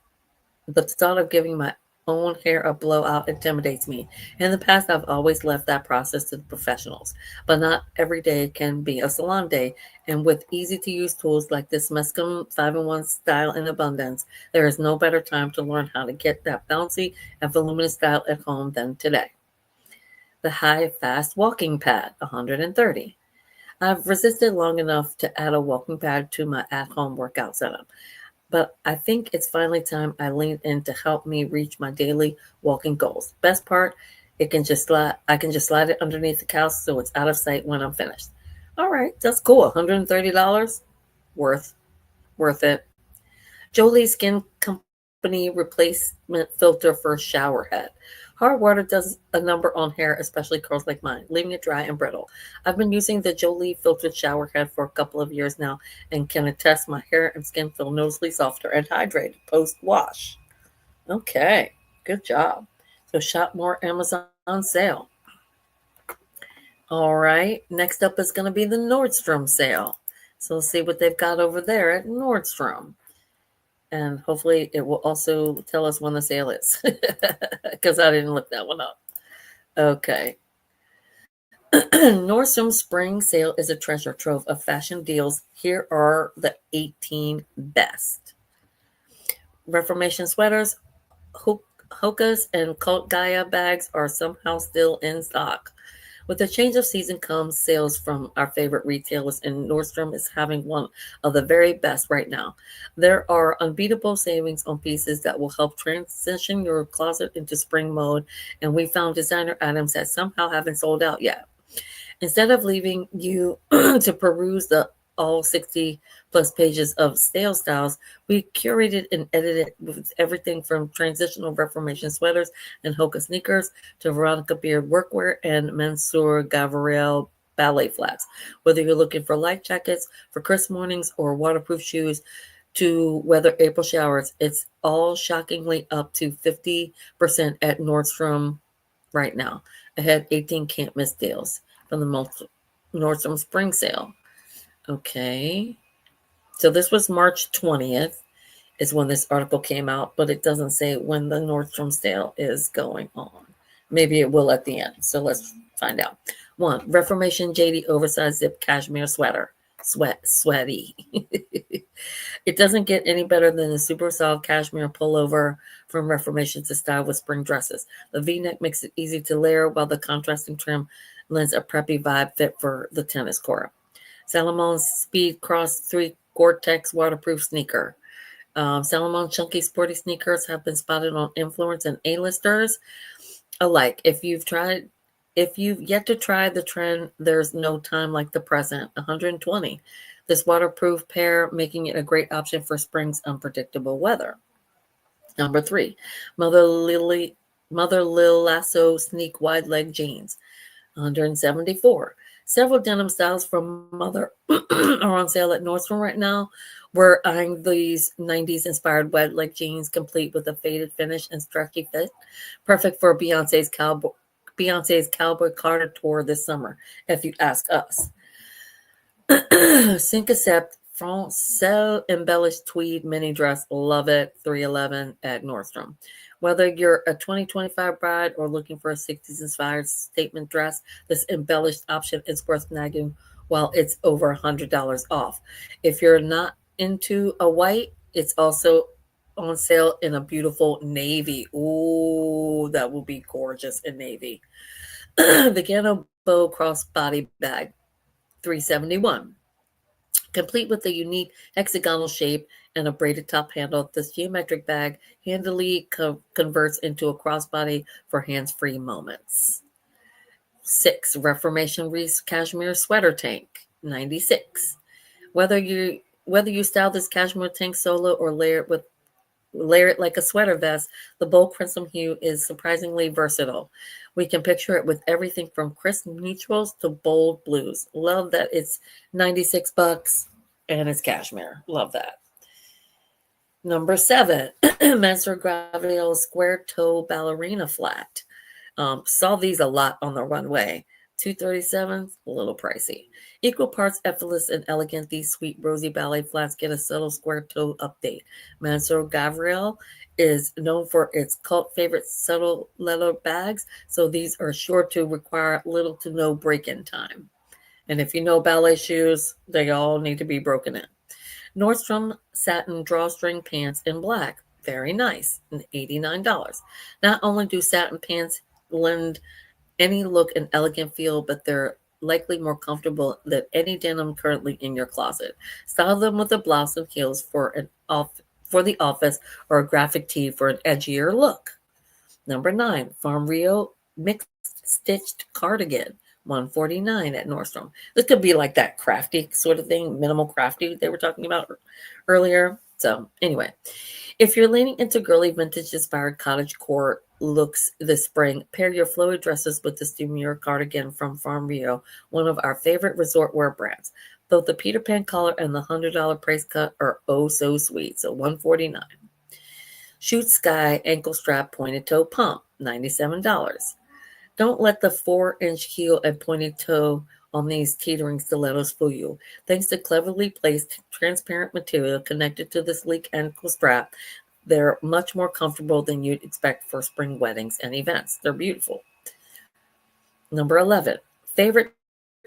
A: the thought of giving my own hair a blowout intimidates me. In the past, I've always left that process to the professionals, but not every day can be a salon day. And with easy to use tools like this Mescom 5-in-1 Style in Abundance, there is no better time to learn how to get that bouncy and voluminous style at home than today. The High Fast Walking Pad, 130. I've resisted long enough to add a walking pad to my at home workout setup, but I think it's finally time I lean in to help me reach my daily walking goals. Best part, I can just slide it underneath the couch so it's out of sight when I'm finished. All right, that's cool. $130, worth worth it. Jolie Skin Company replacement filter for shower head. Hard water does a number on hair, especially curls like mine, leaving it dry and brittle. I've been using the Jolie filtered shower head for a couple of years now and can attest my hair and skin feel noticeably softer and hydrated post wash. Okay, good job. So shop more Amazon sale. All right, next up is going to be the Nordstrom sale. So let's see what they've got over there at Nordstrom. And hopefully it will also tell us when the sale is because I didn't look that one up. Okay. Nordstrom Spring Sale is a treasure trove of fashion deals. Here are the 18 best. Reformation sweaters, hokas, and cult Gaia bags are somehow still in stock. With the change of season comes sales from our favorite retailers, and Nordstrom is having one of the very best right now. There are unbeatable savings on pieces that will help transition your closet into spring mode, and we found designer items that somehow haven't sold out yet. Instead of leaving you to peruse the all 60 plus pages of sales styles, we curated and edited with everything from transitional Reformation sweaters and Hoka sneakers to Veronica Beard workwear and Mansour Gavriel ballet flats. Whether you're looking for light jackets for crisp mornings or waterproof shoes to weather April showers, it's all shockingly up to 50% at Nordstrom right now. Ahead 18 can't miss deals from the Nordstrom spring sale. Okay. So this was March 20th is when this article came out, but it doesn't say when the Nordstrom sale is going on. Maybe it will at the end. So let's find out. 1. Reformation JD oversized zip cashmere sweater. Sweaty. It doesn't get any better than the super soft cashmere pullover from Reformation to style with spring dresses. The V-neck makes it easy to layer, while the contrasting trim lends a preppy vibe fit for the tennis court. Salomon Speed Cross 3 Gore-Tex waterproof sneaker. Salomon chunky sporty sneakers have been spotted on influencers and A-listers alike. If you've yet to try the trend, there's no time like the present. 120. This waterproof pair making it a great option for spring's unpredictable weather. Number 3, Mother Lil Lasso sneak wide leg jeans. 174. Several denim styles from Mother are on sale at Nordstrom right now. We're eyeing these 90s inspired wide leg jeans, complete with a faded finish and stretchy fit, perfect for Beyonce's Cowboy Carter tour this summer, if you ask us. Cinquecept Francais embellished tweed mini dress, love it, $311 at Nordstrom. Whether you're a 2025 bride or looking for a 60s inspired statement dress, this embellished option is worth snagging while it's over $100 off. If you're not into a white, it's also on sale in a beautiful navy. Ooh, that will be gorgeous in navy. The Gano Bow crossbody bag, $371. Complete with a unique hexagonal shape and a braided top handle, this geometric bag handily converts into a crossbody for hands-free moments. 6. Reformation Reese cashmere sweater tank, $96. Whether you style this cashmere tank solo or layer it like a sweater vest, the bold crimson hue is surprisingly versatile. We can picture it with everything from crisp neutrals to bold blues. Love that it's $96 and it's cashmere. Love that. Number 7, Mansour Gravio square toe ballerina flat. Saw these a lot on the runway. $237, a little pricey. Equal parts effortless and elegant, these sweet rosy ballet flats get a subtle square toe update. Mansour Gavriel is known for its cult favorite subtle leather bags, so these are sure to require little to no break-in time. And if you know ballet shoes, they all need to be broken in. Nordstrom satin drawstring pants in black, very nice, $89. Not only do satin pants lend any look and elegant feel, but they're likely more comfortable than any denim currently in your closet. Style them with a blouse and heels for the office or a graphic tee for an edgier look. Number 9, Farm Rio mixed stitched cardigan, $149 at Nordstrom. This could be like that crafty sort of thing, minimal crafty they were talking about earlier. So anyway, if you're leaning into girly vintage inspired cottagecore looks this spring, pair your flowy dresses with this demure cardigan from Farm Rio, one of our favorite resort wear brands. Both the Peter Pan collar and the $100 price cut are oh so sweet, so $149. Shoot Sky ankle strap pointed toe pump, $97. Don't let the 4-inch heel and pointed toe on these teetering stilettos fool you. Thanks to cleverly placed transparent material connected to the sleek ankle strap, they're much more comfortable than you'd expect for spring weddings and events. They're beautiful. Number 11, favorite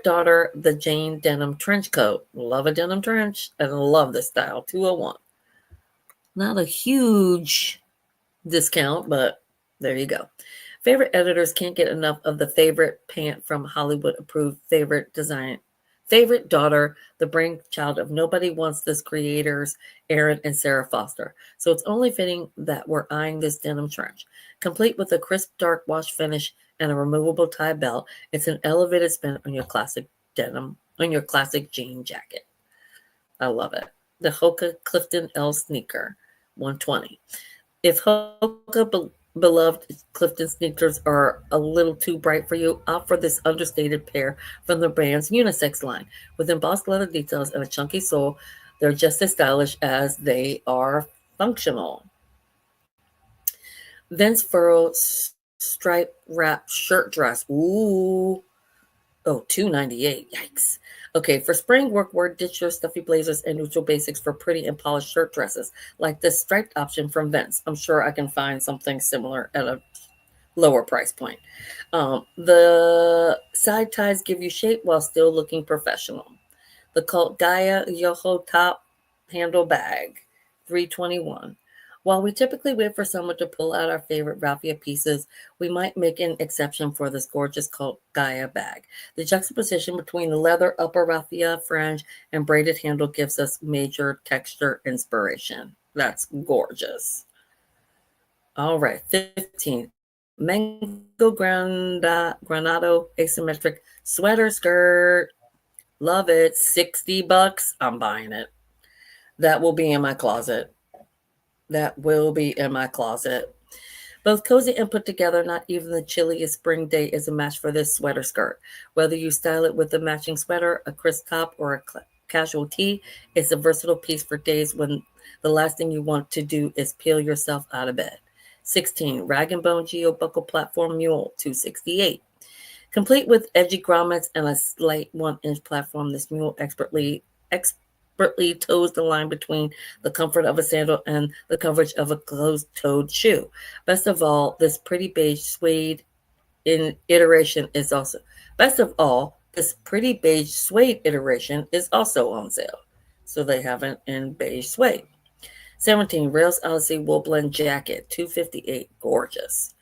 A: daughter, the Jane denim trench coat. Love a denim trench and I love this style, $201. Not a huge discount, but there you go. Favorite editors can't get enough of the favorite pant from Hollywood approved favorite design. Favorite daughter, the brainchild of Nobody Wants This creators, Erin and Sarah Foster. So it's only fitting that we're eyeing this denim trench. Complete with a crisp dark wash finish and a removable tie belt, it's an elevated spin on your classic jean jacket. I love it. The Hoka Clifton Elle sneaker, 120. If Hoka beloved Clifton sneakers are a little too bright for you, opt for this understated pair from the brand's unisex line. With embossed leather details and a chunky sole, they're just as stylish as they are functional. Vince Furrow stripe wrap shirt dress. Ooh. Oh, $298. Yikes. Okay, for spring workwear, ditch your stuffy blazers and neutral basics for pretty and polished shirt dresses, like this striped option from Vince. I'm sure I can find something similar at a lower price point. The side ties give you shape while still looking professional. The Cult Gaia Yoho Top Handle Bag, $321. While we typically wait for someone to pull out our favorite raffia pieces, we might make an exception for this gorgeous Cult Gaia bag. The juxtaposition between the leather upper raffia fringe and braided handle gives us major texture inspiration. That's gorgeous. All right, 15. Mango Granado asymmetric sweater skirt. Love it. $60. I'm buying it. That will be in my closet. That will be in my closet. Both cozy and put together, not even the chilliest spring day is a match for this sweater skirt. Whether you style it with a matching sweater, a crisp top, or a casual tee, it's a versatile piece for days when the last thing you want to do is peel yourself out of bed. 16. Rag & Bone Geo Buckle Platform Mule, $268. Complete with edgy grommets and a slight 1-inch platform, this mule expertly toes the line between the comfort of a sandal and the coverage of a closed-toed shoe. Best of all, this pretty beige suede iteration is also on sale. So they have it in beige suede. 17. Rails Odyssey Wool Blend Jacket, $258. Gorgeous.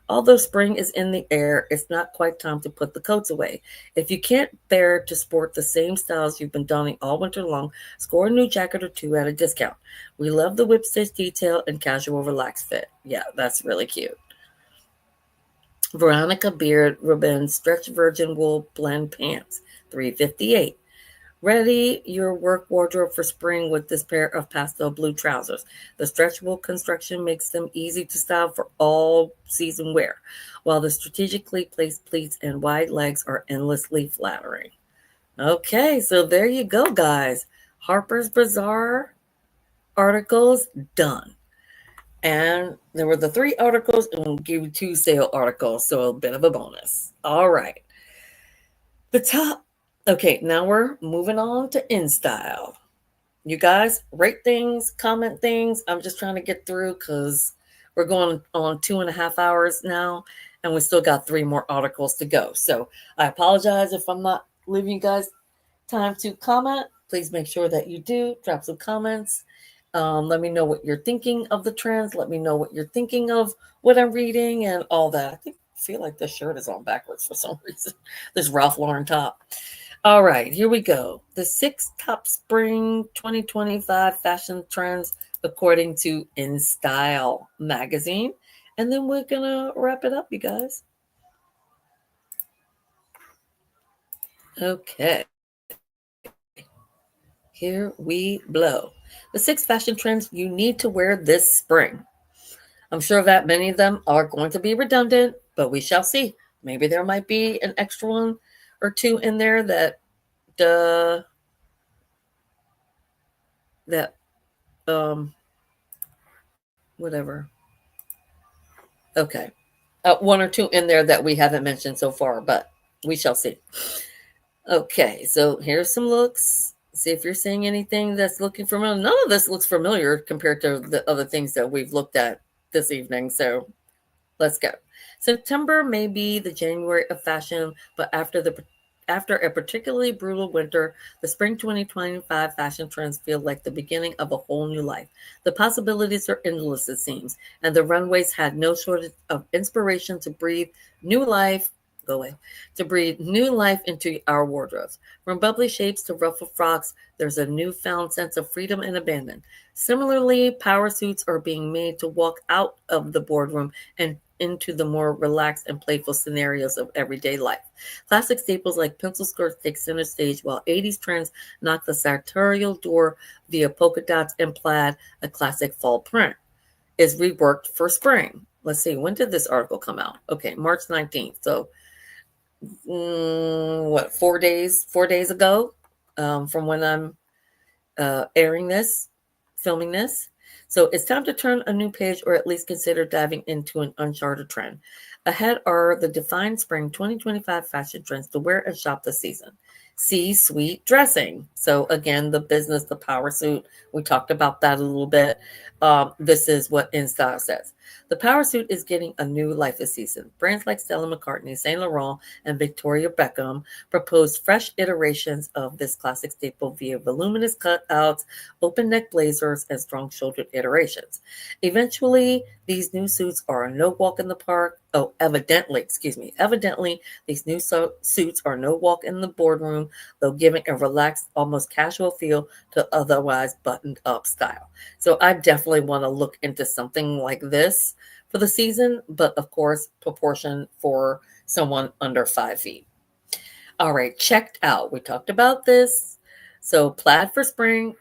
A: Although spring is in the air, it's not quite time to put the coats away. If you can't bear to sport the same styles you've been donning all winter long, score a new jacket or two at a discount. We love the whip stitch detail and casual relaxed fit. Yeah, that's really cute. Veronica Beard Ribbon Stretch Virgin Wool Blend Pants, $358. Ready your work wardrobe for spring with this pair of pastel blue trousers. The stretchable construction makes them easy to style for all season wear, while the strategically placed pleats and wide legs are endlessly flattering. Okay, so there you go, guys. Harper's Bazaar articles done. And there were the 3 articles, and we'll give you 2 sale articles, so a bit of a bonus. All right. The top. Okay, now we're moving on to InStyle. You guys rate things, comment things. I'm just trying to get through because we're going on 2.5 hours now, and we still got 3 more articles to go. So I apologize if I'm not leaving you guys time to comment. Please make sure that you do. Drop some comments. Let me know what you're thinking of the trends. Let me know what you're thinking of what I'm reading and all that. I feel like this shirt is on backwards for some reason. This Ralph Lauren top. All right, here we go. The 6 top spring 2025 fashion trends according to InStyle magazine. And then we're going to wrap it up, you guys. Okay. Here we blow. The 6 fashion trends you need to wear this spring. I'm sure that many of them are going to be redundant, but we shall see. Maybe there might be an extra one or 2 in there that whatever. Okay. 1 or 2 in there that we haven't mentioned so far, but we shall see. Okay, so here's some looks. See if you're seeing anything that's looking familiar. None of this looks familiar compared to the other things that we've looked at this evening. So let's go. September may be the January of fashion, but after a particularly brutal winter, the spring 2025 fashion trends feel like the beginning of a whole new life. The possibilities are endless, it seems, and the runways had no shortage of inspiration to breathe new life into our wardrobes. From bubbly shapes to ruffled frocks, there's a newfound sense of freedom and abandon. Similarly, power suits are being made to walk out of the boardroom and into the more relaxed and playful scenarios of everyday life. Classic staples like pencil skirts take center stage, while 80s trends knock the sartorial door via polka dots and plaid, a classic fall print is reworked for spring. Let's see, when did this article come out? Okay, March 19th. So, 4 days ago, from when I'm airing this, filming this. So it's time to turn a new page or at least consider diving into an uncharted trend. Ahead are the defined spring 2025 fashion trends to wear and shop this season. C suite dressing. So again, the business, the power suit. We talked about that a little bit. This is what InStyle says. The power suit is getting a new life this season. Brands like Stella McCartney, Saint Laurent, and Victoria Beckham proposed fresh iterations of this classic staple via voluminous cutouts, open neck blazers, and strong shouldered iterations. Eventually, these new suits are a no walk in the park. Oh, evidently, these new suits are no walk in the boardroom, though giving a relaxed, almost casual feel to otherwise buttoned up style. So I definitely want to look into something like this for the season, but of course, proportion for someone under 5 feet. All right, checked out. We talked about this. So plaid for spring,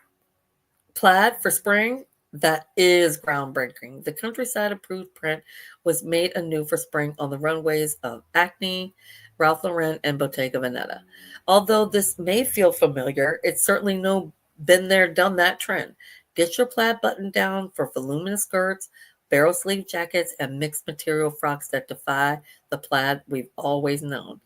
A: that is groundbreaking. The countryside approved print was made anew for spring on the runways of Acne, Ralph Lauren, and Bottega Veneta. Although this may feel familiar, it's certainly no been there, done that trend. Get your plaid button down for voluminous skirts, barrel sleeve jackets, and mixed material frocks that defy the plaid we've always known.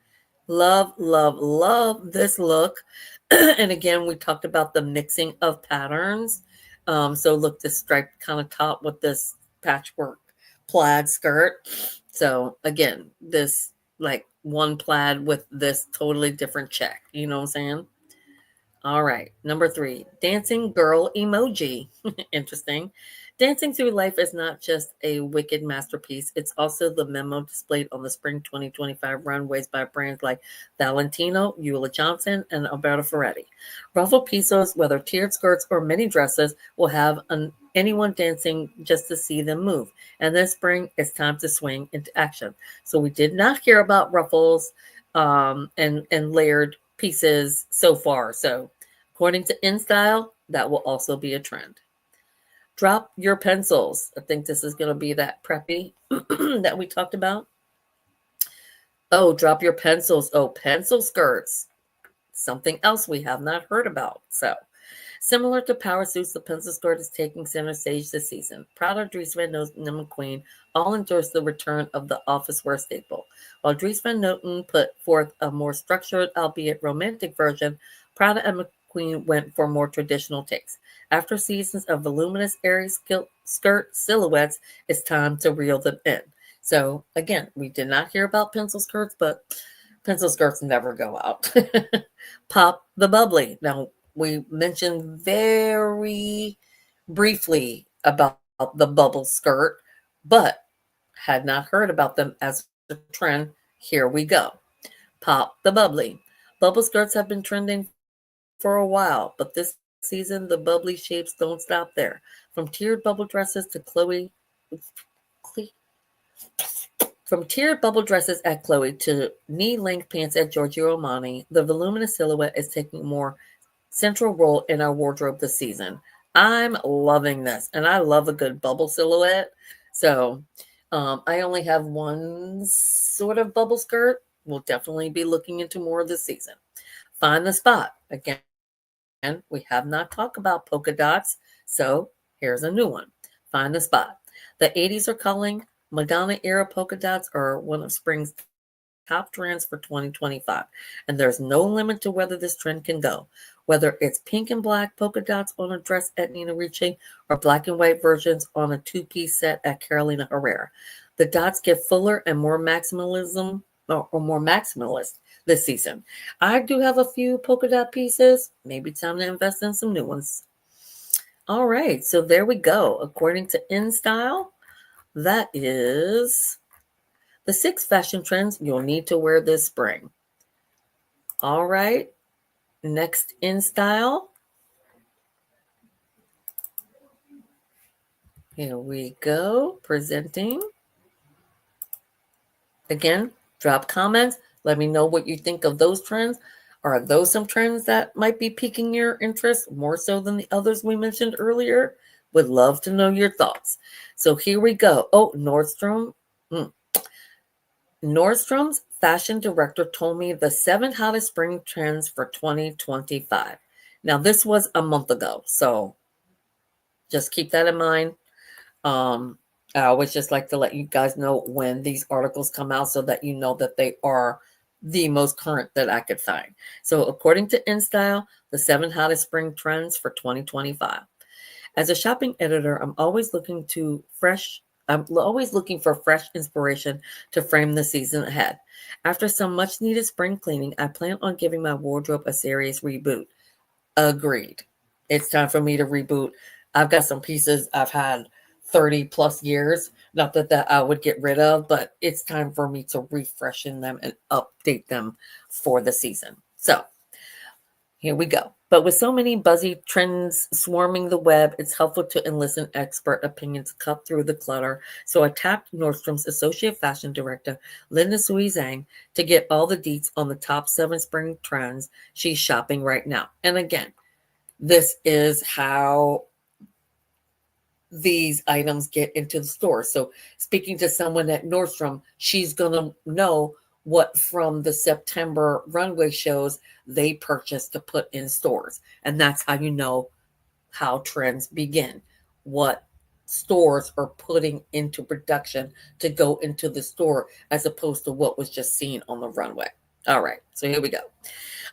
A: Love, love, love this look. And again, we talked about the mixing of patterns. So look, this striped kind of top with this patchwork plaid skirt. So again, this like one plaid with this totally different check. You know what I'm saying? All right. Number 3, dancing girl emoji. Interesting. Dancing Through Life is not just a wicked masterpiece. It's also the memo displayed on the spring 2025 runways by brands like Valentino, Eula Johnson, and Alberto Ferretti. Ruffled pieces, whether tiered skirts or mini dresses, will have anyone dancing just to see them move. And this spring, it's time to swing into action. So we did not hear about ruffles and layered pieces so far. So according to InStyle, that will also be a trend. Drop your pencils. I think this is going to be that preppy that we talked about. Oh, drop your pencils. Oh, pencil skirts. Something else we have not heard about. So, similar to power suits, the pencil skirt is taking center stage this season. Prada, Dries Van Noten, and McQueen all endorsed the return of the office wear staple. While Dries Van Noten put forth a more structured, albeit romantic version, Prada and McQueen went for more traditional takes. After seasons of voluminous, airy skirt silhouettes, it's time to reel them in. So, again, we did not hear about pencil skirts, but pencil skirts never go out. Pop the bubbly. Now, we mentioned very briefly about the bubble skirt, but had not heard about them as a trend. Here we go. Pop the bubbly. Bubble skirts have been trending for a while, but this season the bubbly shapes don't stop there. From tiered bubble dresses to from tiered bubble dresses at Chloe to knee-length pants at Giorgio Armani, the voluminous silhouette is taking a more central role in our wardrobe this season. I'm loving this, and I love a good bubble silhouette. So I only have one sort of bubble skirt. We'll definitely be looking into more this season. Find the spot. Again, we have not talked about polka dots, so here's a new one. Find the spot. The 80s are calling. Madonna era polka dots are one of spring's top trends for 2025, and there's no limit to whether this trend can go. Whether it's pink and black polka dots on a dress at Nina Ricci or black and white versions on a two-piece set at Carolina Herrera, the dots get fuller and more maximalism or more maximalist this season. I do have a few polka dot pieces. Maybe time to invest in some new ones. All right, so there we go. According to InStyle, that is the 6 fashion trends you'll need to wear this spring. All right, next InStyle. Here we go, presenting Again, drop comments. Let me know what you think of those trends. Are those some trends that might be piquing your interest more so than the others we mentioned earlier? Would love to know your thoughts. So here we go. Oh, Nordstrom. Nordstrom's fashion director told me the 7 hottest spring trends for 2025. Now, this was a month ago, so just keep that in mind. I always just like to let you guys know when these articles come out so that you know that they are the most current that I could find. So, according to InStyle, the 7 hottest spring trends for 2025. As a shopping editor, I'm always looking for fresh inspiration to frame the season ahead. After some much needed spring cleaning, I plan on giving my wardrobe a serious reboot. Agreed. It's time for me to reboot. I've got some pieces I've had 30 plus years. Not that I would get rid of, but it's time for me to refreshen them and update them for the season. So here we go. But with so many buzzy trends swarming the web, it's helpful to enlist an expert opinion to cut through the clutter. So I tapped Nordstrom's Associate Fashion Director, Linda Sui Zhang, to get all the deets on the top 7 spring trends she's shopping right now. And again, this is how these items get into the store. So speaking to someone at Nordstrom, she's going to know what from the September runway shows they purchased to put in stores. And that's how you know how trends begin. What stores are putting into production to go into the store as opposed to what was just seen on the runway. All right, so here we go.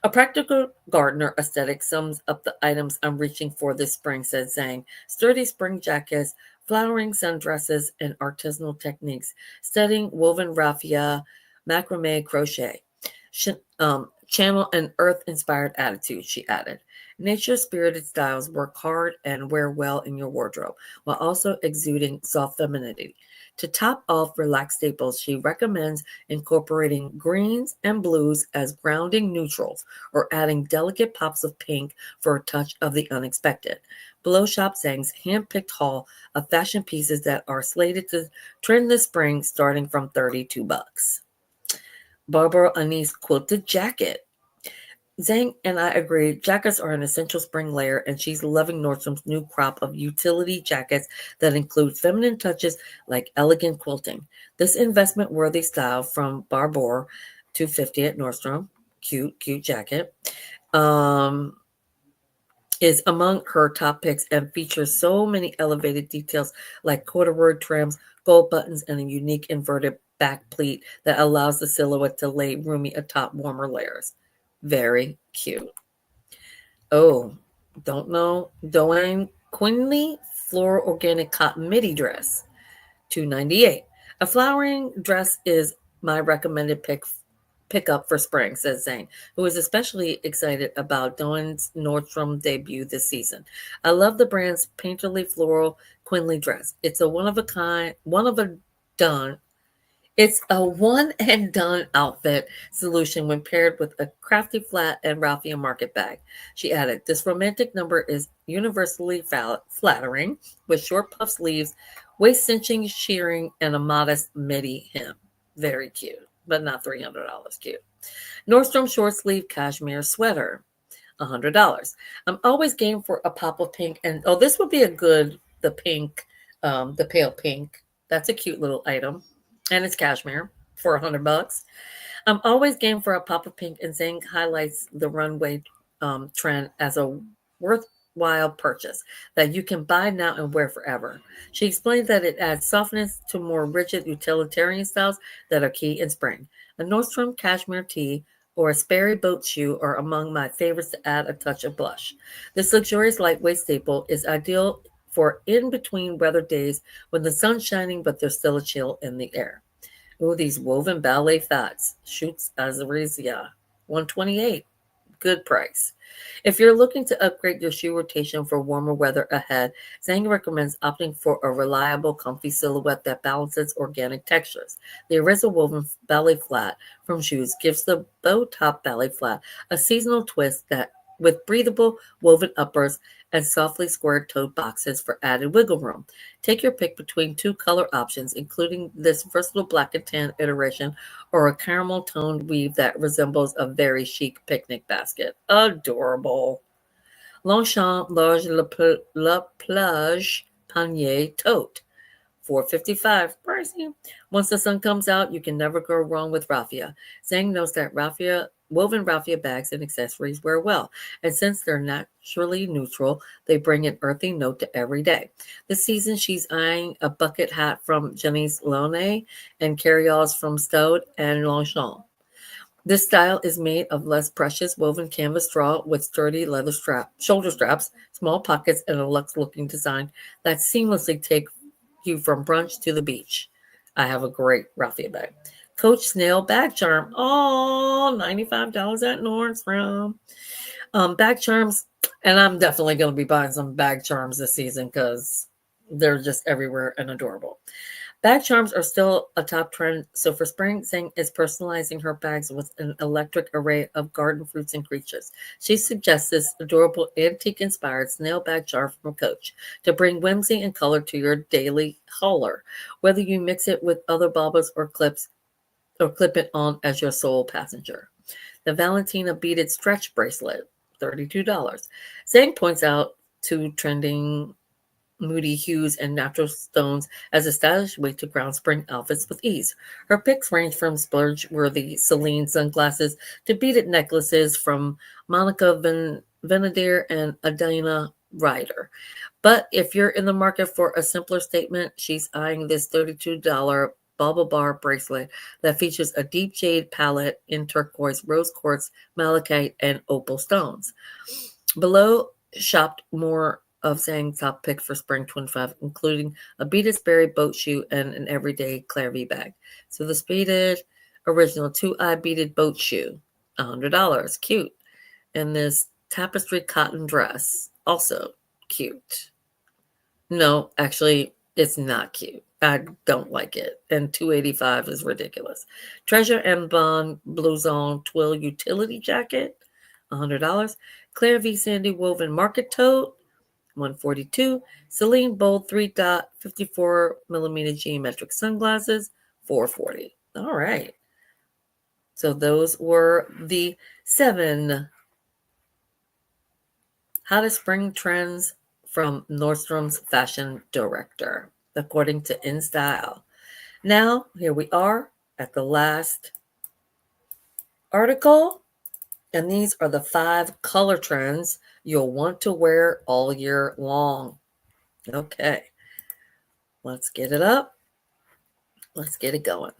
A: A practical gardener aesthetic sums up the items I'm reaching for this spring, said Zhang. Sturdy spring jackets, flowering sundresses, and artisanal techniques, studying woven raffia, macrame crochet. Channel an earth-inspired attitude, she added. Nature-spirited styles work hard and wear well in your wardrobe, while also exuding soft femininity. To top off relaxed staples, she recommends incorporating greens and blues as grounding neutrals or adding delicate pops of pink for a touch of the unexpected. Below Shop Zhang's hand-picked haul of fashion pieces that are slated to trend this spring starting from $32. Barbara Anise quilted jacket. Zhang and I agree, jackets are an essential spring layer, and she's loving Nordstrom's new crop of utility jackets that include feminine touches like elegant quilting. This investment-worthy style from Barbour, $250 at Nordstrom, cute jacket, is among her top picks and features so many elevated details like corduroy trims, gold buttons, and a unique inverted back pleat that allows the silhouette to lay roomy atop warmer layers. Very cute. Oh, don't know. Doane Quinley floral organic cotton midi dress, $298. A flowering dress is my recommended pickup for spring, says Zane, who is especially excited about Dawn's Nordstrom debut this season. I love the brand's painterly floral Quinley dress. It's a one and done outfit solution when paired with a crafty flat and raffia market bag. She added, this romantic number is universally flattering with short puff sleeves, waist cinching, shearing, and a modest midi hem. Very cute, but not $300 cute. Nordstrom short sleeve cashmere sweater, $100. I'm always game for a pop of pink, and this would be the pink, the pale pink. That's a cute little item, and it's cashmere for $100. I'm always game for a pop of pink, and Zhang highlights the runway trend as a worthwhile purchase that you can buy now and wear forever. She explained that it adds softness to more rigid utilitarian styles that are key in spring. A Nordstrom cashmere tee or a Sperry boat shoe are among my favorites to add a touch of blush. This luxurious lightweight staple is ideal for in-between weather days when the sun's shining but there's still a chill in the air. Ooh, these woven ballet flats. Shoots Azarizia, $128. Good price. If you're looking to upgrade your shoe rotation for warmer weather ahead, Zhang recommends opting for a reliable, comfy silhouette that balances organic textures. The Ariza woven ballet flat from Shoes gives the bow top ballet flat a seasonal twist that with breathable woven uppers and softly squared toed boxes for added wiggle room. Take your pick between two color options, including this versatile black and tan iteration or a caramel toned weave that resembles a very chic picnic basket. Adorable. Longchamp Large La Plage Panier Tote. 455, pricey. Once the sun comes out, you can never go wrong with raffia. Zhang knows that woven raffia bags and accessories wear well, and since they're naturally neutral, they bring an earthy note to every day. This season, she's eyeing a bucket hat from Jenny's Lone and carryalls from Stode and Longchamp. This style is made of less precious woven canvas straw with sturdy leather shoulder straps, small pockets, and a luxe-looking design that seamlessly take you from brunch to the beach. I have a great raffia bag. Coach Snail Bag Charm. Oh, $95 at Nordstrom. Bag charms, and I'm definitely going to be buying some bag charms this season because they're just everywhere and adorable. Bag charms are still a top trend, so for spring, Zhang is personalizing her bags with an electric array of garden fruits and creatures. She suggests this adorable antique-inspired snail bag charm from Coach to bring whimsy and color to your daily hauler, whether you mix it with other baubles or clips or clip it on as your sole passenger. The Valentina beaded stretch bracelet, $32. Zhang points out two trending moody hues and natural stones as a stylish way to ground spring outfits with ease. Her picks range from splurge-worthy Celine sunglasses to beaded necklaces from Monica Venadir and Adina Ryder. But if you're in the market for a simpler statement, she's eyeing this $32 Bubble Bar bracelet that features a deep jade palette in turquoise, rose quartz, malachite, and opal stones. Below, shopped more of Zhang's top pick for spring 25, including a beaded Sperry boat shoe and an everyday Clairvy bag. So the beaded original 2-eye beaded boat shoe, $100, cute. And this tapestry cotton dress, also cute. No, actually, it's not cute. I don't like it. And $285 is ridiculous. Treasure and Bond Blouson Twill utility jacket, $100. Clairvy Sandy woven market tote, $142. Celine Bold 3-dot 54 millimeter geometric sunglasses, $440. All right. So those were the 7 hottest spring trends from Nordstrom's fashion director, according to InStyle. Now, here we are at the last article, and these are the 5 color trends you'll want to wear all year long. Okay, let's get it up. Let's get it going.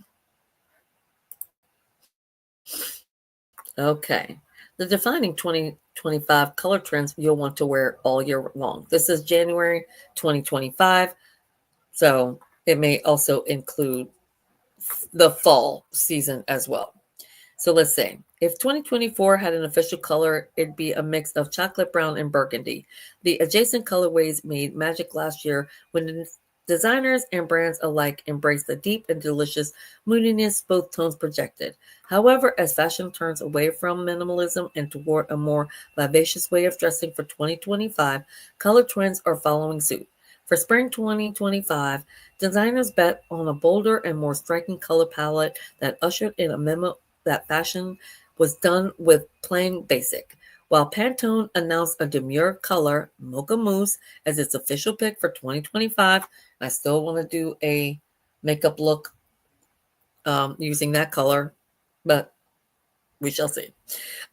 A: Okay, the defining 2025 color trends you'll want to wear all year long. This is January 2025, so it may also include the fall season as well. So let's say if 2024 had an official color, it'd be a mix of chocolate brown and burgundy. The adjacent colorways made magic last year when designers and brands alike embraced the deep and delicious moodiness both tones projected. However, as fashion turns away from minimalism and toward a more vivacious way of dressing for 2025, color trends are following suit. For spring 2025, designers bet on a bolder and more striking color palette that ushered in a memo that fashion was done with plain basic. While Pantone announced a demure color, Mocha Mousse, as its official pick for 2025, I still want to do a makeup look using that color, but we shall see.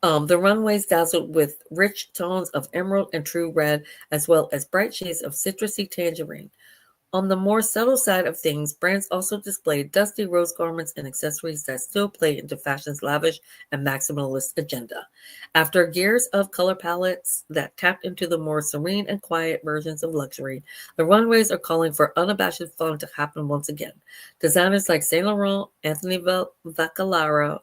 A: The runways dazzled with rich tones of emerald and true red, as well as bright shades of citrusy tangerine. On the more subtle side of things, brands also displayed dusty rose garments and accessories that still play into fashion's lavish and maximalist agenda. After years of color palettes that tapped into the more serene and quiet versions of luxury, the runways are calling for unabashed fun to happen once again. Designers like Saint Laurent, Anthony Vaccarello,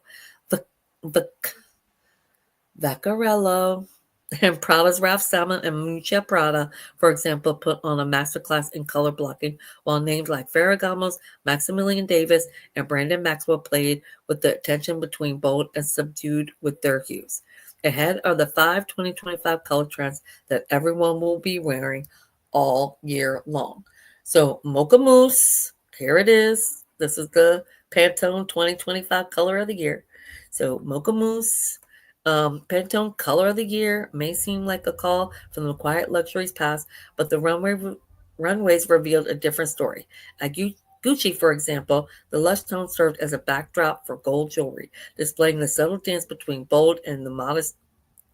A: and Prada's Ralph Simon and Miuccia Prada, for example, put on a masterclass in color blocking, while names like Ferragamo's Maximilian Davis and Brandon Maxwell played with the tension between bold and subdued with their hues. ahead are the 2025 color trends that everyone will be wearing all year long. So Mocha Mousse, here it is. This is the Pantone 2025 color of the year. So Mocha Mousse, Pantone color of the year may seem like a call from the quiet luxuries past, but the runways revealed a different story. At Gucci, for example, the lush tone served as a backdrop for gold jewelry, displaying the subtle dance between bold and the modest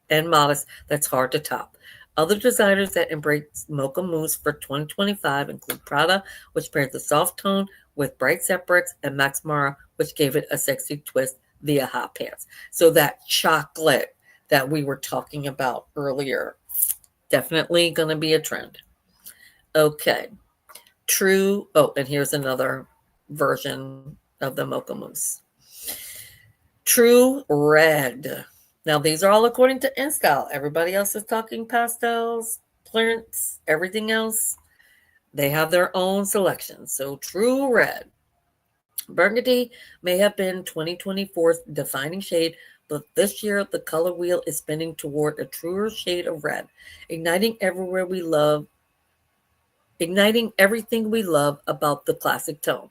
A: that's hard to top. Other designers that embrace Mocha Mousse for 2025 include Prada, which paired the soft tone with bright separates, and Max Mara, which gave it a sexy twist via hot pants. So that chocolate that we were talking about earlier, definitely going to be a trend. Okay. True. Oh, and here's another version of the Mocha Mousse. True Red. Now, these are all according to InStyle. Everybody else is talking pastels, prints, everything else. They have their own selection. So, True Red. Burgundy may have been 2024's defining shade, but this year the color wheel is spinning toward a truer shade of red, igniting everything we love about the classic tone.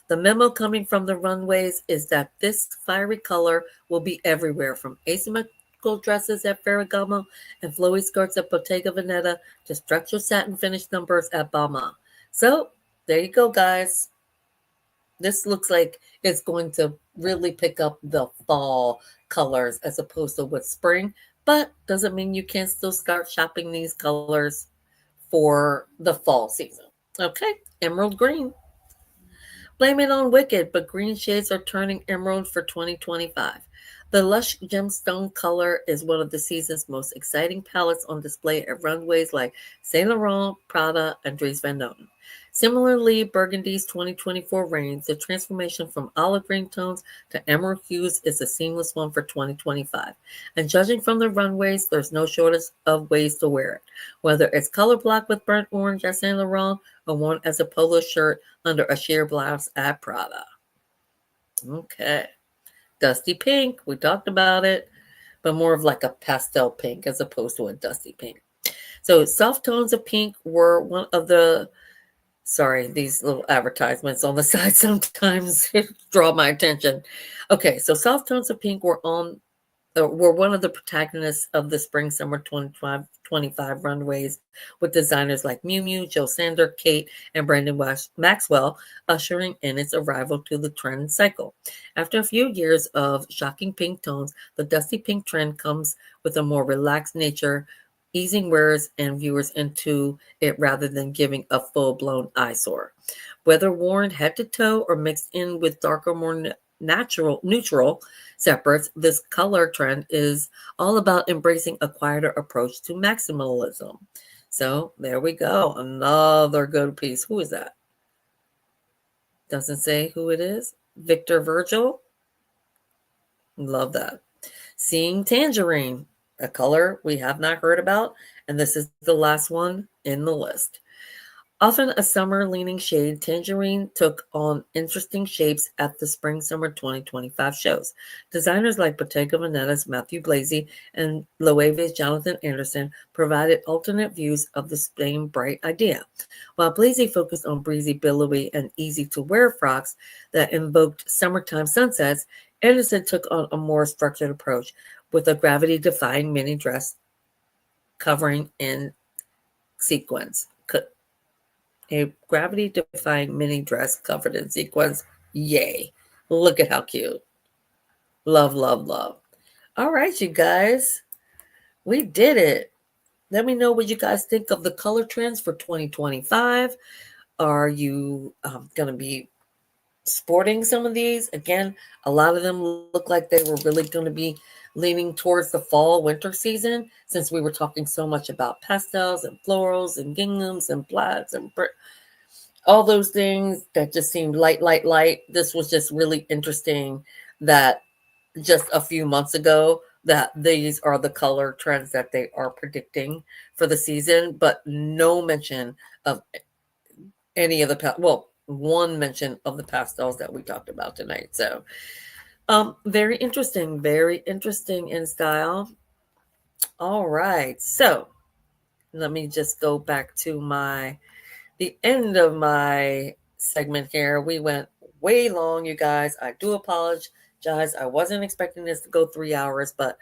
A: The memo coming from the runways is that this fiery color will be everywhere, from asymmetrical dresses at Ferragamo and flowy skirts at Bottega Veneta to structured satin finished numbers at Balmain. So, there you go, guys. This looks like it's going to really pick up the fall colors as opposed to with spring, but doesn't mean you can't still start shopping these colors for the fall season. Okay, emerald green. Blame it on Wicked, but green shades are turning emerald for 2025. The lush gemstone color is one of the season's most exciting palettes on display at runways like Saint Laurent, Prada, and Dries Van Noten. Similarly, Burgundy's 2024 range, the transformation from olive green tones to emerald hues, is a seamless one for 2025. And judging from the runways, there's no shortage of ways to wear it, whether it's color block with burnt orange at Saint Laurent or worn as a polo shirt under a sheer blouse at Prada. Okay. Dusty pink, we talked about it, but more of like a pastel pink as opposed to a dusty pink. So soft tones of pink were one of the, sorry, these little advertisements on the side sometimes draw my attention. Okay, so soft tones of pink were one of the protagonists of the spring summer 2025 runways, with designers like Miu Miu, Joe Sander, Kate, and Brandon Maxwell ushering in its arrival to the trend cycle. After a few years of shocking pink tones, the dusty pink trend comes with a more relaxed nature, easing wearers and viewers into it rather than giving a full-blown eyesore. Whether worn head to toe or mixed in with darker, more neutral separates, this color trend is all about embracing a quieter approach to maximalism. So there we go. Another good piece. Who is that? Doesn't say who it is. Victor Virgil. Love that. Seeing Tangerine, a color we have not heard about, and this is the last one in the list. Often a summer-leaning shade, Tangerine took on interesting shapes at the Spring-Summer 2025 shows. Designers like Bottega Veneta's Matthew Blazy and Loewe's Jonathan Anderson provided alternate views of the same bright idea. While Blazy focused on breezy, billowy, and easy-to-wear frocks that invoked summertime sunsets, Anderson took on a more structured approach with a gravity-defying mini dress covering in sequins. A gravity-defying mini dress covered in sequins. Yay. Look at how cute. Love, love, love. All right, you guys. We did it. Let me know what you guys think of the color trends for 2025. Are you going to be sporting some of these? Again, a lot of them look like they were really going to be leaning towards the fall winter season, since we were talking so much about pastels and florals and ginghams and plaids and all those things that just seemed light. This was just really interesting that just a few months ago that these are the color trends that they are predicting for the season, but no mention of any of one mention of the pastels that we talked about tonight. So very interesting in style. All right. So let me just go back to the end of my segment here. We went way long, you guys. I do apologize. I wasn't expecting this to go 3 hours, but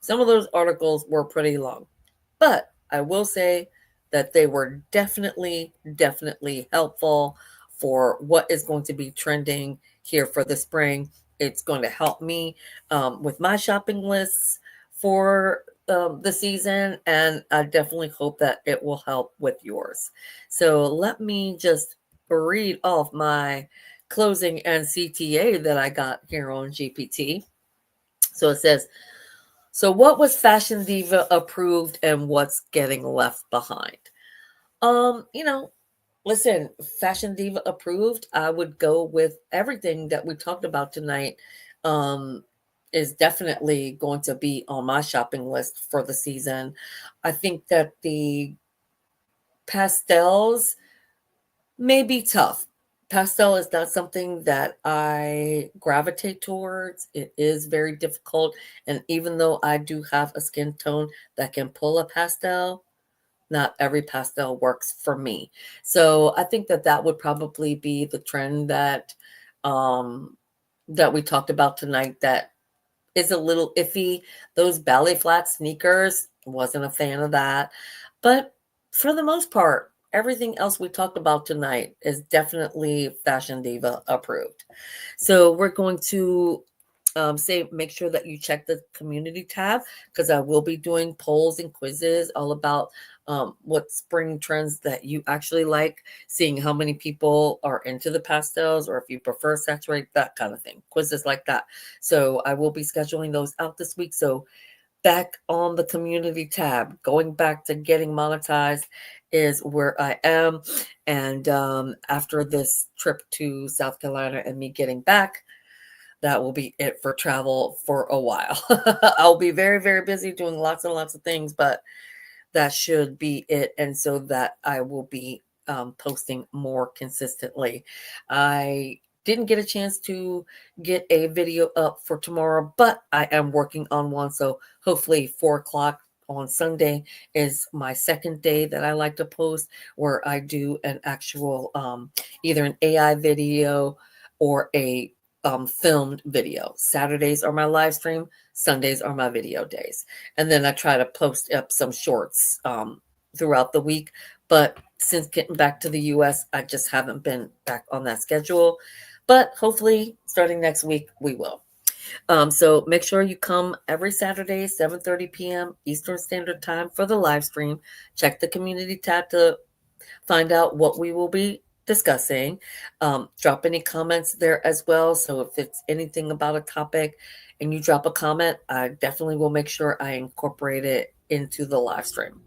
A: some of those articles were pretty long. But I will say that they were definitely helpful for what is going to be trending here for the spring. It's going to help me with my shopping lists for the season, and I definitely hope that it will help with yours. So let me just read off my closing and CTA that I got here on GPT. So it says, so what was Fashion Diva approved and what's getting left behind? You know, listen, Fashion Diva approved, I would go with everything that we talked about tonight. Is definitely going to be on my shopping list for the season. I think that the pastels may be tough. Pastel is not something that I gravitate towards. It is very difficult. And even though I do have a skin tone that can pull a pastel, not every pastel works for me. So I think that that would probably be the trend um, that we talked about tonight that is a little iffy. Those ballet flat sneakers, wasn't a fan of that. But for the most part, everything else we talked about tonight is definitely Fashion Diva approved. So we're going to say make sure that you check the community tab because I will be doing polls and quizzes all about what spring trends that you actually like, seeing how many people are into the pastels or if you prefer saturate, that kind of thing, quizzes like that. So I will be scheduling those out this week. So back on the community tab, going back to getting monetized is where I am. And after this trip to South Carolina and me getting back, that will be it for travel for a while. I'll be very busy doing lots and lots of things, but that should be it. And so that I will be posting more consistently. I didn't get a chance to get a video up for tomorrow, but I am working on one. So hopefully 4 o'clock on Sunday is my second day that I like to post, where I do an actual either an AI video or a filmed video. Saturdays are my live stream. Sundays are my video days. And then I try to post up some shorts throughout the week. But since getting back to the US, I just haven't been back on that schedule. But hopefully, starting next week, we will. So make sure you come every Saturday, 7:30 p.m. Eastern Standard Time for the live stream. Check the community tab to find out what we will be discussing. Drop any comments there as well. So if it's anything about a topic and you drop a comment, I definitely will make sure I incorporate it into the live stream.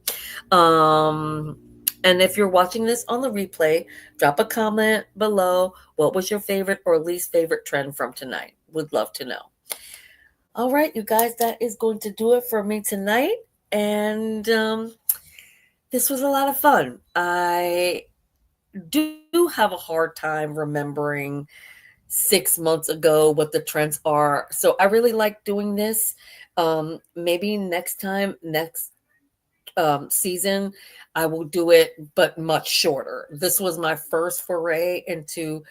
A: Um, and if you're watching this on the replay, drop a comment below. What was your favorite or least favorite trend from tonight? Would love to know. All right, you guys, that is going to do it for me tonight. And this was a lot of fun. I do have a hard time remembering 6 months ago what the trends are. So I really like doing this. Maybe next season, I will do it, but much shorter. This was my first foray into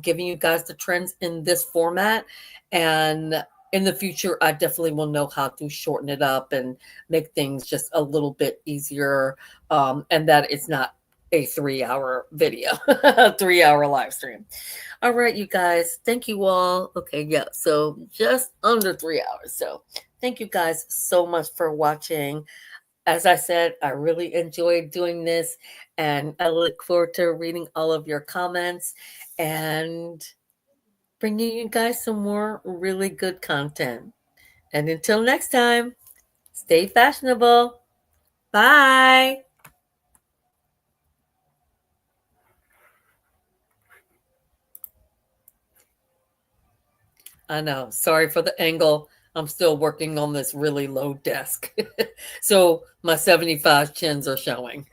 A: giving you guys the trends in this format. And in the future, I definitely will know how to shorten it up and make things just a little bit easier. And that it's not a 3 hour video, a 3 hour live stream. All right, you guys. Thank you all. Okay, yeah. So just under 3 hours. So thank you guys so much for watching. As I said, I really enjoyed doing this, and I look forward to reading all of your comments and bringing you guys some more really good content. And until next time, stay fashionable. Bye. I know. Sorry for the angle. I'm still working on this really low desk. So my 75 chins are showing.